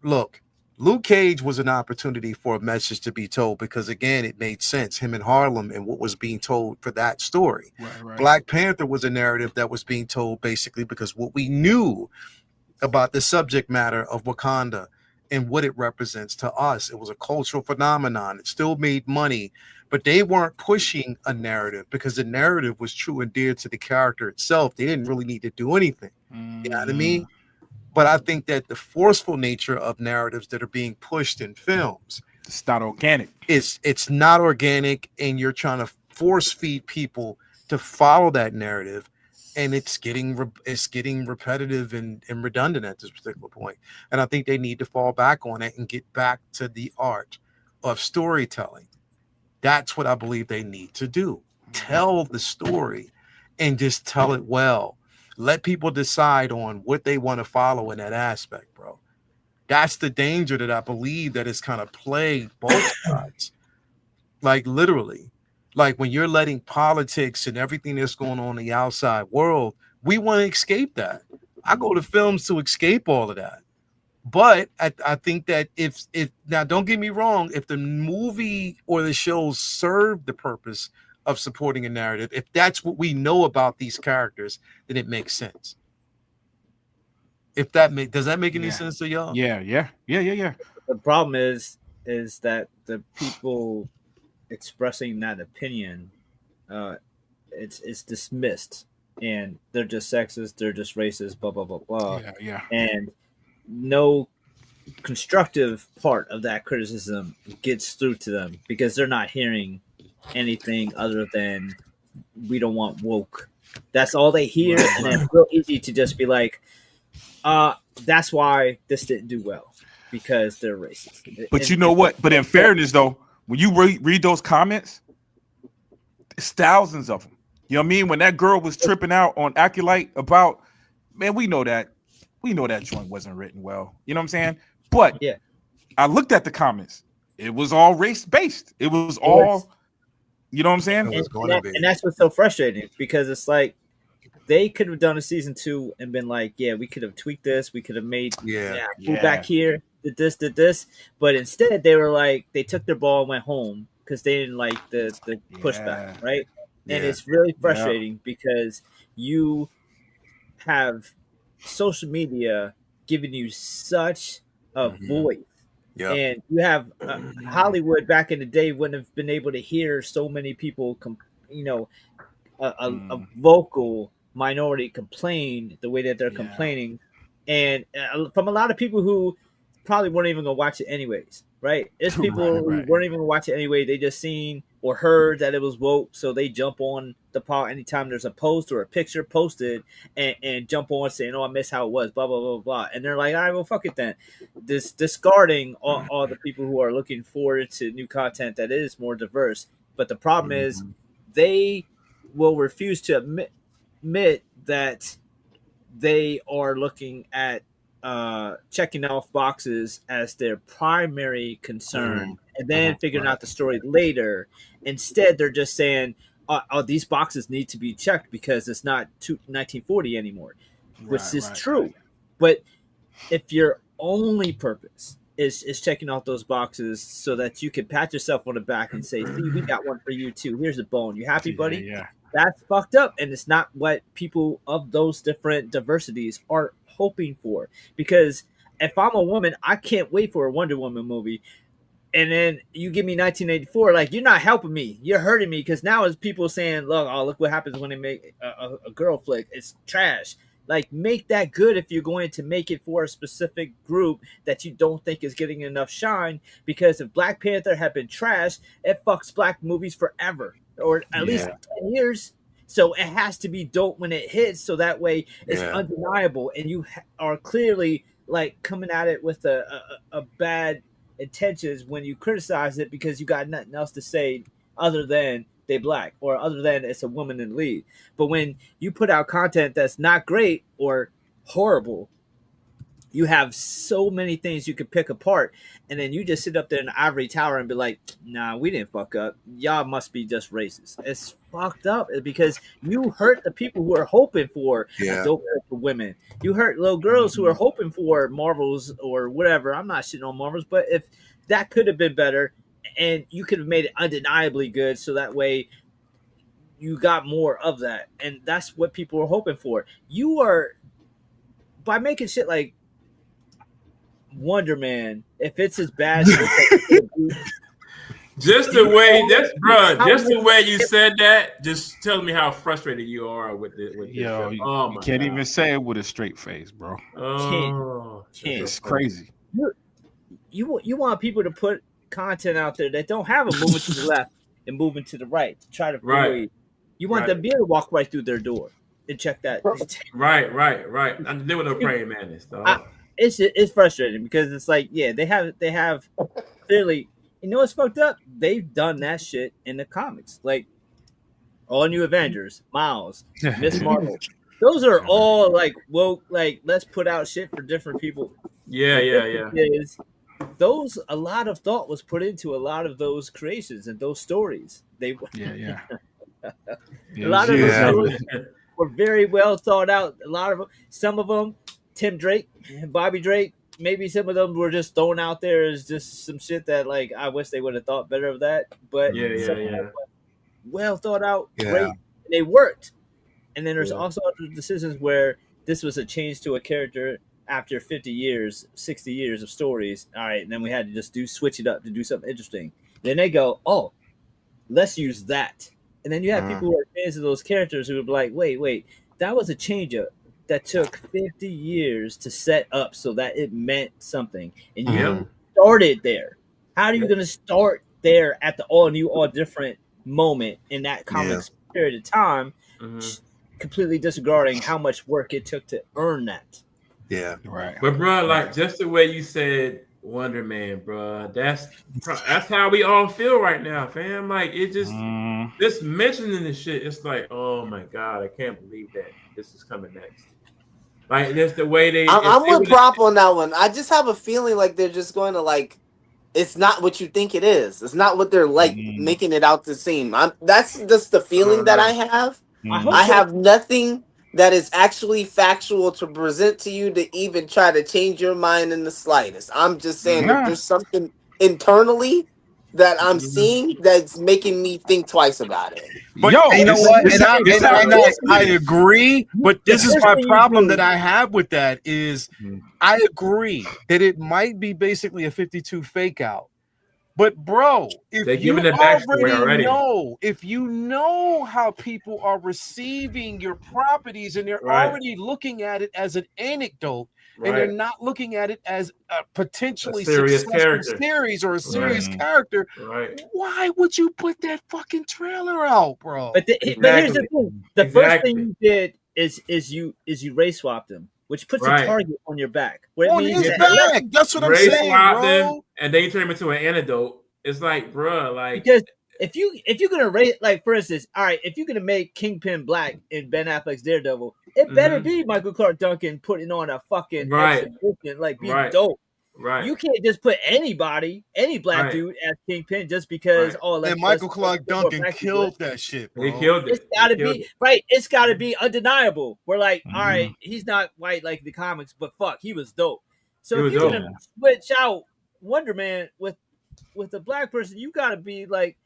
Look, Luke Cage was an opportunity for a message to be told because, again, it made sense. Him in Harlem and what was being told for that story.
Right.
Black Panther was a narrative that was being told basically because what we knew about the subject matter of Wakanda and what it represents to us. It was a cultural phenomenon. It still made money, but they weren't pushing a narrative because the narrative was true and dear to the character itself. They didn't really need to do anything. You know what I mean? But I think that the forceful nature of narratives that are being pushed in films,
it's not organic.
It's not organic, and you're trying to force feed people to follow that narrative, and it's getting repetitive and redundant at this particular point. And I think they need to fall back on it and get back to the art of storytelling. That's what I believe they need to do. Tell the story and just tell it well. Let people decide on what they want to follow in that aspect, bro. That's the danger that I believe that is kind of plagued both sides. Like literally, like when you're letting politics and everything that's going on in the outside world, we want to escape that. I go to films to escape all of that. But I think that if now, don't get me wrong, if the movie or the shows serve the purpose of supporting a narrative, if that's what we know about these characters, then it makes sense. If that does that make any sense to y'all?
Yeah.
The problem is that the people expressing that opinion, it's dismissed, and they're just sexist, they're just racist, blah blah blah blah.
Yeah.
And no constructive part of that criticism gets through to them because they're not hearing anything other than we don't want woke. That's all they hear, and it's real easy to just be like, that's why this didn't do well, because they're racist.
But you know what? But in fairness, though, when you read those comments, it's thousands of them. You know what I mean? When that girl was tripping out on Acolyte about, man, we know that joint wasn't written well. You know what I'm saying? But
yeah,
I looked at the comments. It was all race based. It was all, you know what I'm saying?
And that's what's so frustrating, because it's like they could have done a season 2 and been like, yeah, we could have tweaked this. We could have made back here, did this. But instead they were like, they took their ball and went home because they didn't like the pushback, right? And it's really frustrating because you have social media giving you such a voice. And you have Hollywood back in the day wouldn't have been able to hear so many people, a vocal minority complain the way that they're complaining, and from a lot of people who probably weren't even gonna watch it anyways, right? It's people who weren't even gonna watch it anyway. They just seen or heard that it was woke, so they jump on the pod anytime there's a post or a picture posted and jump on saying, "Oh, I miss how it was," blah blah blah blah, and they're like, "All right, well, fuck it then." Discarding all the people who are looking forward to new content that is more diverse. But the problem is they will refuse to admit that they are looking at checking off boxes as their primary concern, and then figuring out the story later. Instead, they're just saying, "Oh, these boxes need to be checked because it's not 1940 anymore," which is true. But if your only purpose is checking off those boxes so that you can pat yourself on the back and say, "See, we got one for you too. Here's a bone. You happy, buddy?"
Yeah.
That's fucked up, and it's not what people of those different diversities are hoping for. Because if I'm a woman, I can't wait for a Wonder Woman movie, and then you give me 1984, like, you're not helping me. You're hurting me, because now it's people saying, look what happens when they make a girl flick. It's trash. Like, make that good if you're going to make it for a specific group that you don't think is getting enough shine. Because if Black Panther had been trash, it fucks black movies forever, or at least 10 years. So it has to be dope when it hits, so that way it's undeniable, and you are clearly like coming at it with a bad intentions when you criticize it, because you got nothing else to say other than they black, or other than it's a woman in the lead. But when you put out content that's not great or horrible, you have so many things you could pick apart, and then you just sit up there in the ivory tower and be like, nah, we didn't fuck up. Y'all must be just racist. It's fucked up because you hurt the people who are hoping for dope for women. You hurt little girls who are hoping for Marvels or whatever. I'm not shitting on Marvels, but if that could have been better and you could have made it undeniably good so that way you got more of that. And that's what people are hoping for. You are, by making shit like Wonder Man, if it's as bad
just the way that's just the way you said that just tells me how frustrated you are with it.
Yo, you can't even say it with a straight face, bro. It's crazy.
You want people to put content out there that don't have a movement to the left and moving to the right to try to avoid. You want them to be able to walk right through their door and check that.
Right. I'm dealing with a praying mantis, though.
It's frustrating because it's like, yeah, they have clearly, you know what's fucked up? They've done that shit in the comics. Like all New Avengers, Miles, Miss Marvel. Those are all like, well, like let's put out shit for different people.
Yeah.
Those a lot of thought was put into a lot of those creations and those stories. A lot of those stories were very well thought out. A lot of them, some of them, Tim Drake, Bobby Drake, maybe some of them were just thrown out there as just some shit that like I wish they would have thought better of that. But well thought out, great, they worked. And then there's also other decisions where this was a change to a character after 50 years, 60 years of stories. All right, and then we had to just switch it up to do something interesting. Then they go, oh, let's use that. And then you have people who are fans of those characters who would be like, wait, that was a change up that took 50 years to set up so that it meant something. And you started there. How are you going to start there at the all new, all different moment in that comics period of time, completely disregarding how much work it took to earn that?
Yeah.
Right.
But bro, like just the way you said Wonder Man, bro, that's how we all feel right now, fam. Like it just mentioning this shit, it's like, oh my God, I can't believe that this is coming next. Like that's the way they.
I'm with Prop on that one. I just have a feeling like they're just going to like, it's not what you think it is. It's not what they're like making it out to seem. That's just the feeling that I have. I have nothing that is actually factual to present to you to even try to change your mind in the slightest. I'm just saying that there's something internally that I'm seeing that's making me think twice about it.
But you know what? I agree. But this is my problem that I have with that is I agree that it might be basically a 52 fake out. But bro, if you know how people are receiving your properties and they're already looking at it as an anecdote and they're not looking at it as a potentially successful series or a serious character, why would you put that fucking trailer out, bro?
But here's the thing: the first thing you did is you race swapped them, which puts a target on your back.
On his back. That's what I'm saying, bro.
Them, and then you turn him into an antidote. It's like, bro, like
because if you're gonna race, like for instance, all right, if you're gonna make Kingpin black in Ben Affleck's Daredevil, it better be Michael Clark Duncan putting on a fucking exhibition, like being dope. Right. You can't just put any black dude as Kingpin just because
and Michael Clark Duncan killed that shit, bro.
He killed it.
It's gotta be it's gotta be undeniable. We're like, all right, he's not white like the comics, but fuck, he was dope. So if you're gonna switch out Wonder Man with a black person, you gotta be like,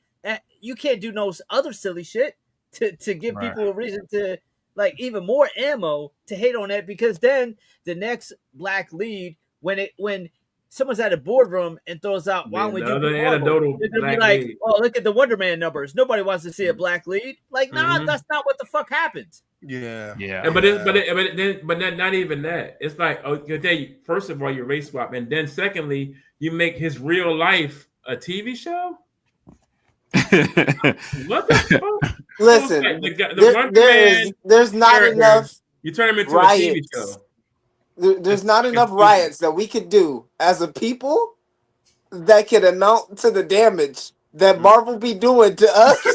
you can't do no other silly shit to give people a reason to like even more ammo to hate on that, because then the next black lead, when someone's at a boardroom and throws out, why don't we do the Marvel? They're gonna be like, oh, look at the Wonder Man numbers. Nobody wants to see a black lead. Like, nah, that's not what the fuck happens.
Yeah.
But not even that. It's like, okay, first of all, you race swap, and then secondly, you make his real life a TV show. What the fuck?
Listen, there's not enough.
You turn him into a TV show.
There's not enough riots that we could do as a people that could amount to the damage that Marvel be doing to us, and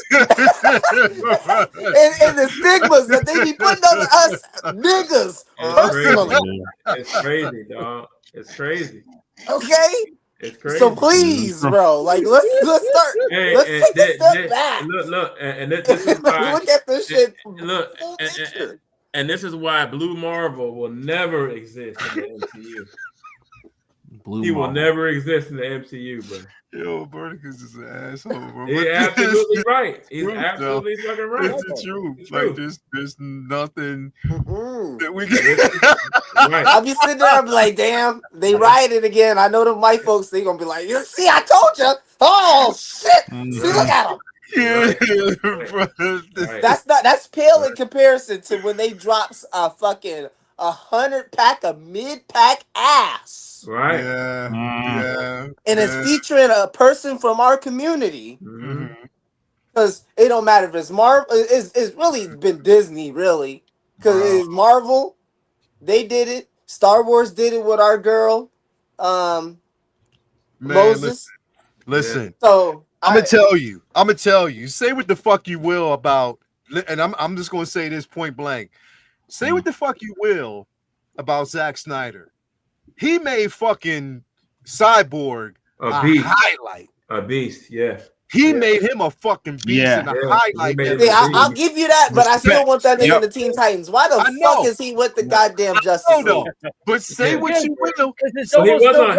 the stigmas that they be putting on us niggas personally.
It's crazy, dog. It's crazy.
Okay.
It's crazy.
So please, bro, like let's start.
Hey,
let's take a step back.
Look, and this is why.
Look at this shit.
Look, and this is why Blue Marvel will never exist in the MCU. He will never exist in the MCU, bro.
Yo, Verticus is an asshole, bro.
He's absolutely right. He's absolutely fucking right.
It's the truth. Like there's nothing that we
can. Right. I'll be sitting there and be like, damn, they rioted again. I know the white folks, they gonna be like, you see, I told you. Oh shit. See, look at them.
Yeah,
that's pale in comparison to when they drops a fucking 100-pack of mid-pack ass.
Right.
Yeah.
And it's featuring a person from our community. Because it don't matter if it's Marvel. It's really been Disney, really. Because it's Marvel. They did it. Star Wars did it with our girl, Moses.
Listen.
So
I'm gonna tell you. Say what the fuck you will about, and I'm just gonna say this point blank. Say what the fuck you will about Zack Snyder. He made fucking Cyborg a highlight.
A beast, yeah.
He made him a fucking beast and a highlight.
I'll give you that, but I still want that nigga in the Teen Titans. Why the fuck is he with the goddamn Justice League?
But say what you will.
So he was on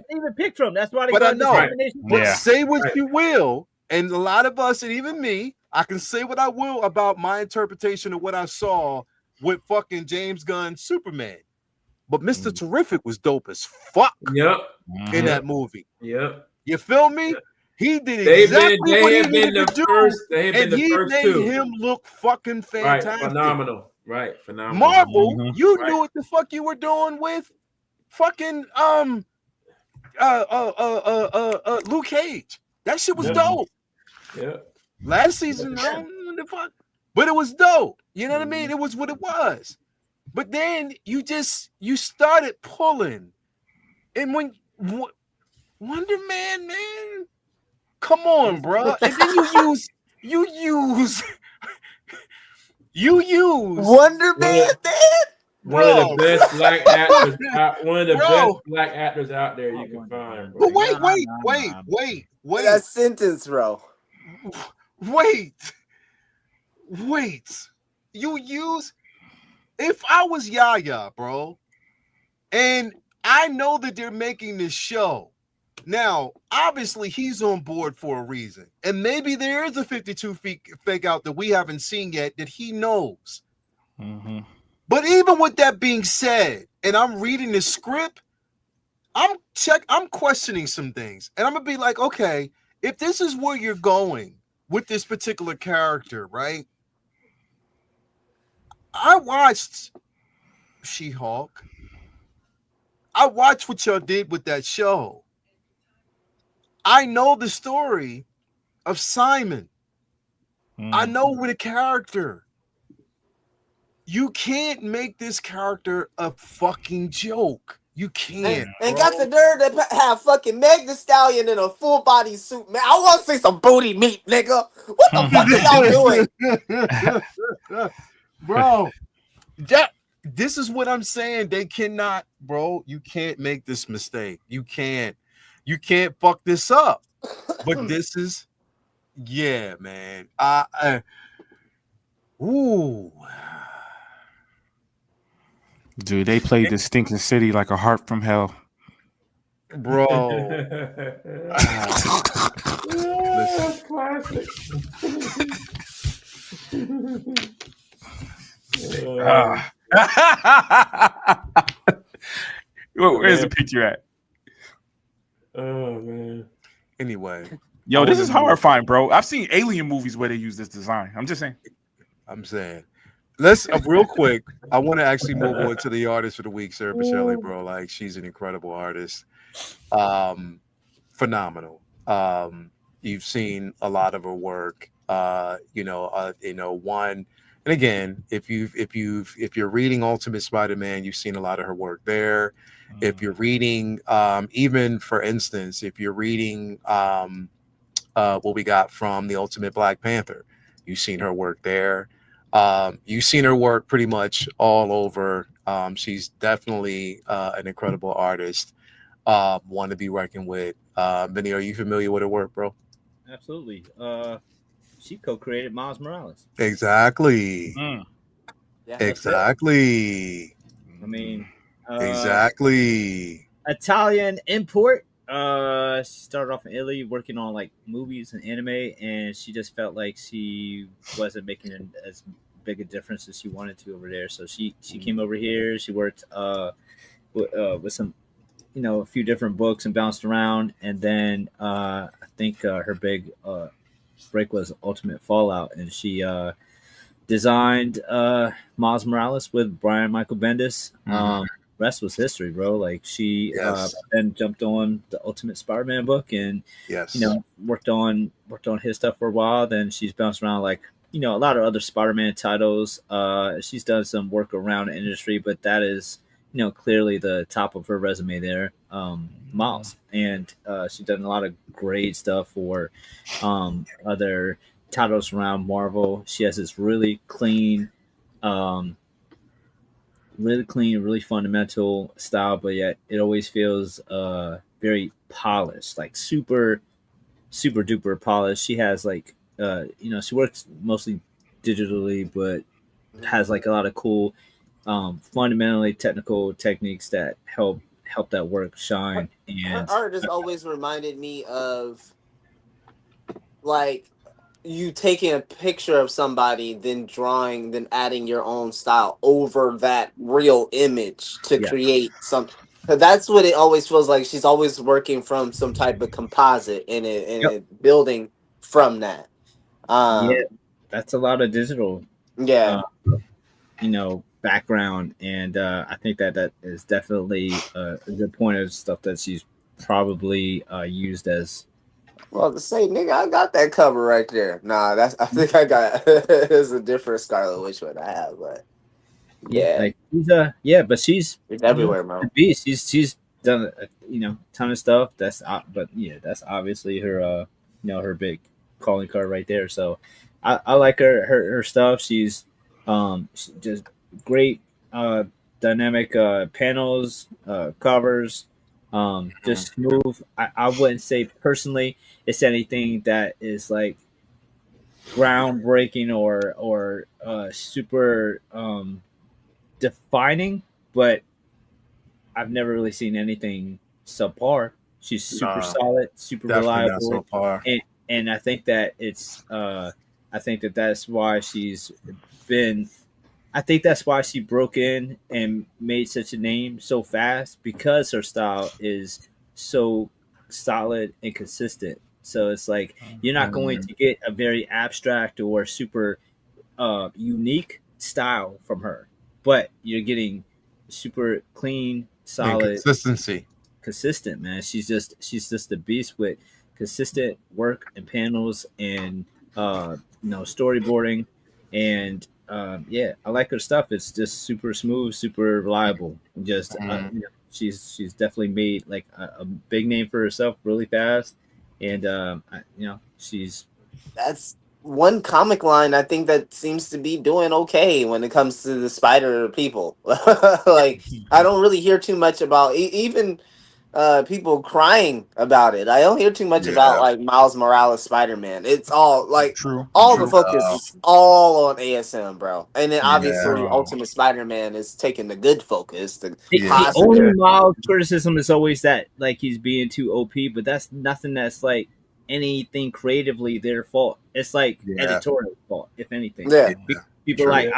Steven picked him. That's why they got
the But say what you will, and a lot of us, and even me, I can say what I will about my interpretation of what I saw with fucking James Gunn's Superman. But Mr. Terrific was dope as fuck. In that movie.
Yep.
You feel me? He did exactly what he needed to do, and he made him look fucking fantastic.
Phenomenal. Right, phenomenal.
Marvel, you knew what the fuck you were doing with fucking Luke Cage. That shit was dope.
Yeah.
Last season, I don't know what the fuck, but it was dope. You know what I mean? It was what it was. But then you started pulling, and when Wonder Man, man, come on, bro. And then you use
Wonder Man,
one of the best black actors. One of the best black actors out there you can find. Bro.
But wait.
That sentence, bro.
Wait. You use. If I was Yaya, bro, and I know that they're making this show, now, obviously, he's on board for a reason. And maybe there is a 52 fake out that we haven't seen yet that he knows. But even with that being said, and I'm reading the script, I'm questioning some things. And I'm going to be like, okay, if this is where you're going with this particular character, right? I watched She-Hulk. I watched what y'all did with that show. I know the story of Simon. I know the character. You can't make this character a fucking joke. You can't.
And got the nerve to have fucking Meg Thee Stallion in a full body suit, man. I want to see some booty meat, nigga. What the fuck are y'all doing?
Bro, this is what I'm saying. They cannot, bro. You can't make this mistake. You can't fuck this up. But this is, yeah, man.
Dude, they played this stinking city like a harp from hell.
Bro.
Classic.
Where's the picture at?
Oh man.
Anyway,
yo, this is horrifying, bro. I've seen alien movies where they use this design. I'm just saying.
Let's real quick. I want to actually move on to the artist for the week, Sarah Pichelli, bro. Like, she's an incredible artist. Phenomenal. You've seen a lot of her work. One. And again, if you're reading Ultimate Spider-Man, you've seen a lot of her work there. If you're reading, even for instance, if you're reading what we got from the Ultimate Black Panther. You've seen her work there. You've seen her work pretty much all over. She's definitely an incredible artist. One to be working with. Vinny, are you familiar with her work, bro?
Absolutely. She co-created Miles Morales.
Exactly.
Yeah,
exactly.
I mean,
exactly.
Italian import. She started off in Italy working on like movies and anime, and she just felt like she wasn't making as big a difference as she wanted to over there. So she came over here. She worked with some, a few different books and bounced around, and then I think her big break was Ultimate Fallout, and she designed Miles Morales with Brian Michael Bendis. Rest was history, bro. Like she then jumped on the Ultimate Spider-Man book and worked on his stuff for a while. Then she's bounced around like a lot of other Spider-Man titles. She's done some work around the industry, but that is clearly the top of her resume there, Miles. And she's done a lot of great stuff for other titles around Marvel. She has this really clean, really fundamental style, but yet it always feels very polished, like super duper polished. She has like she works mostly digitally, but has like a lot of cool fundamentally technical techniques that help that work shine. And
her art has always reminded me of like you taking a picture of somebody, then drawing, then adding your own style over that real image to create something. That's what it always feels like. She's always working from some type of composite in it, building from that.
That's a lot of digital. Background, and I think that is definitely a good point of stuff that she's probably used as.
Well, to say, nigga, I got that cover right there. Nah, I think I got it's a different Scarlet Witch one I have, but
but she's
everywhere, man.
She's done a ton of stuff. That's obviously her her big calling card right there. So I like her stuff. She's just great dynamic panels, covers, just smooth. I wouldn't say personally it's anything that is like groundbreaking or super defining, but I've never really seen anything subpar. She's super solid, super reliable, and I think that it's that's why she's been. I think that's why she broke in and made such a name so fast, because her style is so solid and consistent. So it's like you're not going to get a very abstract or super unique style from her, but you're getting super clean, solid,
and
consistent, man. She's just a beast with consistent work and panels and storyboarding, and I like her stuff. It's just super smooth, super reliable. Just she's definitely made like a big name for herself really fast, and
that's one comic line I think that seems to be doing okay when it comes to the Spider people. Like I don't really hear too much about even people crying about it. I don't hear too much about like Miles Morales Spider-Man. It's all like the focus is all on ASM, bro. And then obviously Ultimate Spider-Man is taking the good focus. The
only Miles criticism is always that like he's being too OP, but that's nothing that's like anything creatively their fault. It's like editorial fault, if anything. People like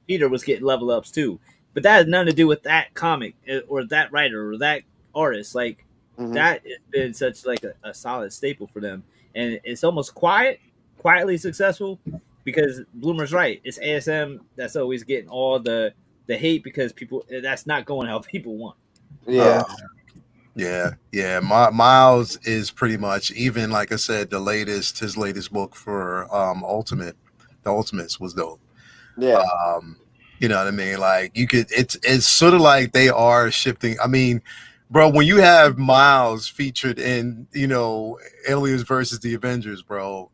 Peter was getting level ups too, but that has nothing to do with that comic or that writer or that artist. Like that has been such like a solid staple for them, and it's almost quietly successful, because Bloomer's right. It's ASM that's always getting all the hate, because that's not going how people want.
Miles is pretty much, even like I said, his latest book for the Ultimates was dope. You know what I mean? Like it's sort of like they are shifting. I mean, bro, when you have Miles featured in, Aliens versus the Avengers, bro,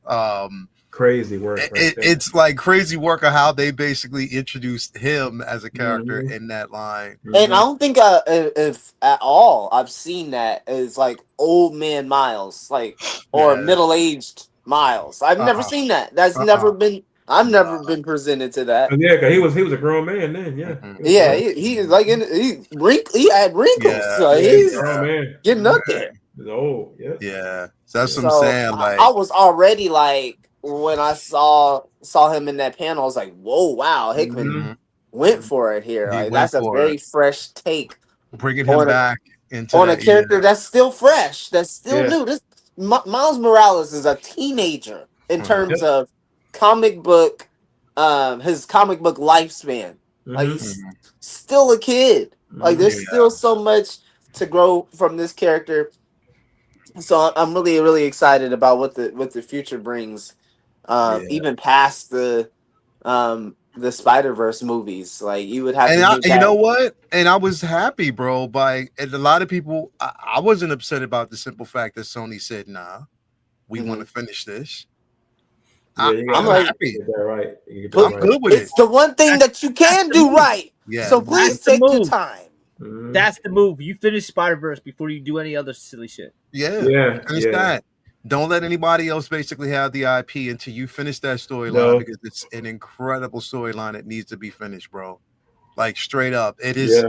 crazy work.
It's like crazy work of how they basically introduced him as a character in that line.
And I don't think if at all I've seen that as like old man Miles, like or middle aged Miles. I've never seen that. That's never been. I've never been presented to that.
Yeah, cause he was a grown man then. Yeah.
Yeah, he like he had wrinkles.
Yeah.
So he's
grown man.
getting up there.
He's old. Yeah.
Yeah. So that's what I'm saying. Like
I was already like when I saw him in that panel, I was like, whoa, wow, Hickman went for it here. Like that's a very fresh take.
Bringing him back into
a character that's still fresh, that's still new. This Miles Morales is a teenager in terms of comic book, his comic book lifespan. Like he's still a kid. Like there's still so much to grow from this character. So I'm really, really excited about what the future brings. Even past the Spider-Verse movies, like you would have
you know what? And I was happy, bro. And a lot of people, I wasn't upset about the simple fact that Sony said, "Nah, we want to finish this." I'm like, happy.
Right.
I'm good with it.
It's the one thing that you can do right. Yeah. So please take your time.
That's the move. You finish Spider-Verse before you do any other silly shit.
Yeah. Finish that. Don't let anybody else basically have the IP until you finish that storyline because it's an incredible storyline that needs to be finished, bro. Like straight up. It is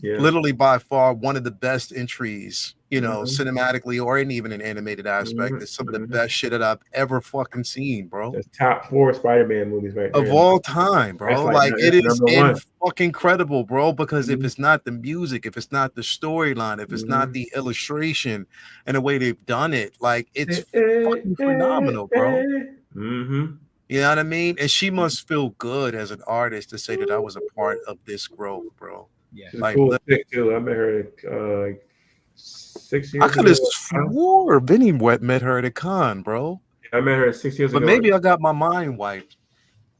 literally by far one of the best entries, cinematically or in even an animated aspect. It's some of the best shit that I've ever fucking seen, bro.
That's top 4 Spider-Man movies right there.
Of all time, bro. Like it is fucking incredible, bro, because if it's not the music, if it's not the storyline, if it's not the illustration and the way they've done it, like it's fucking phenomenal, bro. You know what I mean? And she must feel good as an artist to say that I was a part of this growth, bro.
Yeah, like cool too. I met her 6 years ago.
I could have swore Vinny met her at a con, bro.
I met her 6 years ago.
But maybe I got my mind wiped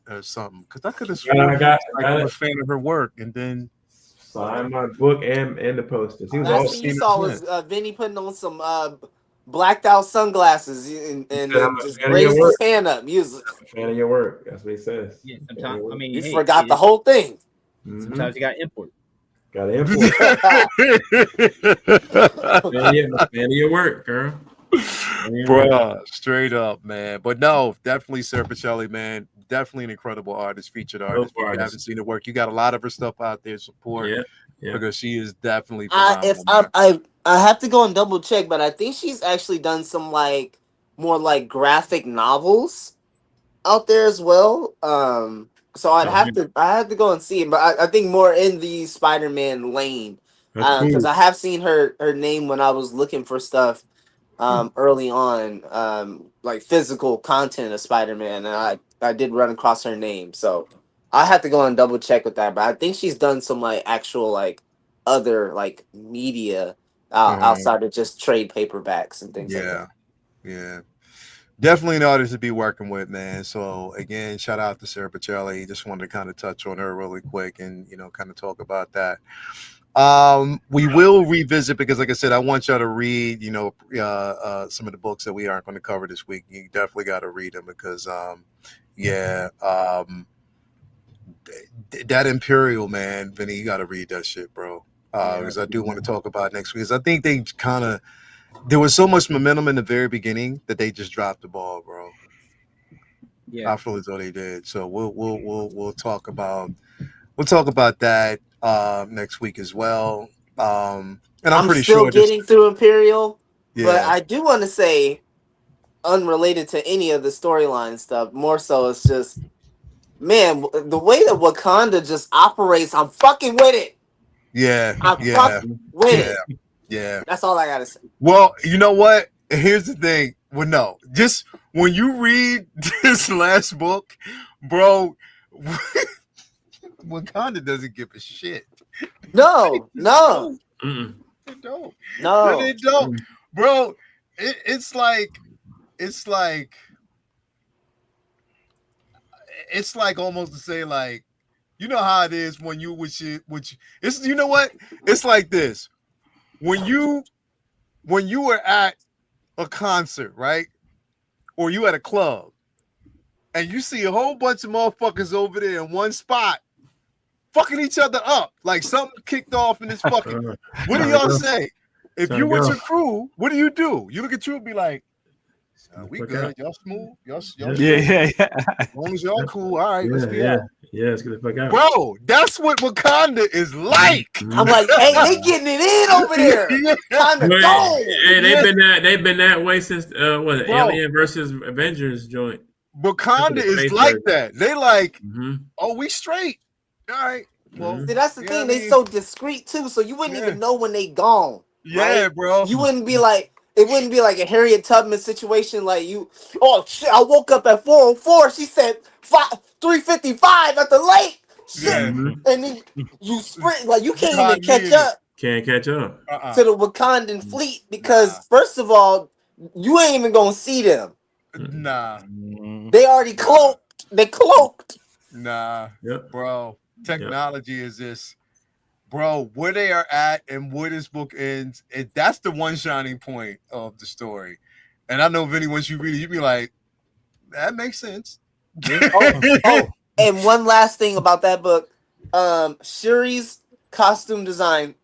or something because I could have sworn I'm a fan of her work, and then
signed my book and the posters.
Last thing you saw was Vinny putting on some blacked out sunglasses and just raised his hand up. He was
a fan of your work. That's what he says.
Yeah, sometimes I mean
he forgot the whole thing.
Sometimes you got import.
Got to import. fan of your work, girl.
Bro, straight up, man. But no, definitely Sarah Pichelli, man. Definitely an incredible artist, featured artist. If you haven't seen her work, you got a lot of her stuff out there. Support, because she is definitely.
I have to go and double check, but I think she's actually done some more graphic novels out there as well. So I have to go and see it, but I think more in the Spider-Man lane because I have seen her name when I was looking for stuff early on, like physical content of Spider-Man, and I did run across her name, so I have to go and double check with that. But I think she's done some actual other media outside of just trade paperbacks and things like that.
Yeah. Definitely an artist to be working with, man. So again, shout out to Sarah Pichelli. Just wanted to kind of touch on her really quick and kind of talk about that. We will revisit because, like I said, I want y'all to read, some of the books that we aren't going to cover this week. You definitely got to read them because, that Imperial, man, Vinny, you got to read that shit, bro. Because I do want to talk about it next week. Because I think they kind of. There was so much momentum in the very beginning that they just dropped the ball, bro. Yeah, I feel as though they did. So we'll talk about that next week as well. And I'm pretty
still
sure
getting through Imperial, but I do want to say, unrelated to any of the storyline stuff, more so it's just, man, the way that Wakanda just operates, I'm fucking with it. I'm fucking with it.
Yeah.
That's all I gotta say.
Well, you know what? Here's the thing. Well, no. Just when you read this last book, bro, Wakanda doesn't give a shit.
No.
They don't. No. They don't. Bro, it's like almost to say you know how it is when you it's you know what? It's like this. when you were at a concert, right? Or you at a club, and you see a whole bunch of motherfuckers over there in one spot, fucking each other up, like something kicked off in this fucking. What do y'all say? If you with your crew, what do? You look at you and be like, we good. Y'all smooth. Y'all
yeah.
As long as y'all cool, all right. Let's be
out. Yeah, let's get the fuck out.
Bro, that's what Wakanda is like.
I'm like, hey, they getting it in over there. Time to go.
Hey, they've been that way since Alien versus Avengers joint.
Wakanda is like that. They like, oh, we straight. All right.
Well, see, that's the thing. They so discreet too, so you wouldn't even know when they gone.
Yeah,
right?
bro.
You wouldn't be like. It wouldn't be like a Harriet Tubman situation like you. Oh shit! I woke up at 4:04. She said 3:55 at the lake. Shit, and then you sprint like you can't even catch up.
Can't catch up
to the Wakandan fleet because first of all, you ain't even gonna see them.
Nah,
they already cloaked. They cloaked.
Nah, bro. Technology is this. Bro, where they are at and where this book ends, that's the one shining point of the story. And I know, Vinny, once you read it, you be like, that makes sense.
And one last thing about that book, Shuri's costume design,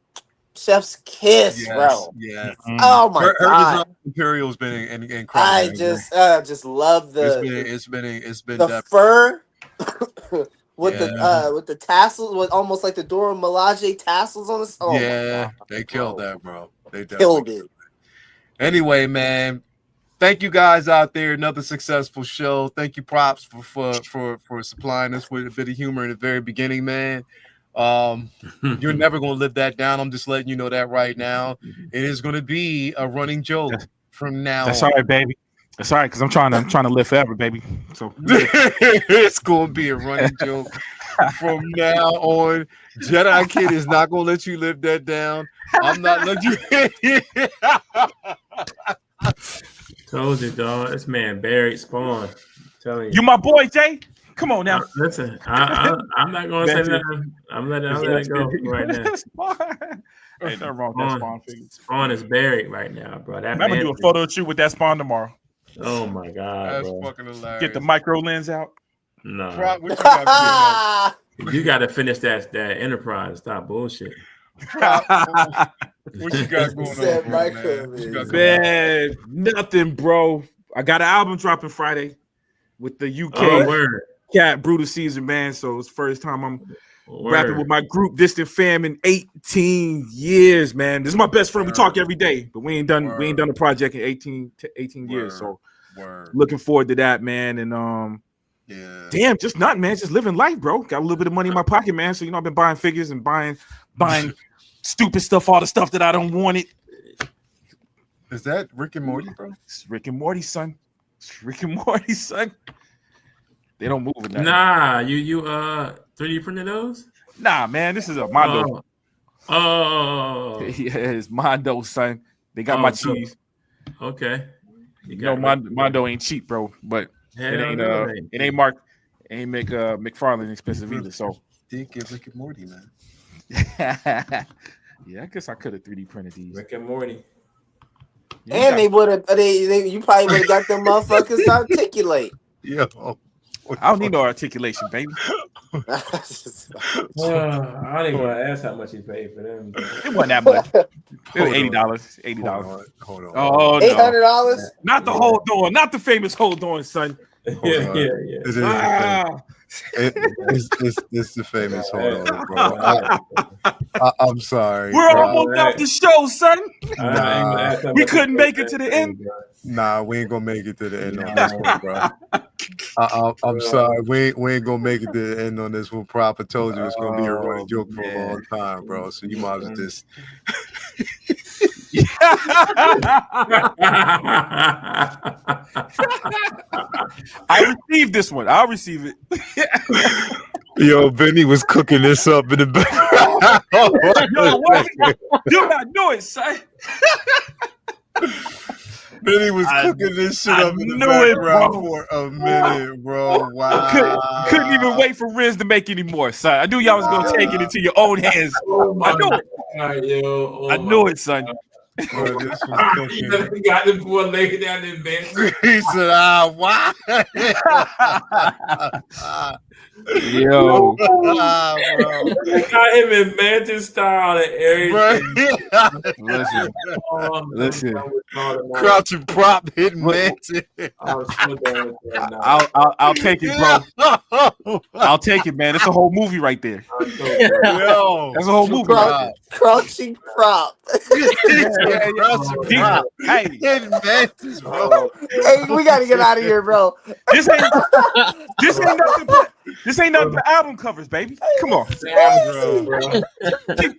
chef's kiss, bro.
Yeah.
Oh my god.
Her design Imperial's been incredible.
I just love
it's been
the fur. With the tassels, with almost like the Dora Milaje tassels on the.
Oh they killed that, bro. They killed it. Anyway, man, thank you guys out there. Another successful show. Thank you, Props, for supplying us with a bit of humor in the very beginning, man. You're never gonna live that down. I'm just letting you know that right now. It is gonna be a running joke from now.
That's all right, baby. That's all right, because I'm trying to live forever, baby. So
it's gonna be a running joke from now on. Jedi Kid is not gonna let you live that down. I'm not letting you.
Told you, dog. This man buried Spawn. Telling you.
You my boy, Jay. Come on now.
Listen, I'm not gonna say nothing. I'm letting it go right now.
Ain't nothing wrong with that Spawn figure.
Spawn is buried right now, bro.
I'm gonna do a photo shoot with that Spawn tomorrow.
Oh my god,
that's
bro.
fucking hilarious.
Get the micro lens out.
No,
what
you got to finish that Enterprise. Stop bullshit.
What you got going on,
man? Nothing, bro. I got an album dropping Friday with the UK Cat Brutal Caesar, man. So it's the first time I'm rapping with my group Distant Fam in 18 years, man. This is my best friend. We talk every day, but we ain't done a project in 18 years. So looking forward to that, man. And damn, just nothing, man. Just living life, bro. Got a little bit of money in my pocket, man. So I've been buying figures and buying stupid stuff, all the stuff that I don't want it.
Is that Rick and Morty, bro?
It's Rick and Morty, son. It's Rick and Morty, son. They don't move with that.
Nah, you 3D printed those?
Nah, man, this is a Mondo.
Oh.
Yeah, it's Mondo, son. They got my cheese.
Okay.
Mondo ain't cheap, bro. But it ain't Mark. It ain't make McFarlane expensive either. So
did get Rick and Morty, man.
Yeah, I guess I could have 3D printed these.
Rick and Morty.
And they would have. You probably would have got them motherfuckers to articulate.
Yeah.
I don't need no articulation, baby.
I don't even want to ask how much he paid for them.
It wasn't that much. It was $80. $80.
Hold on.
Oh,
$800.
Not the Hold On. Not the famous Hold On, son.
Yeah.
It's the famous Hold On, bro. I'm sorry.
We're almost off the show, son. Nah, we couldn't make it to the end.
Nah, we ain't gonna make it to the end on this one, bro. I'm sorry. We ain't gonna make it to the end on this one. Prop, I told you it's gonna be a running joke for a long time, bro. So you might as well just.
I received this one. I'll receive it.
Yo, Benny was cooking this up in the background.
Yo, what? Do not do it, son.
Benny was cooking this shit up in the background for a minute, bro. Wow.
Couldn't even wait for Riz to make any more, son. I knew y'all was gonna take it into your own hands. I knew it.
Oh
I knew it, son.
Bro, this was
He got the boy laid down in bed.
he said, why?
Yo.
Bro.
Got him in Mantis style and everything.
Listen.
Crouching prop hitting Mantis.
I'll take it, bro. I'll take it, man. It's a whole movie right there.
Yo,
that's a whole movie.
Crouching prop.
Hey,
hitting Mantis, bro.
Hey, we gotta get out of here, bro.
This ain't nothing but album covers, baby. Come on,
bro.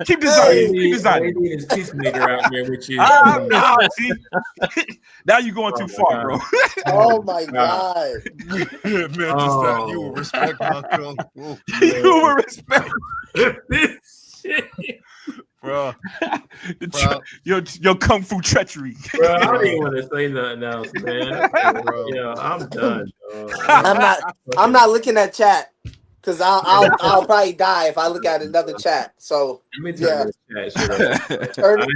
Keep designing. Keep designing.
They need his peacemaker out there with you.
See? Now you're going too far, bro.
Oh my god.
Mantis, you will respect my kung fu.
You will respect
this shit.
Bro.
Your kung fu treachery.
Bro, I don't even want to say nothing else, man. Yeah, I'm done.
I'm not looking at chat because I'll probably die if I look at another chat. So yeah,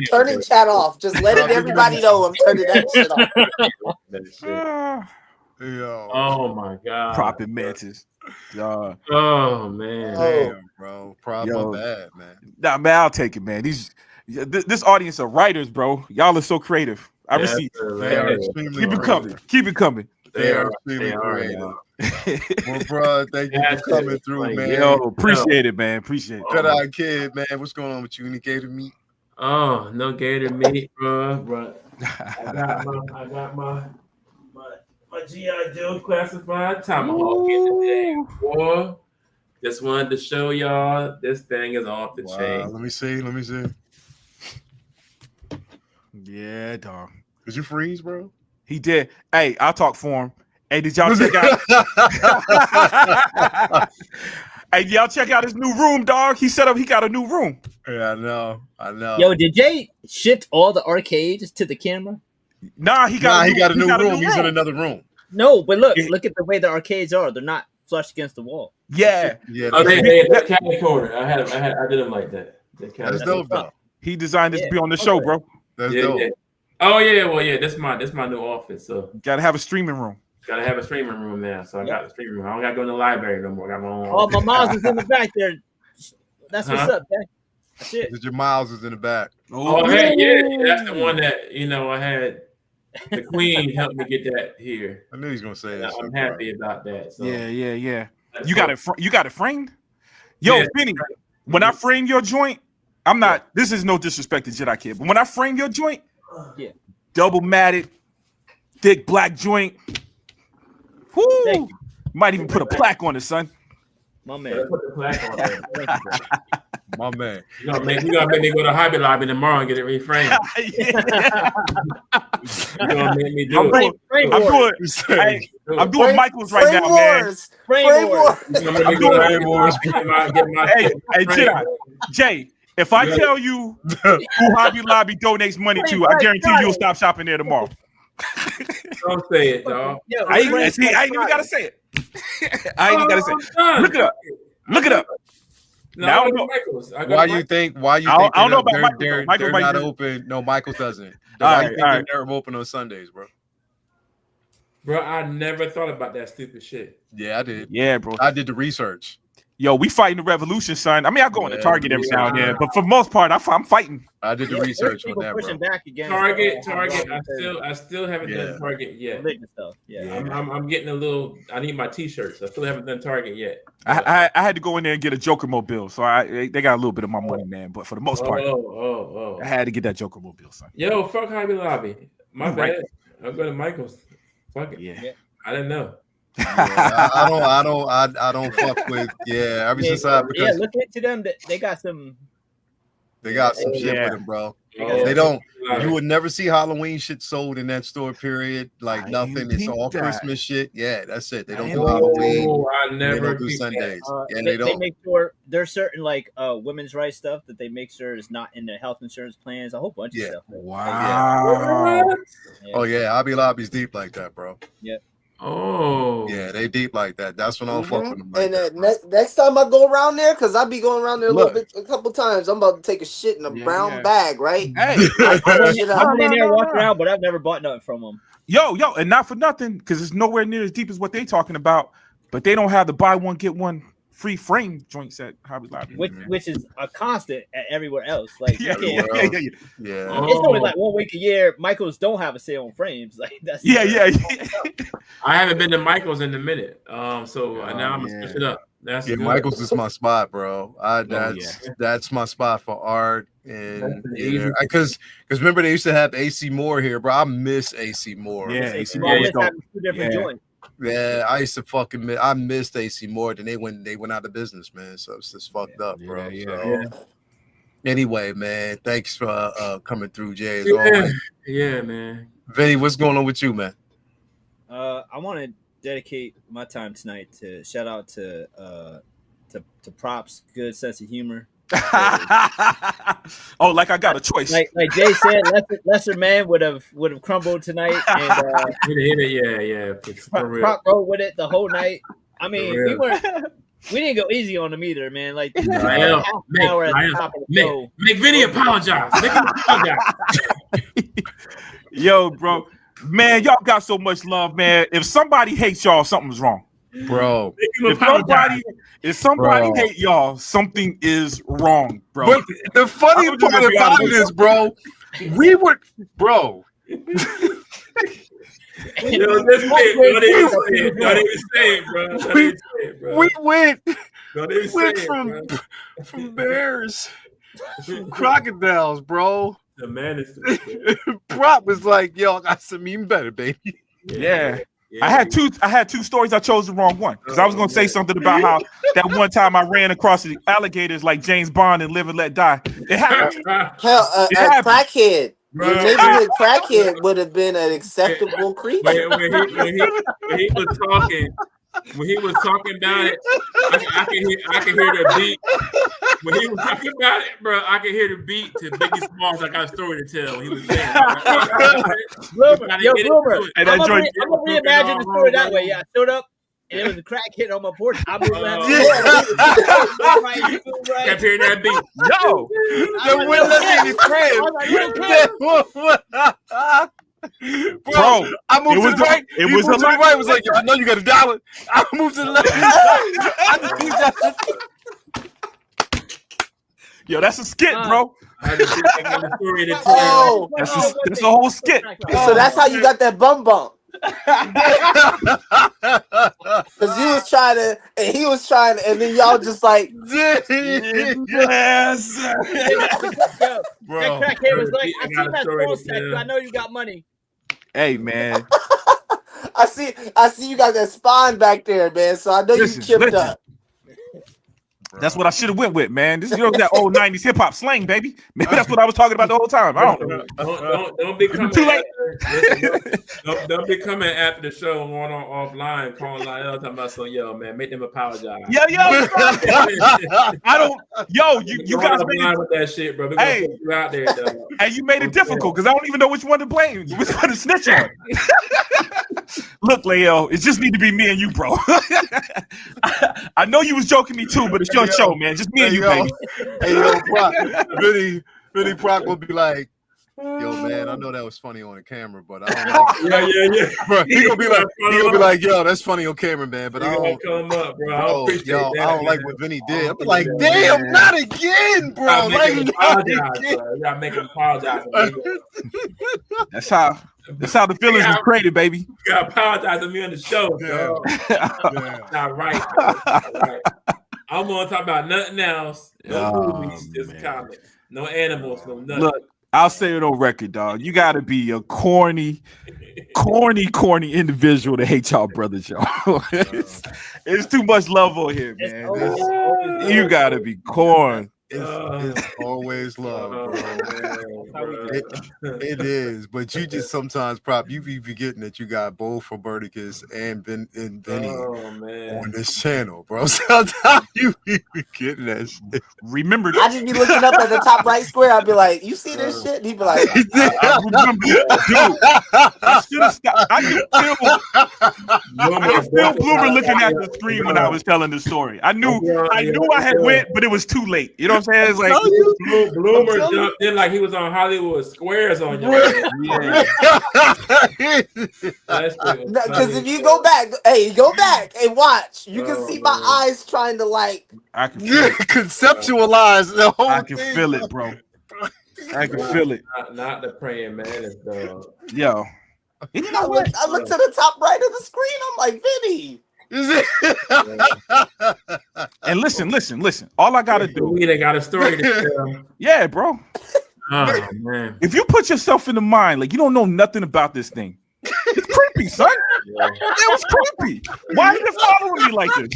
turning chat off. Just letting everybody know I'm turning that shit off.
Yo.
Oh my god.
Propping Mantis.
Oh man.
Damn, bro. Problem bad, man.
Nah, man, I'll take it, man. This audience are writers, bro. Y'all are so creative. I receive. Keep it coming. Keep it coming.
They are creative. Well, bro, thank you for coming through, man.
Yo, appreciate it, man. Appreciate it.
Cut out kid, man. What's going on with you? Any gator meat?
Oh, no gator meat, bro. I got my G.I. Joe classified tomahawk in the day, boy. Just wanted to show y'all this thing is off the chain.
Let me see.
Yeah, dog.
Did you freeze, bro?
He did. Hey, I'll talk for him. Hey, did y'all check out? Hey, y'all check out his new room, dog. He got a new room.
Yeah, I know.
Yo, did Jay shift all the arcades to the camera?
Nah, he got
a new room. He's in another room.
No, but look at the way the arcades are. They're not flush against the wall.
Yeah.
Oh, they cat corner. I did them like that.
That's dope, though.
He designed this to be on the show, bro.
That's dope.
Yeah. Oh yeah, well yeah, that's my new office. So
gotta have a streaming room.
Gotta have a streaming room now. So I got the streaming room. I don't gotta go in the library no more. I got my own.
Oh, my Miles is in the back there. That's what's up, man. That's it.
Your Miles is in the back.
Oh, hey, yeah, that's the one that I had. The Queen helped me get that here.
I knew he was gonna say that.
I'm happy about that. So.
Yeah. You got it. You got it framed. Yo, Benny, when I frame your joint, I'm not. This is no disrespect to Jedi Kid, but when I frame your joint, double matted, thick black joint. Whoo! Might even put a plaque on it, son.
My man.
Put the plaque on it.
My man.
You gotta make me go to Hobby Lobby tomorrow and get it reframed.
You
gonna make me do
it. I'm doing Michael's right now, man.
Frame wars.
Hey, Jay, if I tell you who Hobby Lobby donates money to, I guarantee you'll stop shopping there tomorrow.
Don't say it, dog.
I ain't even gotta say it. I ain't even gotta say it. Look it up.
No,
now,
why you think
I don't know about Michael.
They're not open. No, Michael's doesn't. Why you think they're open on Sundays, bro?
Bro, I never thought about that stupid shit.
Yeah, I did.
Yeah, bro.
I did the research.
Yo, we fighting the revolution, son. I mean, I go into Target every now and then, but for the most part, I'm fighting.
I did the research on that, bro.
Back again.
Target. I still haven't done Target yet.
Yeah.
I'm getting a little. I need my T-shirts. I still haven't done Target yet.
I had to go in there and get a Joker mobile, so they got a little bit of my money, man. But for the most part, I had to get that Joker mobile, son.
Yo, fuck Hobby Lobby. My bad. I'll go to Michael's. Fuck it.
Yeah.
I didn't know.
Yeah, I don't fuck with ever since because
look into them. They got some
shit with them, bro. They don't. You would never see Halloween shit sold in that store. Period. Like nothing. It's all Christmas shit. Yeah, that's it. They don't do Halloween.
I never
they don't do Sundays.
They don't. They make sure there's certain like women's rights stuff that they make sure is not in the health insurance plans. A whole bunch of stuff.
Wow.
Oh yeah, Hobby Lobby's deep like that, bro.
Yeah.
Oh,
yeah, they deep like that. That's when I'm fucking them. Like
and next time I go around there, because I be going around there a couple times, I'm about to take a shit in a brown bag, right?
Hey,
I've been in there walking around, but I've never bought nothing from them.
Yo, and not for nothing, because it's nowhere near as deep as what they talking about. But they don't have the buy one get one free frame joints at Hobby Lobby,
which is a constant everywhere else. Like
yeah.
It's only like 1 week a year. Michaels don't have a sale on frames. Like that's
yeah.
I haven't been to Michaels in a minute. So now I'm gonna switch it up. That's good.
Michaels is my spot, bro. That's my spot for art, and because remember they used to have AC Moore here, bro. I miss AC Moore.
Yeah, AC
Moore
was
having 2 different joints.
Yeah, I used to I missed AC Moore. Then they went out of business, man. So it's just fucked up, bro. Anyway, man, thanks for coming through, Jay.
Yeah, man.
Vinny, what's going on with you, man?
I want to dedicate my time tonight to shout out to Props, good sense of humor.
Oh, like I got a choice.
Like Jay said, lesser man would have crumbled tonight, and Prop rode with it the whole night. I mean, we didn't go easy on him either, man. Like
make Vinny apologize. Make him apologize.
Yo, bro, man, y'all got so much love, man. If somebody hates y'all, something's wrong.
Bro,
if somebody hate y'all, something is wrong, bro.
But the funny part about it is, bro, we were, bro. We went from bears to crocodiles, bro.
The man is
Prop was like, "Yo, I got something even better, baby."
Yeah. I had two stories. I chose the wrong one because I was gonna say something about how that one time I ran across the alligators like James Bond and Live and Let Die. It happened.
Hell, a crackhead. Your neighborhood crackhead would have been an acceptable creature.
When he was talking about it, I can hear the beat. When he was talking about it, bro, I can hear the beat to Biggie Smalls. I got a story to tell. He was saying,
Bloomer, I'm gonna reimagine the story that way. Yeah, I showed up and it was a crackhead on my porch. I moved left.
Kept hearing that beat.
No,
they wouldn't let me Bro, I moved to the right. It was to the right. It was like, yo, I know you got $1. I moved to the left.
Yo, that's a skit, bro.
That's
a whole skit.
So that's how you got that bum bump. Because you was trying to, and he was trying to, and then y'all just like,
yes,
bro. That crackhead was like, I see that phone stack. I know you got money.
Hey, man.
I see you got that spine back there, man. So I know you chipped up.
That's what I should have went with, man. This is that old 90s hip hop slang, baby. Maybe that's what I was talking about the whole time. I don't know.
Don't be coming
too late.
Don't be coming after the show and going on offline, calling Lyle talking about yo, man, make them apologize.
Yo. I don't. Yo, you guys
made with that shit, bro.
Hey,
you out there, though.
And you made it difficult because I don't even know which one to blame, which one to snitch on. Look, Leo, it just need to be me and you, bro. I know you was joking me too, but it's your show, man. Just me and you, baby.
Hey, yo, Proc. Vinny Proc will be like, yo, man, I know that was funny on the camera, but I don't like it.
Yeah.
Bro, he gonna be like, yo, that's funny on camera, man, but I don't
come up, bro. I
don't like what Vinny did. I'm like, damn, not again, bro.
You gotta make him apologize.
That's how the feelings was created, baby.
You gotta apologize to me on the show, bro. Not right. I'm gonna talk about nothing else. No movies, just comics. No animals, no nothing.
Look, I'll say it on record, dog. You gotta be a corny individual to hate y'all brothers, y'all. It's too much love on here, man. You gotta be corn.
It's always love, bro. It is, but you just sometimes you be forgetting that you got both Roberticus and Benny on this channel, bro. Sometimes you be forgetting that shit.
Remember,
I just be looking up at the top right square. I'd be like, "You see this shit?" And he'd be like,
I remember, dude. I should have stopped. I could feel Bloomer looking at the screen when I was telling the story. I knew I had went, but it was too late. You know what I'm saying? It's like
Bloomer jumped in like he was on Hollywood Squares on your head.
because if you go back and watch, you can see my eyes trying to like.
I can
conceptualize the whole.
I can feel it, bro. I can feel it.
Not the praying mantis, dog.
Yo.
And you know what? I look to the top right of the screen. I'm like, Vinny.
And listen. All I gotta do.
We got a story to tell.
Yeah, bro.
Oh man.
If you put yourself in the mind, like you don't know nothing about this thing, it's creepy, son. Yeah. It was creepy. Why are you following me like this?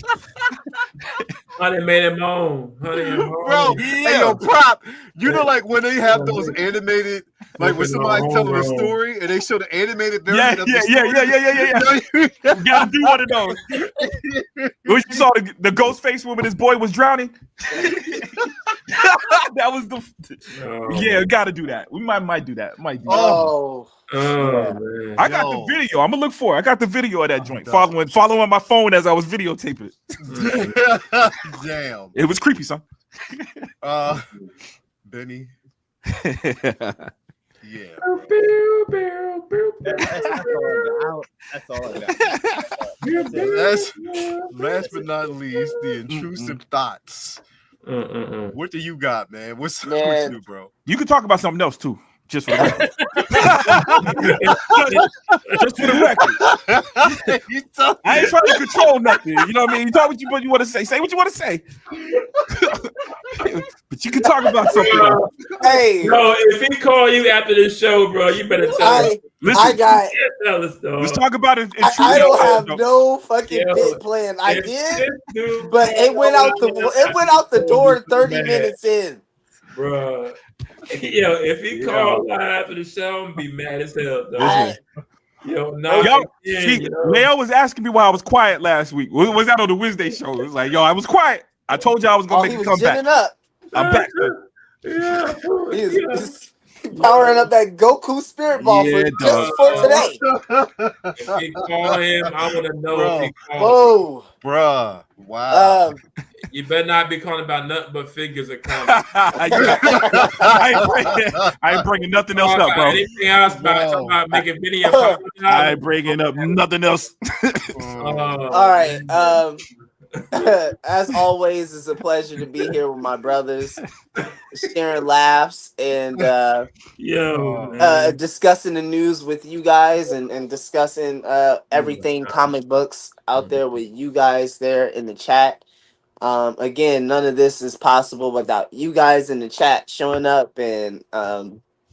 Honey made him moan.
Bro, hey, yo, Prop. You know, like when they have those animated, like when somebody's telling a story and they show the animated version of the story.
Yeah. You gotta do one of those. When you saw the ghost face when his boy was drowning. That was the gotta do that. We might do that. Man. I got the video. I'm gonna look for it. I got the video of that joint. Following my phone as I was videotaping it.
Damn.
It was creepy, son.
Benny. Yeah.
That's all I got.
Last but not least, the intrusive thoughts. What do you got, man? What's with you, bro?
You can talk about something else too. Just for the record. Just for the record. I ain't trying to control nothing. You know what I mean? You talk what you want to say. Say what you want to say. But you can talk about something else.
Hey.
Bro, if he call you after this show, bro, you better tell him.
Listen,
let's
talk about it.
I don't have no fucking bit plan. I did, but it went out the door 30 minutes in.
Bro. Yo, if he called after the show, I'm be mad as hell, though.
Leo was asking me why I was quiet last week. Was that on the Wednesday show? It was like, yo, I was quiet. I told you I was gonna make a comeback. I'm back.
He's powering up that Goku spirit ball just for today.
If he call him, I want to know if he called.
Oh,
bruh. Wow.
You better not be calling about nothing but figures of comedy.
I ain't bringing nothing else up, bro.
Anything else about making video?
I ain't bringing up nothing else.
All right. As always, it's a pleasure to be here with my brothers, sharing laughs and discussing the news with you guys and discussing everything comic books out there with you guys there in the chat. Again, none of this is possible without you guys in the chat showing up and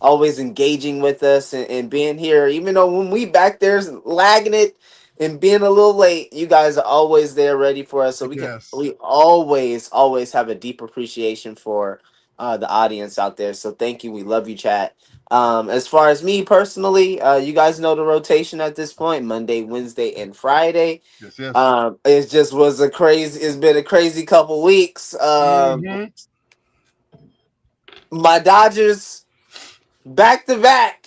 always engaging with us and being here. Even though when we back there's lagging it and being a little late, you guys are always there ready for us. So we always have a deep appreciation for the audience out there. So thank you. We love you, chat. As far as me personally, you guys know the rotation at this point: Monday, Wednesday, and Friday.
Yes.
It just was it's been a crazy couple weeks. My Dodgers back to back.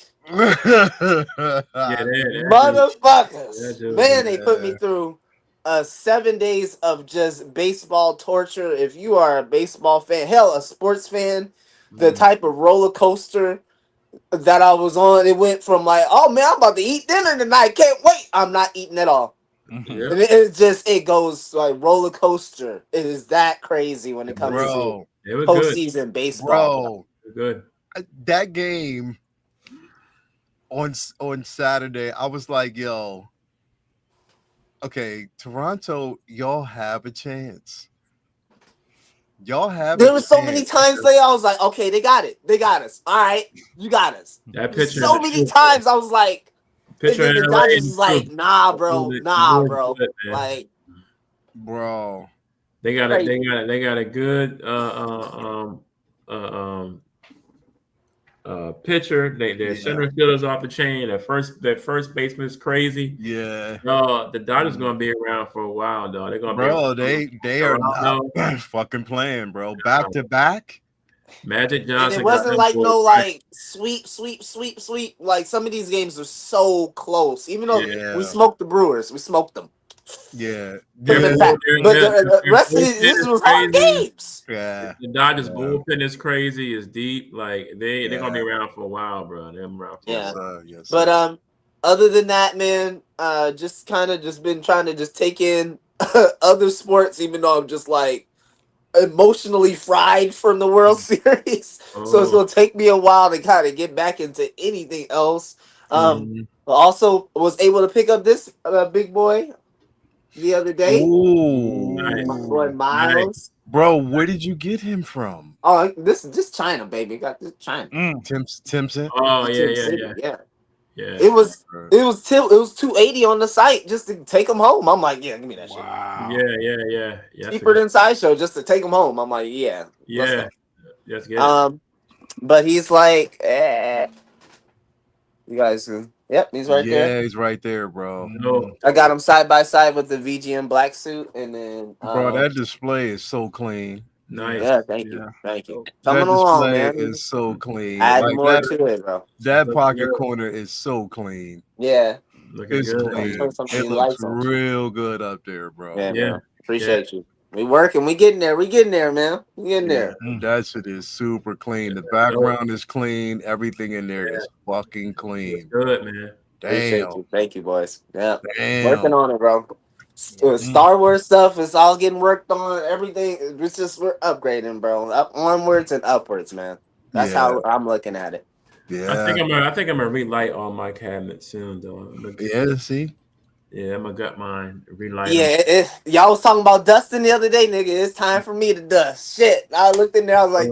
Motherfuckers. Man, they put me through 7 days of just baseball torture. If you are a baseball fan, hell, a sports fan, the type of roller coaster that I was on, it went from like, oh man, I'm about to eat dinner tonight. Can't wait. I'm not eating at all. And it goes like roller coaster. It is that crazy when it comes to postseason baseball.
Good.
That game on Saturday, I was like, yo, okay, Toronto, y'all have a chance. There were so many times I was like, okay, they got it. They got us. All right, you got us.
That picture.
So many times I was like, the Dodgers is like, nah, bro. Like,
bro.
They got a good pitcher. Their center fielders off the chain. Their first baseman is crazy.
Yeah.
The Dodgers gonna be around for a while, though. They're gonna
they are not fucking playing, bro. Back to back.
Magic Johnson.
And it wasn't like no like sweep. Like some of these games are so close. Even though we smoked the Brewers, we smoked them.
Yeah.
But the rest of this was hard games.
Yeah.
The Dodgers bullpen is crazy, is deep. Like they're gonna be around for a while, bro. They're around for a while.
Yes,
but other than that, man, just kind of just been trying to just take in other sports, even though I'm just like emotionally fried from the World Series. So it's gonna take me a while to kind of get back into anything else. Also was able to pick up this big boy the other day.
Ooh,
my boy Miles.
Nice. Bro, where did you get him from?
Oh, this is just China, baby. Got this China.
Timpson.
Oh yeah.
It was 280 on the site just to take him home. I'm like, yeah, give me that shit.
Wow. Yeah.
Cheaper than Sideshow just to take him home. I'm like, yeah.
That's good.
But he's like, you guys. Yep, he's right there.
Yeah, he's right there, bro.
I got him side by side with the VGM black suit, and then
bro, that display is so clean.
Nice.
Yeah, thank you. Coming
that
along,
display
man.
is so clean.
Add more to it, bro.
That pocket corner is so clean.
Yeah,
it's clean. It looks real good up there, bro.
Yeah. Appreciate you. We working. We getting there. Man. We getting there.
That shit is super clean. The background is clean. Everything in there is fucking clean.
Good, man.
Damn.
Thank you, boys. Yeah.
Damn.
Working on it, bro. Star Wars stuff is all getting worked on. Everything. It's just we're upgrading, bro. Onwards and upwards, man. That's how I'm looking at it.
Yeah.
I think I'm gonna relight all my cabinets soon, though.
See.
Yeah, I'm gonna gut mine. Relight.
Yeah, y'all was talking about dusting the other day, nigga. It's time for me to dust. Shit, I looked in there. I was like,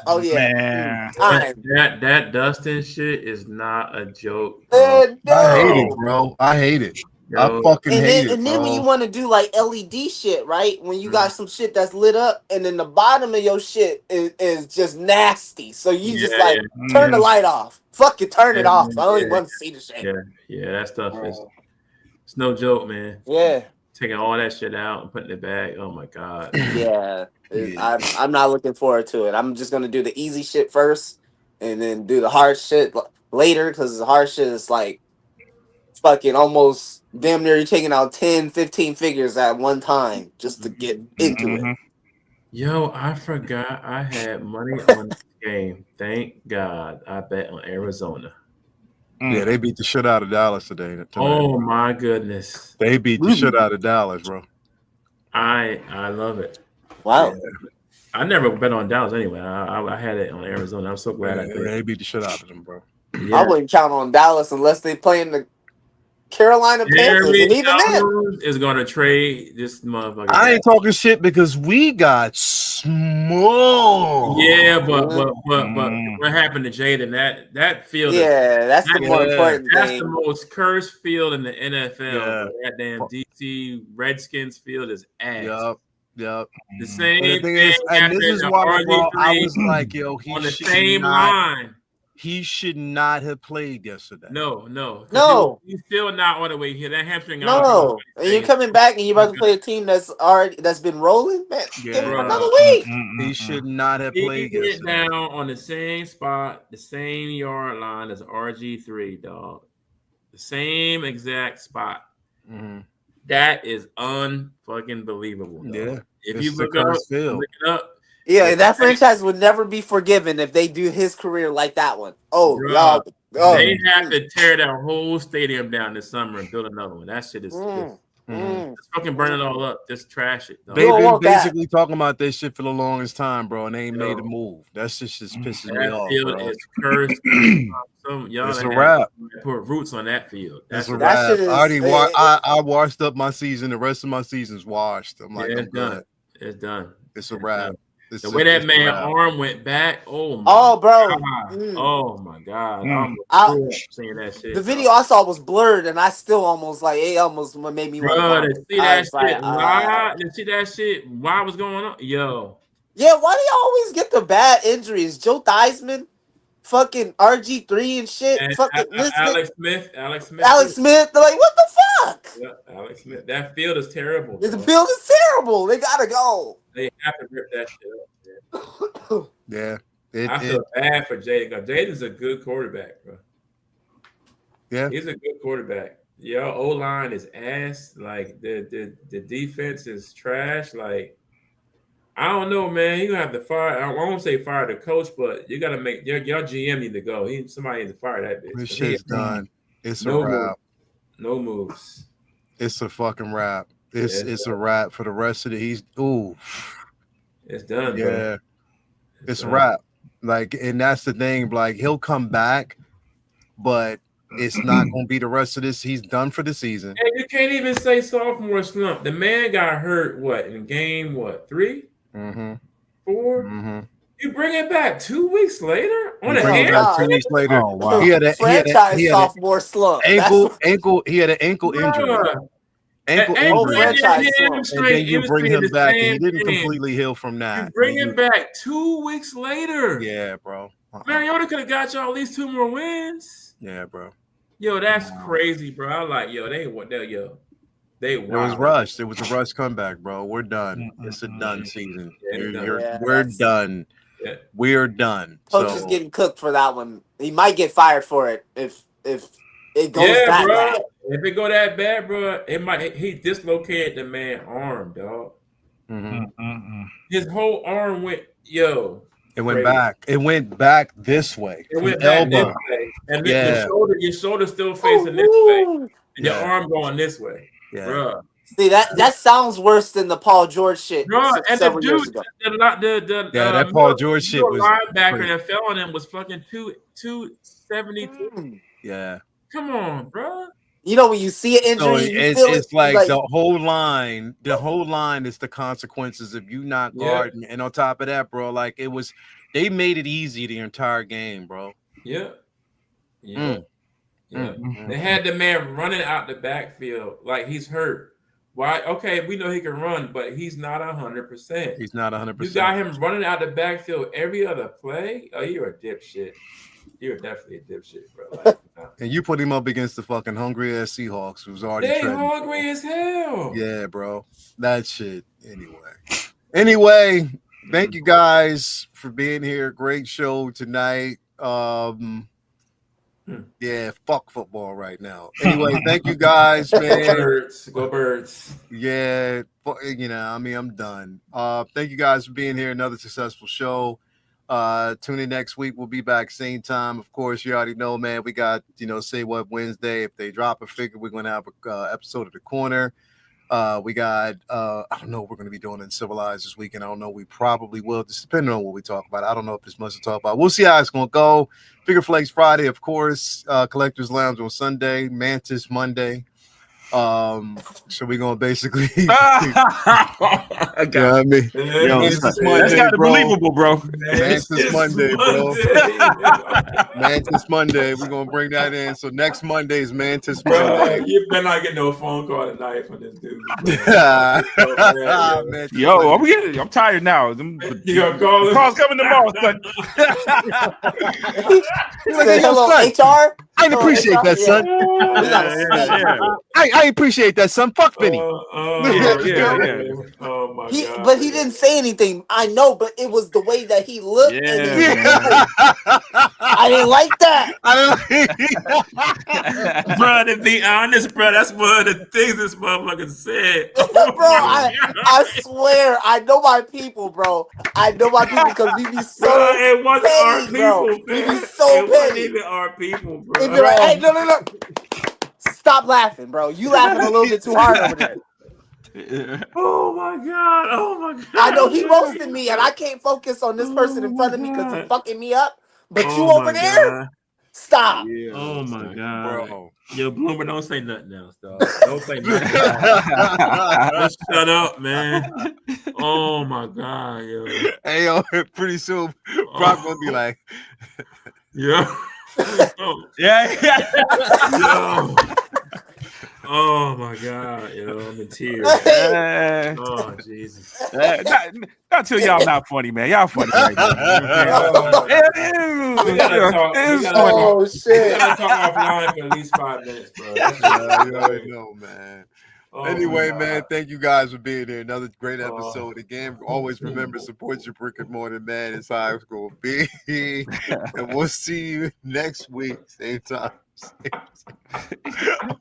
oh yeah,
time. That dusting shit is not a joke.
I hate it, bro. I hate it. I fucking hate it.
And then when you want to do like LED shit, right? When you got some shit that's lit up, and then the bottom of your shit is just nasty. So you just turn the light off. Fuck it, turn it off. I don't even want to see the shit.
Yeah, that stuff is. It's no joke, man.
Yeah.
Taking all that shit out and putting it back. Oh my god.
Yeah. I'm not looking forward to it. I'm just gonna do the easy shit first, and then do the hard shit later. Because the hard shit is like fucking almost damn near you're taking out 10, 15 figures at one time just to get into it.
Yo, I forgot I had money on this game. Thank God I bet on Arizona.
Yeah, they beat the shit out of Dallas tonight.
Oh my goodness.
They beat the shit out of Dallas, bro.
I love it.
Wow.
Yeah. I never bet on Dallas anyway. I had it on Arizona. I'm so glad I did.
They beat the shit out of them, bro.
Yeah. I wouldn't count on Dallas unless they play in the Carolina Panthers. And even then
is going to trade this motherfucker.
I ain't talking shit because we got small.
Yeah, but what happened to Jaden? That field?
Yeah, that's the more important
That's
thing.
the most cursed field in the NFL.
Yeah.
That damn DC Redskins field is ass.
Yep.
The same
thing is, and this is why, bro, I was like, yo, he
on the same line.
He should not have played yesterday.
No.
He's still not all the way here. That hamstring.
No, and you're coming back and you're about to play a team that's been rolling. Man, give him another week.
He should not have played
yesterday.
yesterday.
Get down on the same spot, the same yard line as RG3, dog. The same exact spot.
Mm-hmm.
That is unfucking believable. Dog.
Yeah.
If you look it up.
Yeah, that franchise would never be forgiven if they do his career like that one. Oh, y'all.
They have to tear that whole stadium down this summer and build another one. That shit is just fucking burn it all up. Just trash it. Dog.
They've been basically talking about this shit for the longest time, bro, and they ain't made a move. That shit just pisses me off.
Field
bro.
is cursed.
It's a wrap.
Put roots on that field.
That's a wrap. I washed up my season. The rest of my season's washed. I'm like, I'm done.
It's done.
It's a wrap.
The way that man's arm went back,
bro.
God. Oh my God. I'm seeing that shit.
The video I saw was blurred, and I still almost made me
want to see that shit live. You see that shit? Why was going on? Yo.
Yeah, why do y'all always get the bad injuries? Joe Theismann, fucking RG3 and shit.
And
fucking
Alex Smith.
They're like, what the fuck?
Yeah, Alex Smith. That field is terrible.
The field is terrible. They gotta go.
They have to rip that shit up.
Yeah.
I feel bad for Jaden. Jaden's a good quarterback, bro.
Yeah.
He's a good quarterback. Your O-line is ass. Like the defense is trash. Like, I don't know, man. You gonna have to fire. I won't say fire the coach, but you gotta make your GM need to go. Somebody needs to fire that bitch.
This shit's done. It's
no
a wrap.
No moves.
It's a fucking wrap. It's a wrap for the rest of the. It's
done.
Yeah,
bro.
it's a wrap. Like, and that's the thing. Like, he'll come back, but it's not going to be the rest of this. He's done for the season.
And you can't even say sophomore slump. The man got hurt. In game 3, 4?
Mm-hmm.
You bring it back 2 weeks later on a
hand. 2 weeks later,
oh, wow. He had a sophomore slump.
He had an ankle injury. Ankle injury. And then you bring him back, and he didn't completely heal from that.
You bring him back 2 weeks later.
Yeah, bro.
Mariota could have got y'all at least 2 more wins.
Yeah, bro.
Yo, that's crazy, bro. I like, It was
rushed. It was a rush comeback, bro. We're done. It's a done season. We're done.
Yeah.
We're done.
Coach is getting cooked for that one. He might get fired for it if it goes that bad.
If it go that bad, bro, he dislocated the man's arm, dog.
Mm-hmm.
His whole arm went, It
went back. It went back this way.
It went back this way. And your shoulder still facing this way. And your arm going this way.
Yeah.
Bro.
See, that sounds worse than the Paul George shit.
Bro, and the dude,
that Paul George shit was
linebacker that fell on him was fucking 272.
Yeah.
Come on, bro.
You know when you see an injury,
it's like the whole line. The whole line is the consequences of you not guarding. And on top of that, bro, like they made it easy the entire game, bro.
Yeah. They had the man running out the backfield like he's hurt. Why? Okay, we know he can run, but he's not 100%.
He's not 100%.
You got him running out the backfield every other play. Oh, you're a dipshit. You're definitely a dipshit, bro. Like,
and you put him up against the fucking hungry ass Seahawks, who's already
hungry as hell.
Yeah, bro. That shit. Anyway, thank you guys for being here. Great show tonight. Yeah, fuck football right now. Anyway, thank you guys, man.
Go Birds.
Yeah, I'm done. Thank you guys for being here. Another successful show. Tune in next week. We'll be back same time. Of course, you already know, man. We got, Say What Wednesday. If they drop a figure, we're going to have a episode of The Corner. We got, I don't know what we're going to be doing in Civilized this weekend. I don't know. We probably will, just depending on what we talk about. I don't know if there's much to talk about. We'll see how it's going to go. Figure Flakes Friday, of course. Collectors Lounge on Sunday. Mantis Monday. So we're going to basically. Mantis Monday,
that's got to be believable, bro.
Mantis Monday, bro. Mantis Monday. We're going to bring that in. So next Monday is Mantis Monday.
You better not get no phone call tonight from this dude.
Yo, I'm tired now. Calls coming tomorrow.
Hello, HR?
I didn't appreciate that, son. I appreciate that, son. Fuck Vinny.
Oh my God.
But he didn't say anything. I know, but it was the way that he looked. I didn't like that.
Bro, to be honest, bro, that's one of the things this motherfucker said.
Bro, I swear, I know my people, bro. I know my people because we be so
it wasn't
petty,
our people,
bro. We be so
it
petty.
wasn't even our people, bro.
If you're like, hey, no. Stop laughing, bro. You laughing a little bit too hard over there.
Oh my god!
I know he roasted me, and I can't focus on this person in front of me because he's fucking me up. But you over there, stop.
Yeah, oh my god,
bro.
Yo, Bloomer, don't say nothing else, dog. Don't say nothing. Just shut up, man. Oh my god, yo.
Hey, yo, pretty soon, Brock gonna be like,
yeah.
Yeah.
Yo. Oh my God, yo, I'm in tears. Oh Jesus!
Not till y'all not funny, man. Y'all funny right now.
We gotta talk. Oh shit! We gotta talk offline for at least 5 minutes, bro.
You already know, man. Oh, anyway, man, thank you guys for being here. Another great episode. Again, always remember, support your brick and mortar, man. It's how it's going to be. And we'll see you next week. Same time. Same time.